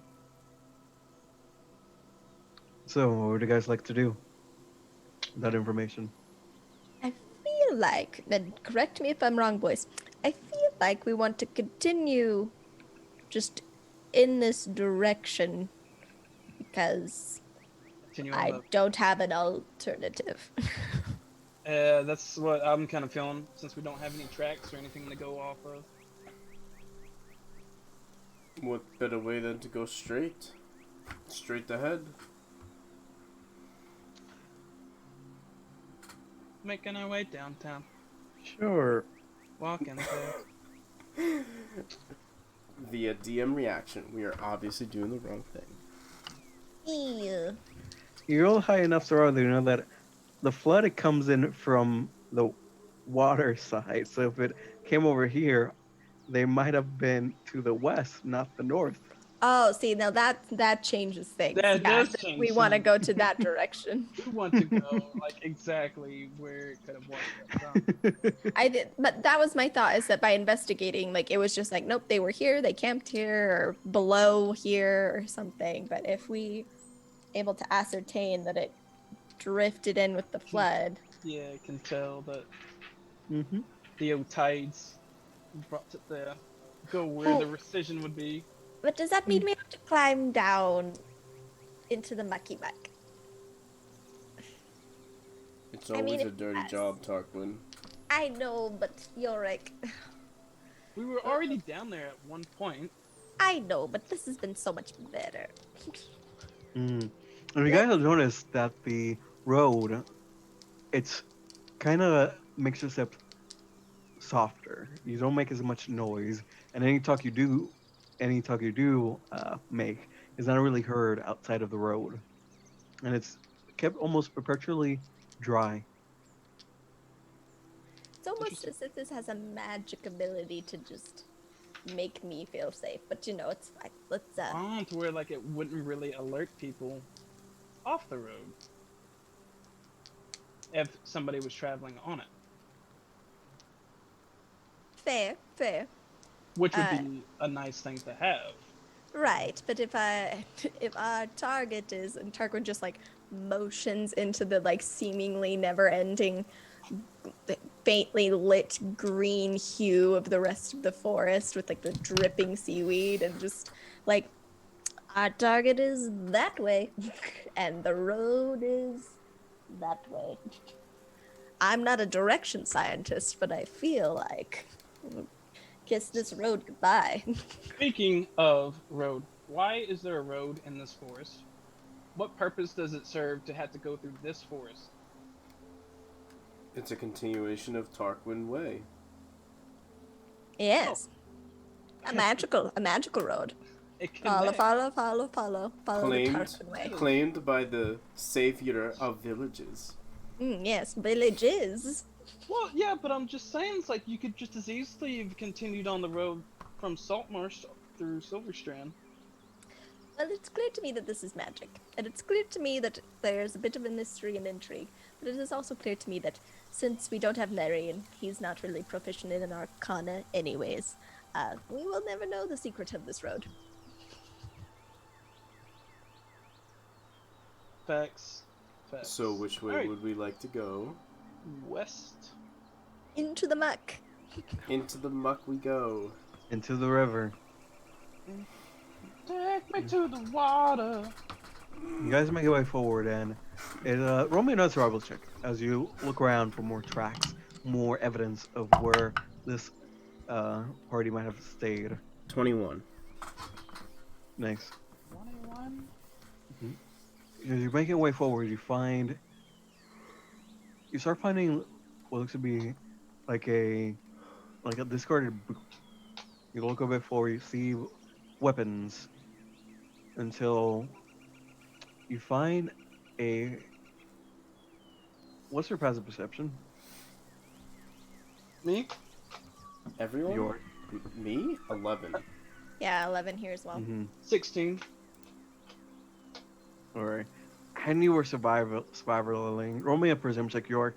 So, what would you guys like to do with that information? I feel like, and correct me if I'm wrong, boys, I feel like we want to continue just in this direction because Continue on I the... don't have an alternative. That's what I'm kind of feeling, since we don't have any tracks or anything to go off of. What better way than to go straight? Straight ahead. Making our way downtown. Sure. Walking there. Via DM reaction, we are obviously doing the wrong thing. Ew. You're all high enough to already know that the flood it comes in from the water side. So if it came over here, they might have been to the west, not the north. Oh, see, now that changes things. That Yeah, does change we want to things. go to that direction. We want to go like exactly where it could have worked. But that was my thought, is that by investigating, like it was just like, nope, they were here, they camped here, or below here, or something. But if we able to ascertain that it drifted in with the flood, Yeah, I can tell that hmm the old tides brought it there. Go where Oh. the rescission would be. but does that mean we have to climb down into the mucky muck? It's I mean, always if a dirty yes. job, Tarquin. I know, but you're like, We were already down there at one point. I know, but this has been so much better. Mm. And you guys have noticed that the road, it's kind of makes your steps softer. You don't make as much noise, and any talk you do make is not really heard outside of the road, and it's kept almost perpetually dry. It's almost Interesting. as if this has a magic ability to just make me feel safe. But you know, it's fine. Let's To where like it wouldn't really alert people off the road if somebody was traveling on it, fair. which would Uh, be a nice thing to have. right. But if if our target is, and Tarquin just like motions into the like seemingly never-ending, faintly lit green hue of the rest of the forest with like the dripping seaweed, and just like, our target is that way, and the road is that way. I'm not a direction scientist, but I feel like kiss this road goodbye. Speaking of road, why is there a road in this forest? What purpose does it serve to have to go through this forest? It's a continuation of Tarquin Way. Yes, a magical road. It Follow, connects. follow the Claimed, Tarquin way. claimed by the savior of villages. Yes, villages. Well, yeah, but I'm just saying, it's like you could just as easily have continued on the road from Saltmarsh through Silverstrand. Well, it's clear to me that this is magic, and it's clear to me that there's a bit of a mystery and intrigue. But it is also clear to me that since we don't have Neri, and he's not really proficient in an arcana anyways, we will never know the secret of this road. Facts. Facts. So which way Alright, would we like to go? west. Into the muck. Into the muck we go. Into the river. Take me to the water. You guys make your way forward, and roll me another survival check as you look around for more tracks, more evidence of where this party might have stayed. 21. Nice. 21? As you're making your way forward, you start finding what looks to be like a discarded boot. You look a bit forward, you see weapons until you find a. What's your passive perception? Me? Everyone? Your. Me? 11. Yeah, 11 here as well. Mm-hmm. 16. All right. And you were surviving. Roll me a presume check, York.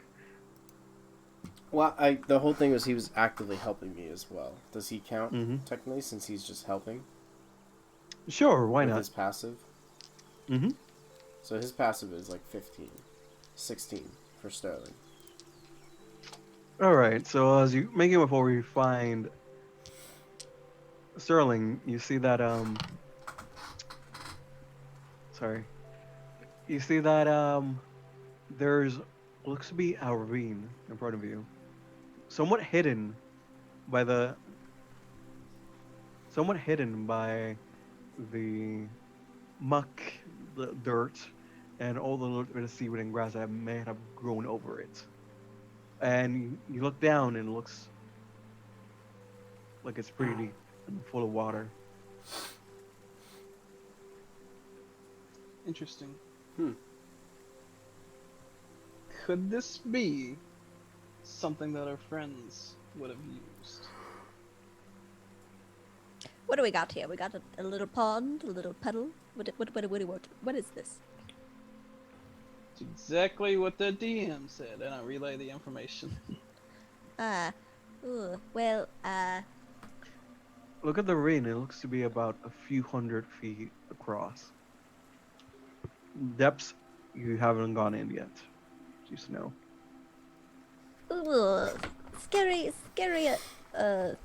Well, the whole thing was he was actively helping me as well. Does he count Mm-hmm. technically since he's just helping? Sure, why with not? His passive? Mm-hmm. So his passive is like 15. 16 for Sterling. All right. So as you make your way forward, you find Sterling. You see that Sorry. You see that there's looks to be a ravine in front of you, somewhat hidden by the muck, the dirt, and all the little bit of seaweed and grass that may have grown over it. And you look down, and it looks like it's pretty deep and full of water. Interesting. Hmm. Could this be something that our friends would have used? What do we got here? We got a little pond, a little puddle. What is this? It's exactly what the DM said, and I relay the information. Well, Look at the ring. It looks to be about a few 100 feet across. Depths, you haven't gone in yet. Just know. ooh, scary,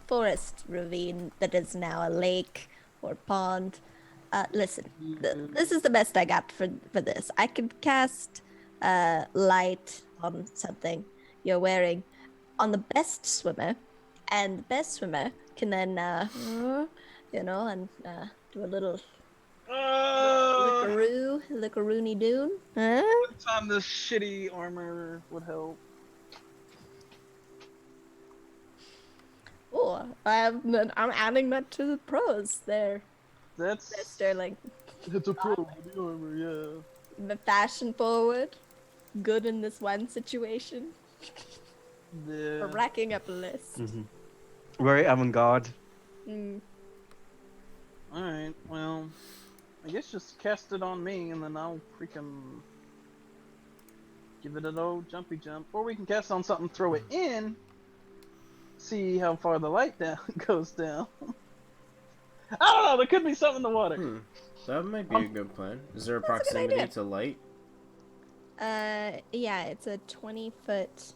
forest ravine that is now a lake or pond. Listen, this is the best I got for this. I can cast light on something you're wearing on the best swimmer, and the best swimmer can then, do a little lickaroo-ny doon. Huh? One time this shitty armor would help. Oh, I'm adding that to the pros there, That's Sterling. it's a pro with the armor, yeah. The fashion forward, good in this one situation. Yeah. We're racking up a list. Very avant-garde. Mm. Alright, well, I guess just cast it on me and then I'll freaking give it an old jumpy jump. Or we can cast on something, throw it in, see how far the light down goes down. I don't know, there could be something in the water. That might be a good plan. Is there a That's a good proximity idea. to light? Yeah, it's a 20-foot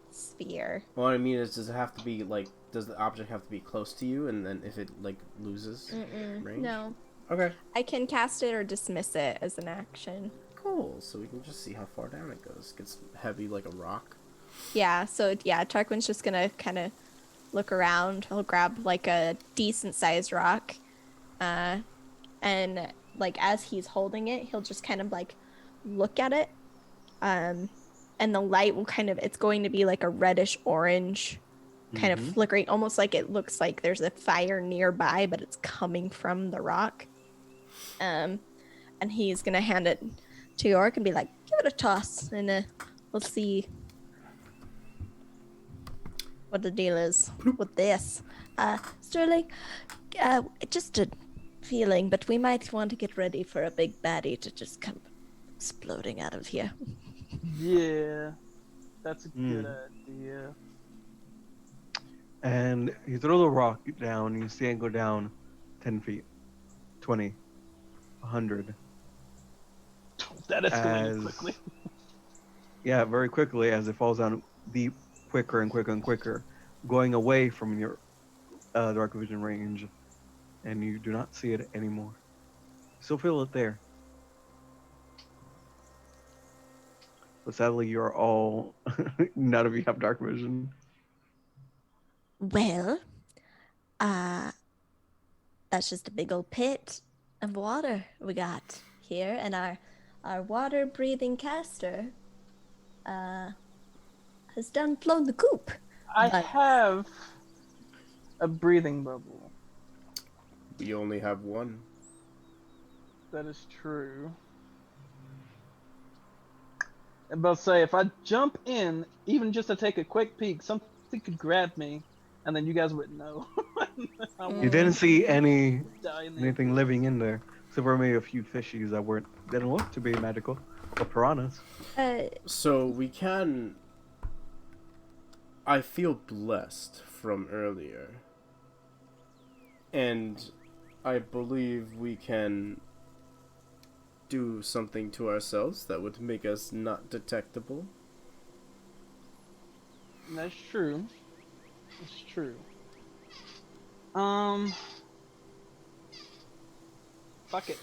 sphere. Well, I mean, does it have to be like? Does the object have to be close to you, and then if it like loses range? No, Okay. I can cast it or dismiss it as an action. Cool. So we can just see how far down it goes. Gets heavy like a rock. Yeah, so Tarquin's just gonna kind of look around. He'll grab like a decent sized rock, and like as he's holding it, he'll just kind of like look at it, and the light will it's going to be like a reddish orange, kind of flickering, almost like it looks like there's a fire nearby, but it's coming from the rock. And he's gonna hand it to York and be like, "Give it a toss, and we'll see what the deal is with this." Sterling, just a feeling, but we might want to get ready for a big baddie to just come exploding out of here. Yeah, that's a good idea. And you throw the rock down, you see it go down 10 feet, 20, 100. That escalated quickly. Yeah, very quickly as it falls down deep, quicker and quicker and quicker, going away from your dark vision range, and you do not see it anymore. Still feel it there. But sadly, you're all, none of you have dark vision. Well, that's just a big old pit of water we got here, and our water-breathing caster has flown the coop. I have a breathing bubble. We only have one. That is true. I'm about to say, if I jump in, even just to take a quick peek, something could grab me, and then you guys wouldn't know. You didn't see anything anything. living in there, except for maybe a few fishies that didn't look to be magical, or piranhas. So we can. I feel blessed from earlier, and I believe we can do something to ourselves that would make us not detectable. That's true. That's true. Fuck it.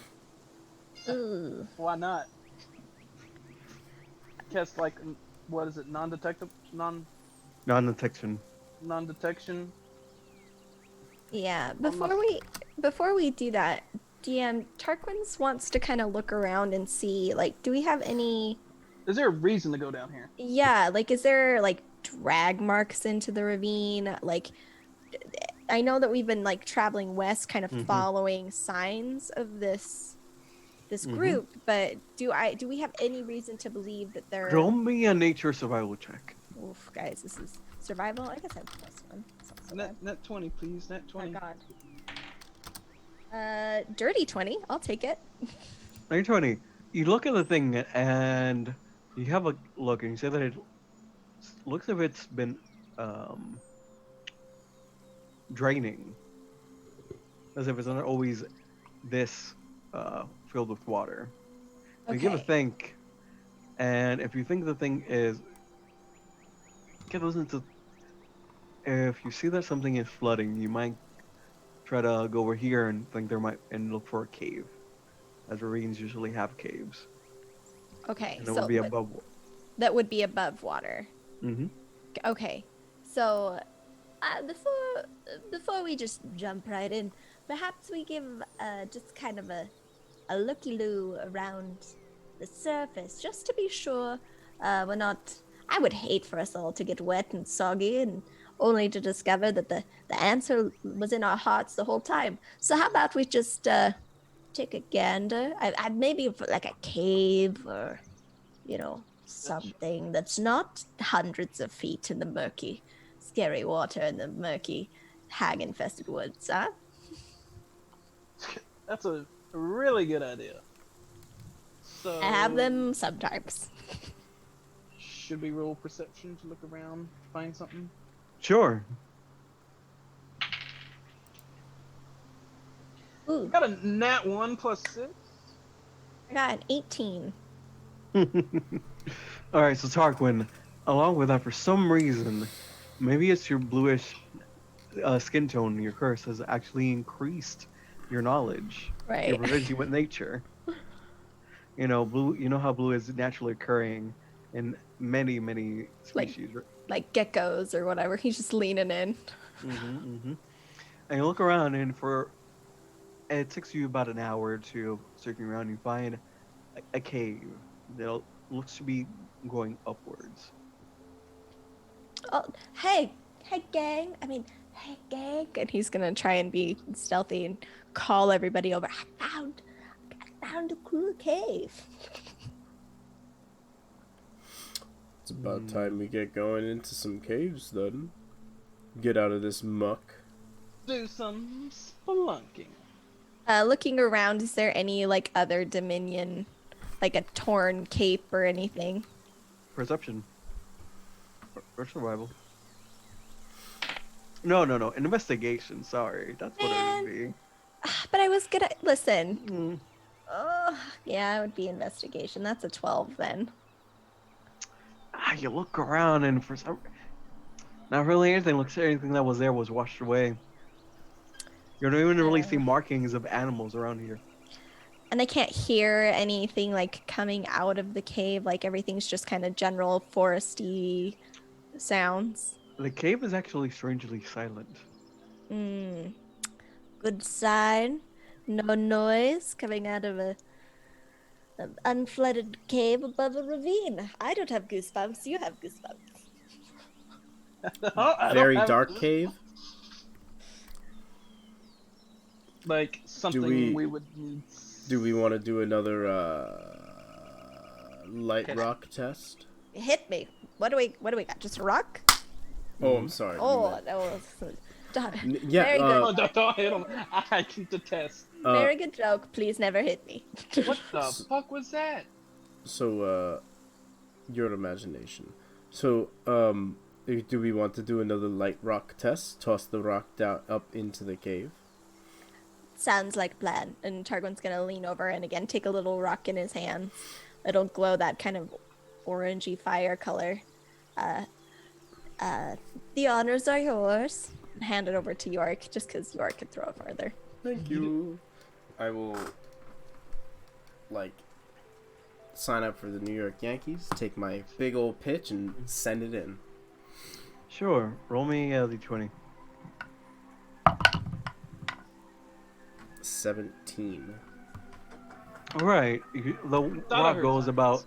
Ooh. Why not? Cast like, what is it? Non-detectable, Non-detection. non-detection. Yeah, before we do that, DM Tarquins wants to kind of look around and see, like, do we have any? Is there a reason to go down here? Yeah, like, is there like drag marks into the ravine? Like, I know that we've been like traveling west, kind of following signs of this group, but do we have any reason to believe that they're? Roll me a nature survival check. Oof, guys, this is survival. I guess I have +1. So Net 20, please. Net oh 20. God. Dirty 20. I'll take it. 920. You look at the thing and you have a look and you say that it looks as if it's been um, draining, as if it's not always this filled with water. You give a Okay. think, and if you think the thing is, get listen to. If you see that something is flooding, you might try to go over here and think there might and look for a cave, as ravines usually have caves, Okay. and it would be above. That would be above water. Mm-hmm. Okay. So, before we just jump right in, perhaps we give just kind of a looky-loo around the surface, just to be sure we're not. I would hate for us all to get wet and soggy, and only to discover that the answer was in our hearts the whole time. So how about we just take a gander? I maybe for like a cave or something that's not hundreds of feet in the murky, scary water in the murky, hag-infested woods, huh? That's a really good idea. So I have them sometimes. should we roll perception to look around, find something? Sure. Ooh, Got a nat 1 plus 6. I got an 18. All right, so Tarquin, along with that, for some reason, maybe it's your bluish skin tone. Your curse has actually increased your knowledge, Right. your proficiency with nature. You know, blue. You know how blue is naturally occurring in many, many species. Like geckos or whatever. He's just leaning in. Mm-hmm. And you look around, and it takes you about an hour to circling around. You find a cave that looks to be going upwards. Oh, hey, gang. Hey, gang. And he's gonna try and be stealthy and call everybody over. I found a cool cave. It's about time we get going into some caves, then. Get out of this muck. Do some spelunking. Looking around, is there any like other Dominion, like a torn cape or anything? Perception. Or survival. No. Investigation. Sorry, that's what it would be. But I was gonna listen. Mm. Oh, yeah, it would be investigation. That's a 12 then. You look around, and for some, not really anything. Looks like anything that was there was washed away. You don't even really see markings of animals around here. And I can't hear anything like coming out of the cave. Like everything's just kind of general foresty sounds. The cave is actually strangely silent. Good sign. No noise coming out of an unflooded cave above a ravine. I don't have goosebumps. You have goosebumps. Very dark cave. Like something we would need. Do we want to do another light rock test? Hit me. What do we got? Just a rock? Oh, I'm sorry. Oh, that was yeah. very good. Don't hit him. I can detest. Very good joke. Please never hit me. What the fuck was that? So, your imagination. So, do we want to do another light rock test? Toss the rock down up into the cave. Sounds like a plan. And Tarquin's gonna lean over and again take a little rock in his hands. It'll glow that kind of orangey fire color. The honors are yours. And hand it over to York, just because York could throw it further. Thank you. I will, sign up for the New York Yankees, take my big old pitch, and send it in. Sure. Roll me a d20. 17. All right. The rock goes about.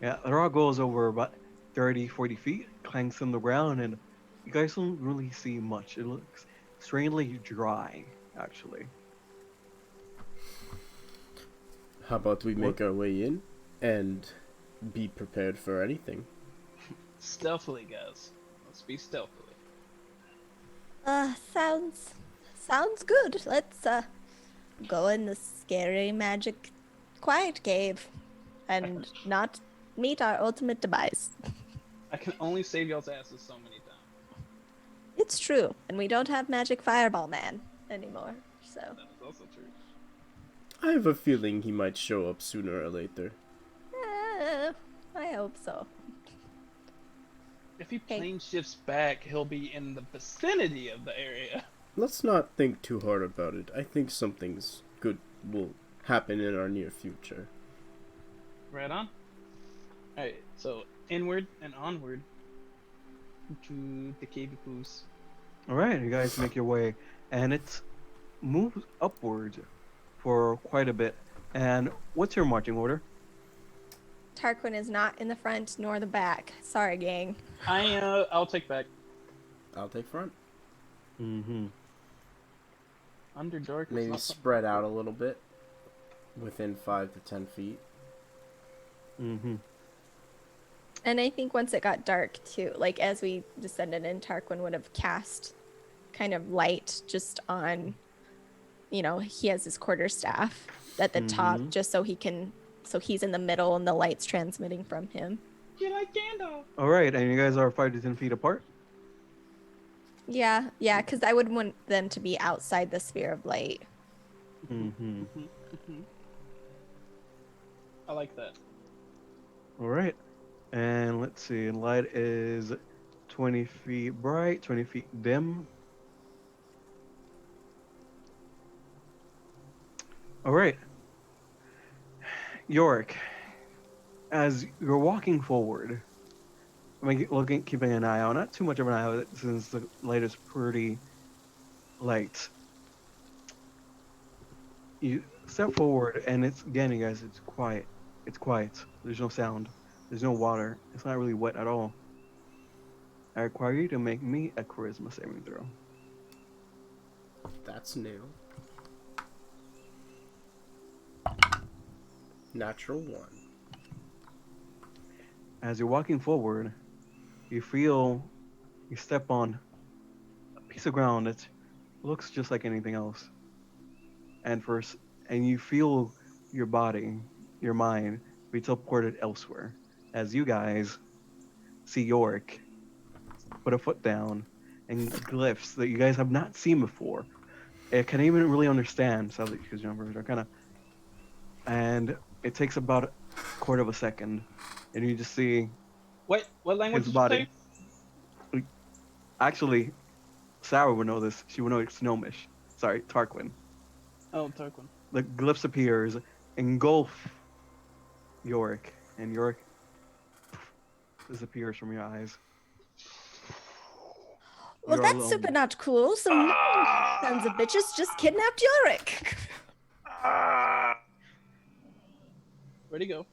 Yeah, the rock goes over about 30, 40 feet, clanks on the ground, and you guys don't really see much. It looks strangely dry, actually. How about we make our way in and be prepared for anything? Stealthily, guys. Let's be stealthily. Sounds good. Let's go in the scary magic quiet cave and not meet our ultimate demise. I can only save y'all's asses so many times. It's true, and we don't have magic fireball man anymore. So That is also true. I have a feeling he might show up sooner or later. I hope so. If he Hey. plane shifts back, he'll be in the vicinity of the area. Let's not think too hard about it. I think something's good will happen in our near future. Right on. Alright, so inward and onward to the cave poos. All right, you guys make your way, and it moves upwards for quite a bit. And what's your marching order? Tarquin is not in the front nor the back. Sorry, gang. I'll take back. I'll take front. Mm-hmm. Underdark. is Maybe not spread out a little bit. Within 5 to 10 feet. Mm-hmm. And I think once it got dark too, like as we descended in, Tarquin would have cast kind of light just on, he has his quarterstaff at the top just so he's in the middle and the light's transmitting from him. Get like Gandalf. All right, and you guys are 5 to 10 feet apart. Yeah, because I would want them to be outside the sphere of light. Mm-hmm. I like that. All right, and let's see. Light is 20 feet bright, 20 feet dim. All right, Yorick. As you're walking forward, keeping an eye out, not too much of an eye out since the light is pretty light. You step forward, and it's again, you guys. It's quiet. It's quiet. There's no sound. There's no water. It's not really wet at all. I require you to make me a charisma saving throw. That's new. Natural 1. As you're walking forward, you step on a piece of ground that looks just like anything else. And you feel your body, your mind, be teleported elsewhere. As you guys see Yorick put a foot down and glyphs that you guys have not seen before. It can't even really understand, sadly, because numbers are kind of. And it takes about a quarter of a second, and you just see What language his did you body. say? Actually, Sarah would know this. She would know it's Gnomish. Sorry, Tarquin. Oh, Tarquin. The glyphs appears, engulf Yorick, and Yorick disappears from your eyes. Well, You're that's alone. super not cool. Some sons of bitches just kidnapped Yorick. Where'd he go?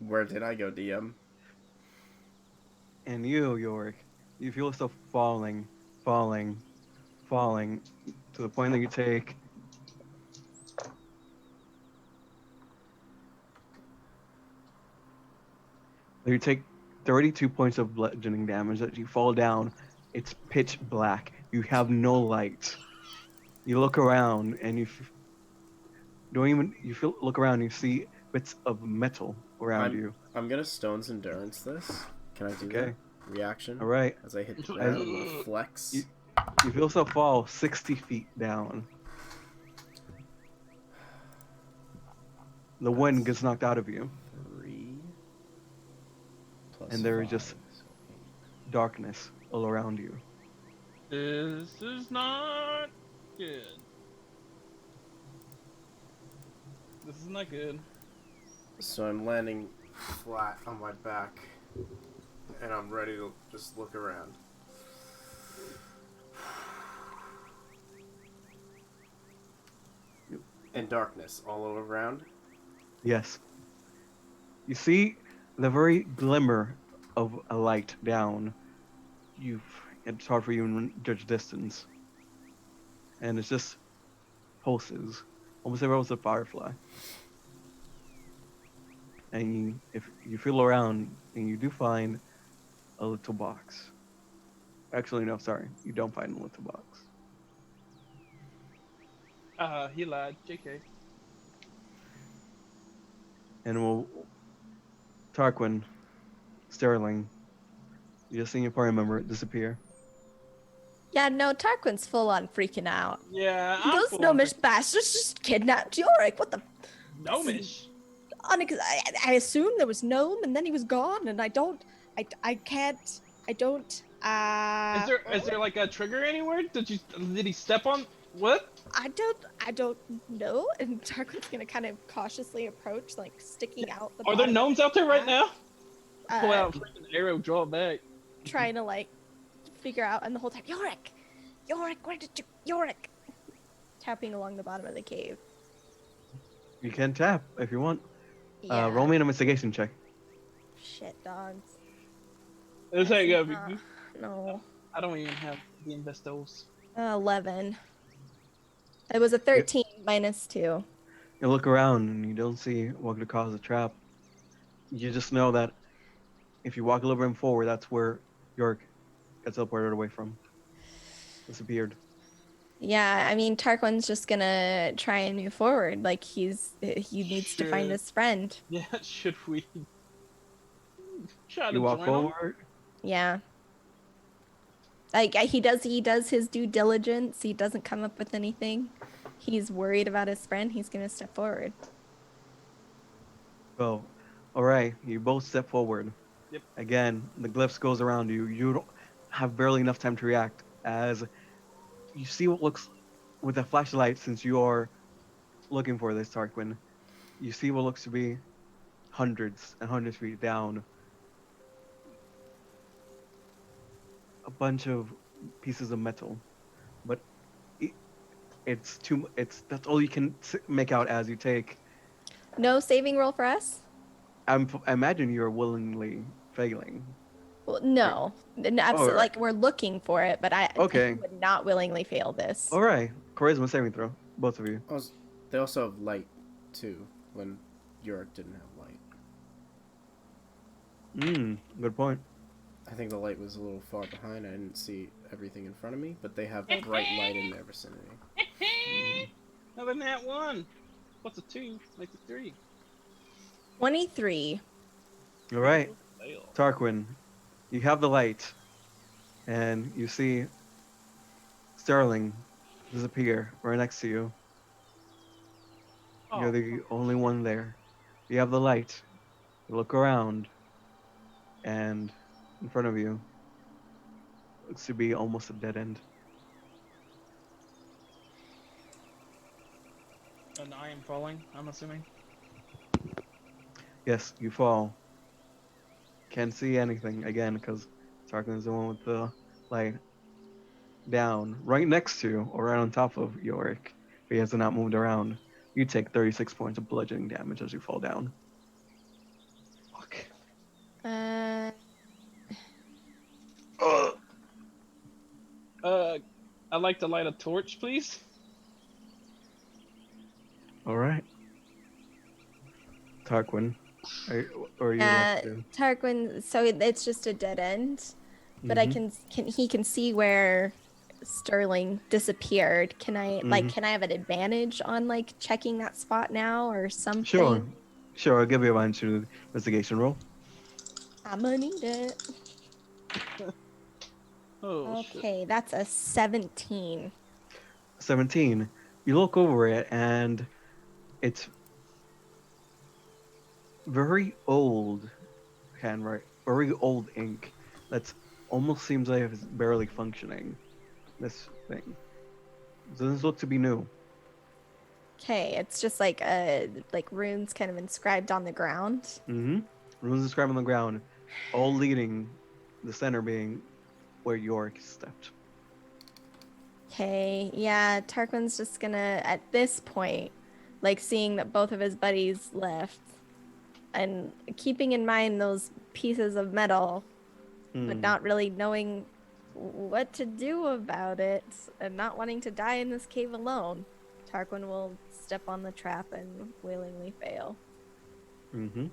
Where did I go, DM? And you, Yorick, you feel yourself falling to the point that you take You take 32 points of bludgeoning damage as you fall down. It's pitch black. You have no light. You look around and look around and you see bits of metal around you. I'm gonna Stone's Endurance this. Can I do that? Reaction? All right. As I hit the ground, I'm gonna flex. You feel yourself fall 60 feet down. The wind gets knocked out of you. 3 plus And there is 5, just so darkness all around you. This is not good. This is not good. 8. So I'm landing flat on my back, and I'm ready to just look around. And darkness all over around. Yes. You see the very glimmer of a light down. It's hard for you to judge distance. And it's just pulses. Almost everywhere was a firefly. And if you feel around, and you do find a little box. Actually, no, sorry. You don't find a little box. He lied. JK. And we'll Tarquin, Sterling. You just seen your party member disappear. Yeah, no, Tarquin's full on freaking out. Yeah, I'm Those full gnomish bastards just kidnapped Yorick. What the? Gnomish. I assumed there was gnome, and then he was gone, and I don't. I can't. I don't. Is there like a trigger anywhere? Did he step on what? I don't know. And Tarquin's gonna kind of cautiously approach, like sticking out the. Are there bottom of gnomes his out there right hat, now? Pull out a freaking arrow, draw it back. trying to like figure out, and the whole time, Yorick, where did you, Yorick? Tapping along the bottom of the cave. You can tap if you want. Yeah. Roll me an investigation check. Shit, dogs. This ain't gonna be good. No. I don't even have the investos. 11. It was a 13 minus 2. You look around and you don't see what could cause a trap. You just know that if you walk a little bit forward, that's where York gets teleported away from. Disappeared. Yeah, I mean, Tarquin's just gonna try and move forward. Like he needs to find Should- his friend. Yeah, should we try to You walk join him? forward. Yeah. Like he does his due diligence. He doesn't come up with anything. He's worried about his friend. He's gonna step forward. Go. All right. You both step forward. Yep. Again, the glyphs goes around you. You don't have barely enough time to react as you see what looks with a flashlight. Since you are looking for this Tarquin, you see what looks to be hundreds and hundreds of feet down. A bunch of pieces of metal, but it's that's all you can make out as you take. No saving roll for us? I imagine you're willingly failing. Well, no. Absolutely. right. Like we're looking for it, but I Okay. would not willingly fail this. All right, charisma saving throw, both of you. They also have light, too, when York didn't have light. Good point. I think the light was a little far behind. I didn't see everything in front of me, but they have bright light in their vicinity. Another nat 1. What's a 2? Makes a 3. 23. All right, Fail. Tarquin, you have the light, and you see Sterling disappear right next to you. You're the only one there. You have the light. You look around, and in front of you looks to be almost a dead end. And I am falling, I'm assuming. Yes, you fall. Can't see anything again because Tarquin is the one with the light down right next to or right on top of Yorick. He has not moved around. You take 36 points of bludgeoning damage as you fall down. Fuck. I'd like to light a torch, please. All right. Tarquin, or you like to? Tarquin, so it's just a dead end, but Mhm. he can see where Sterling disappeared. Can I can I have an advantage on like checking that spot now or something? Sure. I'll give you a advantage to the investigation roll. I'm gonna need it. Oh, shit. Okay, that's a 17. 17. You look over it and it's very old handwriting, very old ink. That's almost seems like it's barely functioning. This thing doesn't look to be new. Okay, it's just like runes kind of inscribed on the ground. Runes inscribed on the ground, all leading, the center being where Yorick stepped. Okay, yeah, Tarquin's just gonna, at this point, like seeing that both of his buddies left, and keeping in mind those pieces of metal, but not really knowing what to do about it, and not wanting to die in this cave alone, Tarquin will step on the trap and willingly fail. You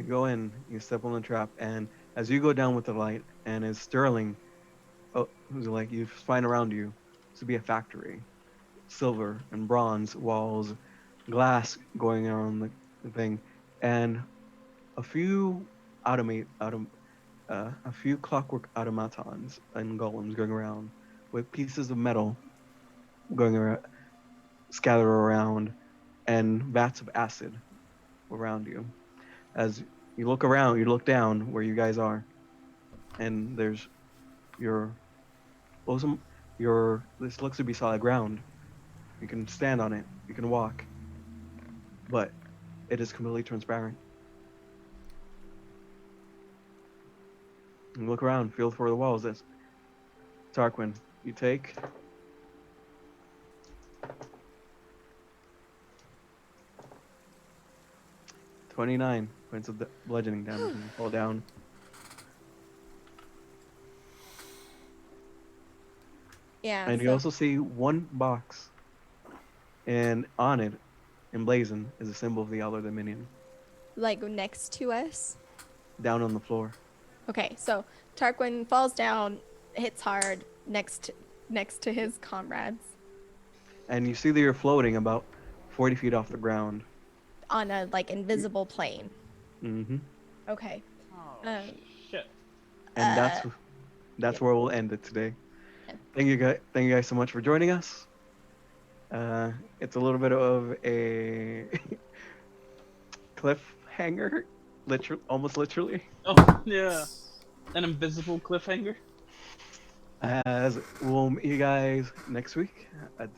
go in, you step on the trap, and as you go down with the light, and as Sterling, who's like, you find around you to be a factory. silver and bronze walls, glass going on the thing, and a few a few clockwork automatons and golems going around with pieces of metal going around, scattered around, and vats of acid around you. As you look around, you look down where you guys are, and there's your awesome. Your this looks to be solid ground. You can stand on it. You can walk, but it is completely transparent. You look around, feel for the walls. This Tarquin, you take 29 points of bludgeoning damage and you fall down. Yeah. And you So, also see one box, and on it, emblazoned, is a symbol of the Elder Dominion like next to us. down on the floor. Okay, so Tarquin falls down, hits hard next to his comrades And you see that you're floating about 40 feet off the ground. on a like invisible plane. Mm-hmm. Okay. Oh, Um, shit. And Uh, that's yeah. where we'll end it today. Yeah. Thank you guys so much for joining us. It's a little bit of a cliffhanger, almost literally. Oh, yeah. An invisible cliffhanger. As we'll meet you guys next week at